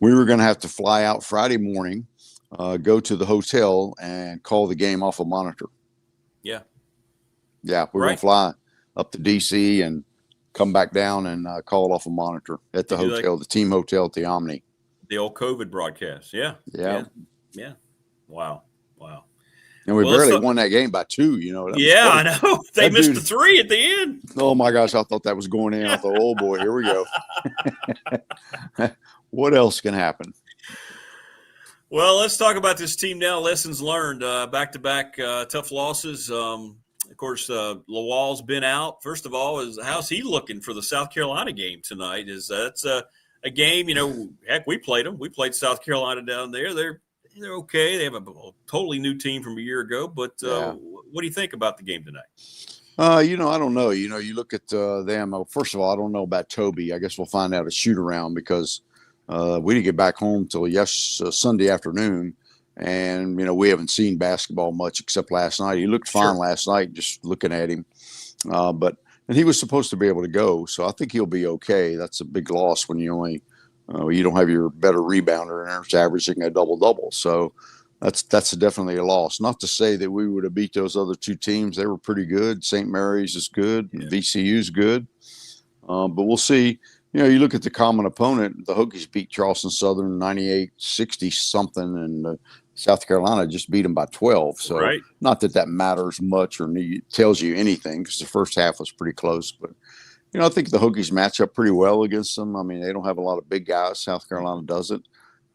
We were going to have to fly out Friday morning, go to the hotel and call the game off a monitor. Yeah. Yeah. We're going to fly up to DC and come back down and call it off a monitor at the hotel, the team hotel at the Omni. The old COVID broadcast. Yeah. Yeah. Yeah. Wow. And we barely won that game by 2, you know. Yeah, I know. They missed the 3 at the end. Oh, my gosh. I thought that was going in. I thought, oh, boy, here we go. What else can happen? Well, let's talk about this team now. Lessons learned. Back-to-back tough losses. Of course, Lawal's been out. First of all, how's he looking for the South Carolina game tonight? That's a game, you know, heck, we played them. We played South Carolina down there. They're okay. They have a totally new team from a year ago. But what do you think about the game tonight? You know, I don't know. You know, you look at them. First of all, I don't know about Toby. I guess we'll find out at shoot around because we didn't get back home till Sunday afternoon. And, you know, we haven't seen basketball much except last night. He looked fine last night, just looking at him. And he was supposed to be able to go. So I think he'll be okay. That's a big loss when you don't have your better rebounder and it's averaging a double-double. So that's definitely a loss. Not to say that we would have beat those other 2 teams. They were pretty good. St. Mary's is good. Yeah. VCU is good. But we'll see. You know, you look at the common opponent. The Hokies beat Charleston Southern 98-60 something, and South Carolina just beat them by 12. So not that matters much or tells you anything because the first half was pretty close. But, you know, I think the Hokies match up pretty well against them. I mean, they don't have a lot of big guys. South Carolina doesn't.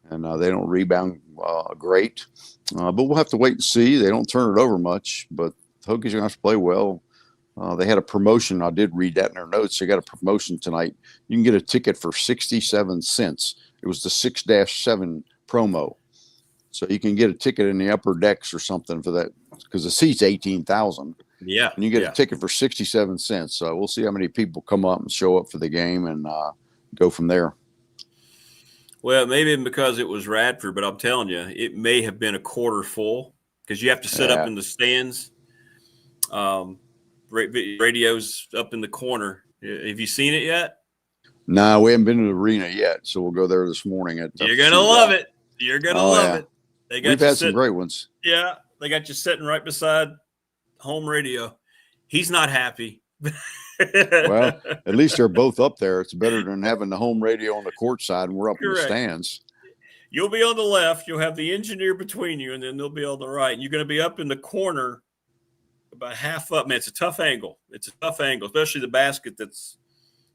And they don't rebound great. But we'll have to wait and see. They don't turn it over much. But the Hokies are going to have to play well. They had a promotion. I did read that in their notes. They got a promotion tonight. You can get a ticket for 67 cents. It was the 6-7 promo. So you can get a ticket in the upper decks or something for that because the seat's 18,000. Yeah. And you get a ticket for 67 cents. So we'll see how many people come up and show up for the game and go from there. Well, maybe because it was Radford, but I'm telling you, it may have been a quarter full because you have to sit up in the stands. Radio's up in the corner. Have you seen it yet? No, we haven't been to the arena yet. So we'll go there this morning. You're going to love it. You're going to love it. We've had some great ones. Yeah. They got you sitting right beside home radio. He's not happy. Well, at least they're both up there. It's better than having the home radio on the court side and we're up in the stands. You'll be on the left. You'll have the engineer between you, and then they'll be on the right. And you're going to be up in the corner about half up. Man, it's a tough angle. It's a tough angle, especially the basket that's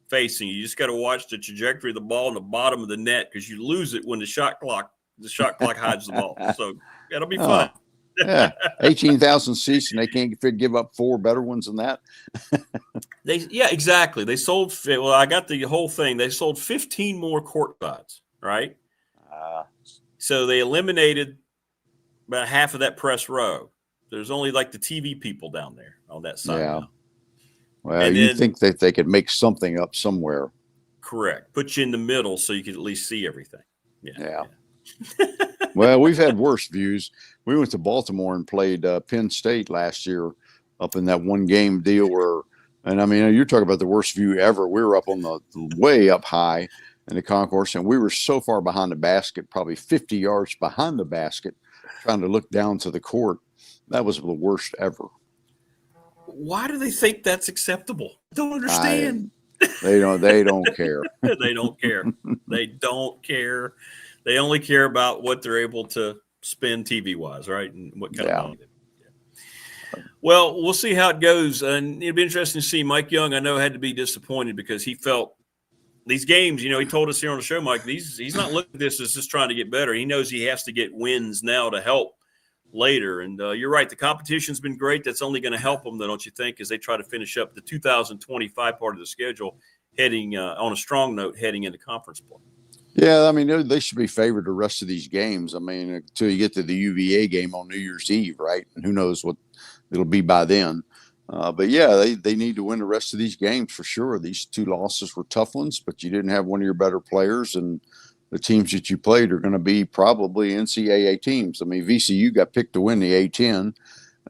facing you. You just got to watch the trajectory of the ball in the bottom of the net because you lose it when the shot clock hides the ball. So that'll be fun. Yeah, 18,000 seats, and they can't give up 4 better ones than that. Yeah, exactly. They sold. Well, I got the whole thing. They sold 15 more court sides, right? So they eliminated about half of that press row. There's only like the TV people down there on that side. Yeah. Now. Well, you think that they could make something up somewhere? Correct. Put you in the middle so you could at least see everything. Yeah. Well, we've had worse views. We went to Baltimore and played Penn State last year up in that one game deal and I mean, you're talking about the worst view ever. We were up on the way up high in the concourse, and we were so far behind the basket, probably 50 yards behind the basket, trying to look down to the court. That was the worst ever. Why do they think that's acceptable? I don't understand. They don't care. They don't care. They don't care. They only care about what they're able to spend TV-wise, right? And what kind of money. Well, we'll see how it goes. And it'll be interesting to see. Mike Young, I know, had to be disappointed because he felt these games, you know, he told us here on the show, Mike, he's not looking at this as just trying to get better. He knows he has to get wins now to help later. And you're right. The competition's been great. That's only going to help them, though, don't you think, as they try to finish up the 2025 part of the schedule heading on a strong note heading into conference play. Yeah, I mean, they should be favored the rest of these games. I mean, until you get to the UVA game on New Year's Eve, right? And who knows what it'll be by then. But, yeah, they need to win the rest of these games for sure. These 2 losses were tough ones, but you didn't have one of your better players, and the teams that you played are going to be probably NCAA teams. I mean, VCU got picked to win the A-10, and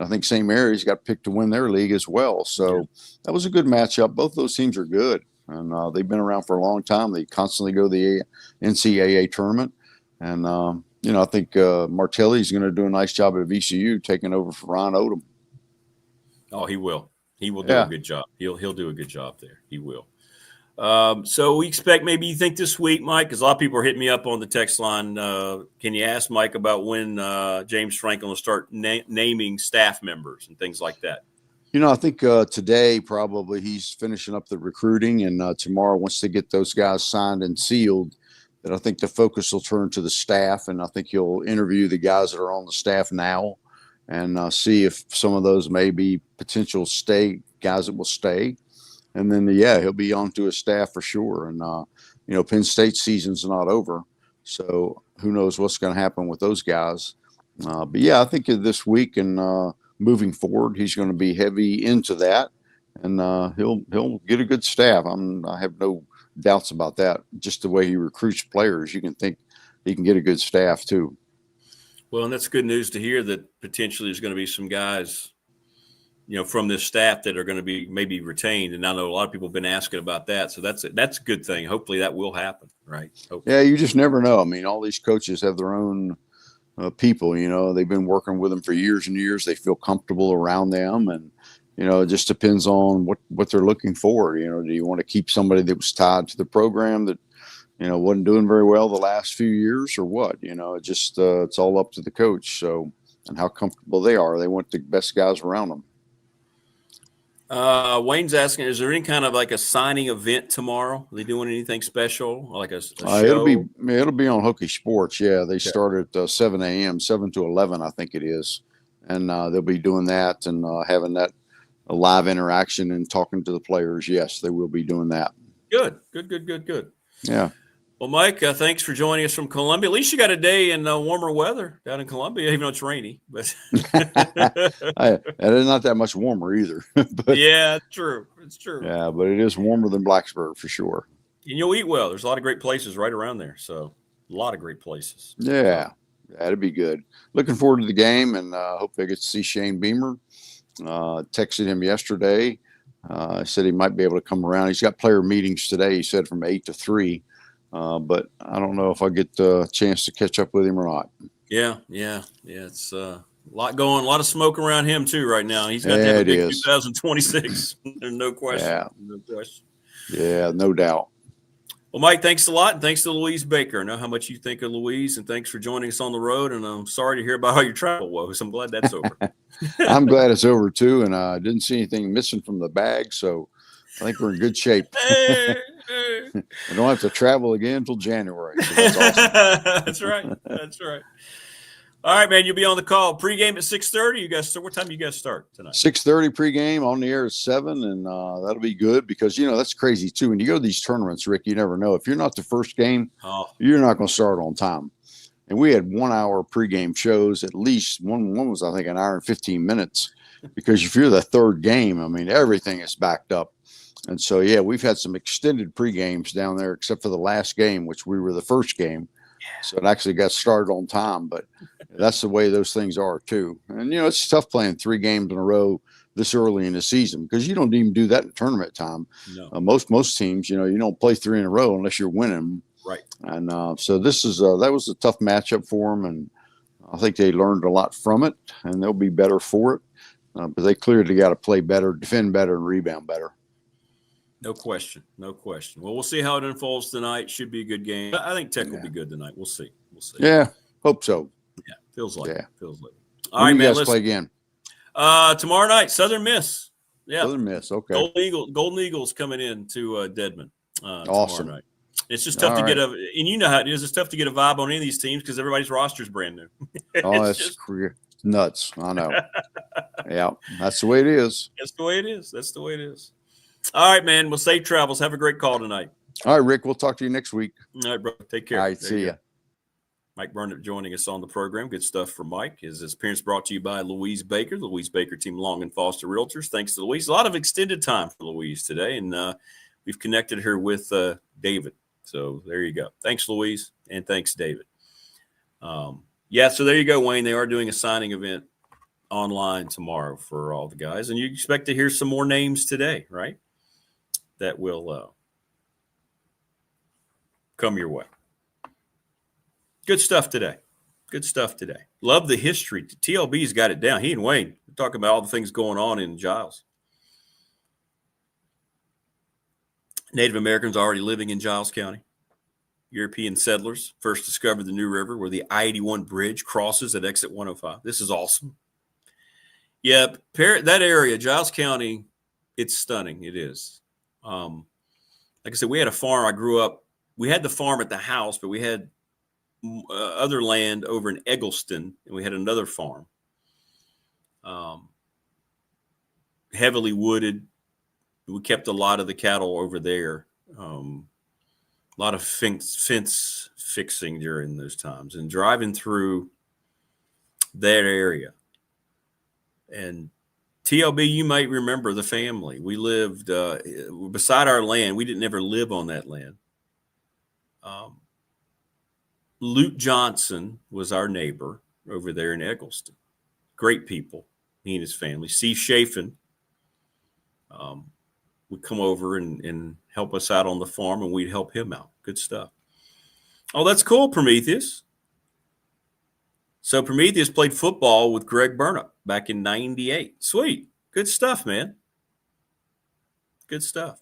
I think St. Mary's got picked to win their league as well. So that was a good matchup. Both those teams are good. And they've been around for a long time. They constantly go to the NCAA tournament. And, you know, I think Martelli's going to do a nice job at VCU taking over for Ron Odom. Oh, he will. He will do a good job. He'll do a good job there. He will. So we expect maybe you think this week, Mike, because a lot of people are hitting me up on the text line. Can you ask Mike about when James Franklin will start naming staff members and things like that? I think today probably he's finishing up the recruiting, and tomorrow, once they get those guys signed and sealed, that I think the focus will turn to the staff, and I think he'll interview the guys that are on the staff now and see if some of those may be potential guys that will stay. And then, he'll be on to his staff for sure. And, Penn State season's not over, so who knows what's going to happen with those guys. But, I think this week and moving forward, he's going to be heavy into that, and he'll get a good staff. I have no doubts about that. Just the way he recruits players, you can think he can get a good staff too. Well, and that's good news to hear that potentially there's going to be some guys, from this staff that are going to be maybe retained. And I know a lot of people have been asking about that. So that's a good thing. Hopefully that will happen, right? Hopefully. Yeah, you just never know. I mean, all these coaches have their own people, they've been working with them for years and years. They feel comfortable around them. And, it just depends on what they're looking for. Do you want to keep somebody that was tied to the program that, wasn't doing very well the last few years or what? It's all up to the coach. So, and how comfortable they are. They want the best guys around them. Wayne's asking, is there any kind of like a signing event tomorrow? Are they doing anything special, like a show? It'll be on Hokie Sports. Yeah, they start at 7 a.m., 7 to 11, I think it is, and they'll be doing that and having that live interaction and talking to the players. Yes, they will be doing that. Good. Yeah. Well, Mike, thanks for joining us from Columbia. At least you got a day in warmer weather down in Columbia, even though it's rainy. But it's not that much warmer either. But, yeah, it's true. Yeah, but it is warmer than Blacksburg for sure. And you'll eat well. There's a lot of great places right around there. So a lot of great places. Yeah, that'd be good. Looking forward to the game, and hope I get to see Shane Beamer. Texted him yesterday. Said he might be able to come around. He's got player meetings today. He said from 8 to 3. But I don't know if I get a chance to catch up with him or not. Yeah. It's a lot going, a lot of smoke around him too right now. He's got to have a big 2026. There's no question. Yeah. No question. Yeah, no doubt. Well, Mike, thanks a lot. And thanks to Louise Baker. I know how much you think of Louise, and thanks for joining us on the road. And I'm sorry to hear about all your travel woes. I'm glad that's over. I'm glad it's over too. And I didn't see anything missing from the bag. So I think we're in good shape. I don't have to travel again until January. So that's awesome. That's right. All right, man. You'll be on the call. Pre-game at 6:30. You guys. So what time do you guys start tonight? 6:30 pregame, on the air at 7, and that'll be good because that's crazy too. When you go to these tournaments, Rick, you never know if you're not the first game, you're not going to start on time. And we had 1 hour pregame shows. At least one was, I think, an hour and 15 minutes. Because if you're the third game, I mean, everything is backed up. And so, we've had some extended pre-games down there, except for the last game, which we were the first game. Yeah. So it actually got started on time, but that's the way those things are too. And, it's tough playing 3 games in a row this early in the season because you don't even do that in tournament time. No. Most teams, you don't play 3 in a row unless you're winning. Right. And so this is that was a tough matchup for them, and I think they learned a lot from it, and they'll be better for it. But they clearly got to play better, defend better, and rebound better. No question. Well, we'll see how it unfolds tonight. Should be a good game. I think Tech will be good tonight. We'll see. Yeah, hope so. Yeah, feels like. All right, man. Let's play again. Tomorrow night, Southern Miss. Yeah, Southern Miss. Okay. Golden Eagles coming in to Dedmon. Awesome. Tomorrow night. It's just tough to get and you know how it is. It's tough to get a vibe on any of these teams because everybody's roster is brand new. That's nuts. I know. Yeah, that's the way it is. That's the way it is. All right, man. Well, safe travels. Have a great call tonight. All right, Rick. We'll talk to you next week. All right, bro. Take care. All right, see ya. Mike Burnop joining us on the program. Good stuff from Mike. His appearance brought to you by Louise Baker, the Louise Baker team, Long and Foster Realtors. Thanks to Louise. A lot of extended time for Louise today, and we've connected her with David. So there you go. Thanks, Louise, and thanks, David. So there you go, Wayne. They are doing a signing event online tomorrow for all the guys, and you expect to hear some more names today, right? That will come your way. Good stuff today. Love the history. TLB's got it down. He and Wayne talking about all the things going on in Giles. Native Americans already living in Giles County. European settlers first discovered the New River where the I-81 bridge crosses at exit 105. This is awesome. Yeah, that area, Giles County, it's stunning. It is. Like I said, we had a farm. I grew up. We had the farm at the house, but we had other land over in Eggleston, and we had another farm. Heavily wooded. We kept a lot of the cattle over there. A lot of fence fixing during those times, and driving through that area. And TLB, you might remember the family. We lived beside our land. We didn't ever live on that land. Luke Johnson was our neighbor over there in Eggleston. Great people, he and his family. Steve Chafin would come over and help us out on the farm, and we'd help him out. Good stuff. Oh, that's cool, Prometheus. So Prometheus played football with Greg Burnop back in '98. Sweet. Good stuff, man. Good stuff.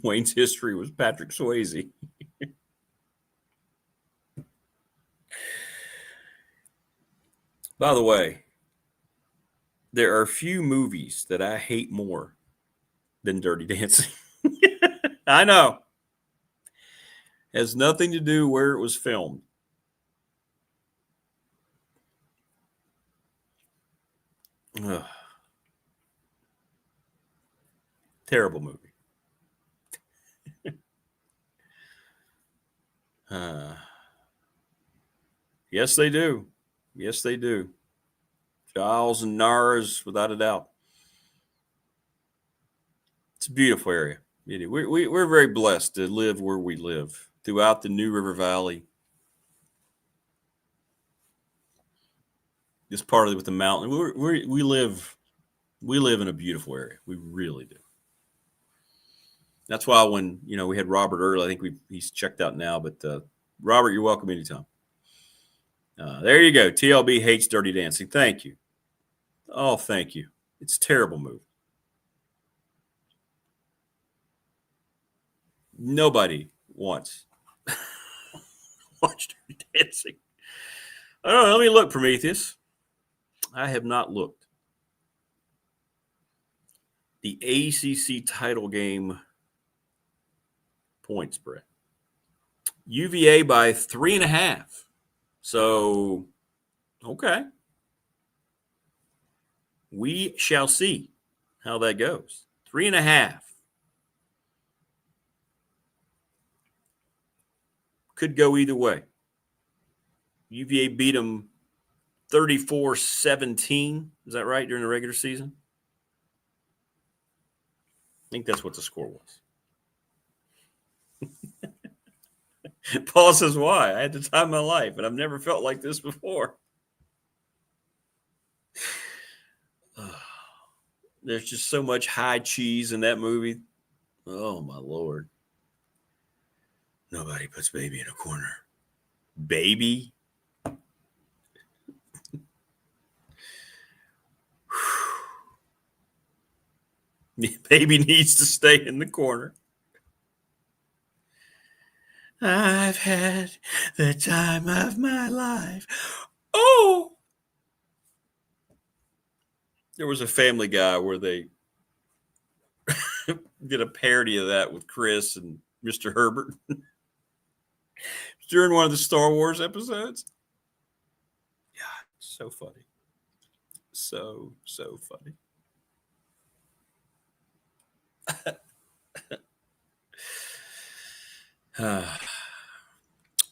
Wayne's history was Patrick Swayze. By the way, there are few movies that I hate more than Dirty Dancing. I know. Has nothing to do where it was filmed. Ugh. Terrible movie. Yes, they do. Yes, they do. Giles and Nars, without a doubt. It's a beautiful area. We're very blessed to live where we live throughout the New River Valley. This part of it with the mountain. We live in a beautiful area. We really do. That's why when we had Robert early, I think he's checked out now. But Robert, you're welcome anytime. There you go. TLB hates Dirty Dancing. Thank you. Oh, thank you. It's a terrible movie. Nobody wants watch Dirty Dancing. I don't know. Let me look, Prometheus. I have not looked. The ACC title game point spread. UVA by 3.5. So, okay. We shall see how that goes. 3.5. Could go either way. UVA beat them 34-17. Is that right, during the regular season? I think that's what the score was. Paul says, why? I had the time of my life, and I've never felt like this before. There's just so much high cheese in that movie. Oh, my Lord. Nobody puts baby in a corner. Baby? Baby needs to stay in the corner. I've had the time of my life. Oh! There was a Family Guy where they did a parody of that with Chris and Mr. Herbert during one of the Star Wars episodes. Yeah, so funny. So funny.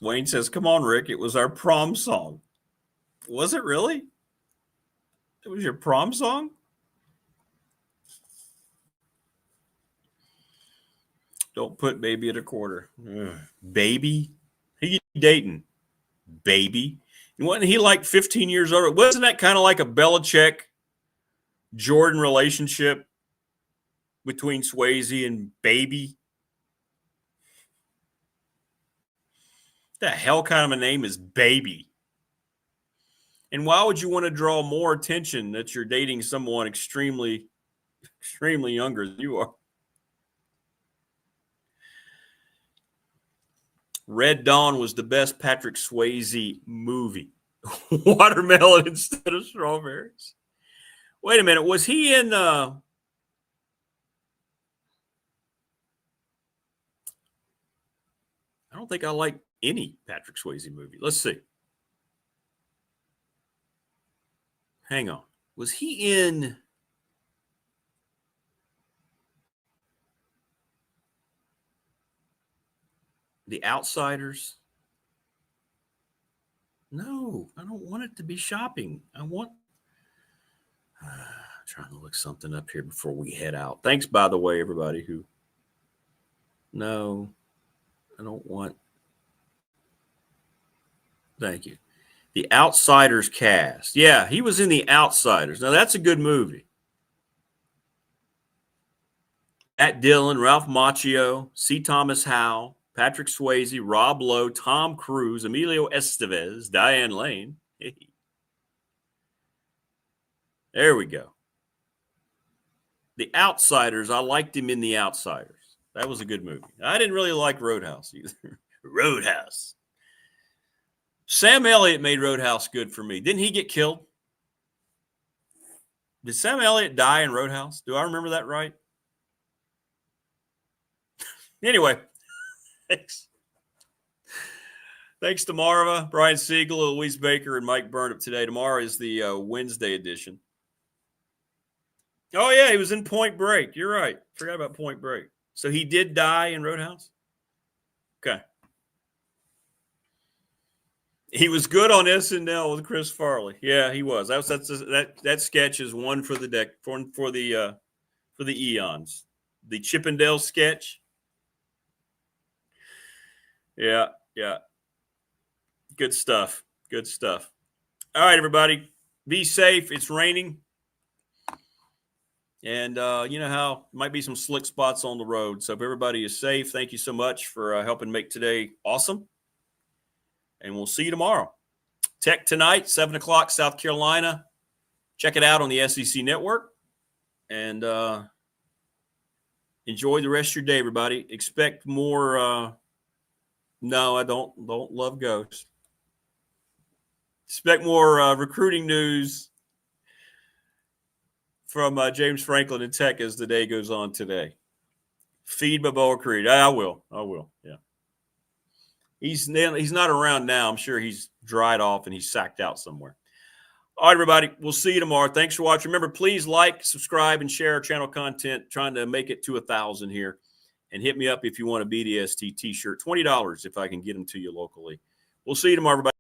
Wayne says, come on, Rick. It was our prom song. Was it really? It was your prom song? Don't put baby at a quarter. Ugh. Baby? Who you dating? Baby? And wasn't he like 15 years old? Wasn't that kind of like a Belichick-Jordan relationship between Swayze and Baby? The hell kind of a name is Baby? And why would you want to draw more attention that you're dating someone extremely extremely younger than you are. Red Dawn was the best Patrick Swayze movie. Watermelon instead of strawberries. Wait a minute. Was he in I don't think I like any Patrick Swayze movie. Let's see. Hang on. Was he in The Outsiders? No, I don't want it to be shopping. I want trying to look something up here before we head out. Thanks, by the way, everybody who. No, I don't want. Thank you. The Outsiders cast. Yeah, he was in The Outsiders. Now, that's a good movie. Matt Dillon, Ralph Macchio, C. Thomas Howell, Patrick Swayze, Rob Lowe, Tom Cruise, Emilio Estevez, Diane Lane. Hey. There we go. The Outsiders. I liked him in The Outsiders. That was a good movie. I didn't really like Roadhouse either. Roadhouse. Sam Elliott made Roadhouse good for me. Didn't he get killed? Did Sam Elliott die in Roadhouse? Do I remember that right? Anyway, thanks. Thanks to Marva, Brian Seigla, Louise Baker, and Mike Burnop today. Tomorrow is the Wednesday edition. Oh, yeah, he was in Point Break. You're right. Forgot about Point Break. So he did die in Roadhouse? Okay. He was good on SNL with Chris Farley. Yeah, he was. That sketch is one for the deck for the eons. The Chippendale sketch. Yeah. Good stuff. Good stuff. All right, everybody. Be safe. It's raining. And you know how might be some slick spots on the road. So if everybody is safe, thank you so much for helping make today awesome. And we'll see you tomorrow. Tech tonight, 7 o'clock, South Carolina. Check it out on the SEC Network. And enjoy the rest of your day, everybody. Expect more. No, I don't love ghosts. Expect more recruiting news from James Franklin and Tech as the day goes on today. Feed my Boa Creed. I will. Yeah. He's not around now. I'm sure he's dried off and he's sacked out somewhere. All right, everybody. We'll see you tomorrow. Thanks for watching. Remember, please like, subscribe, and share our channel content. Trying to make it to 1,000 here. And hit me up if you want a BDST t-shirt. $20 if I can get them to you locally. We'll see you tomorrow, everybody.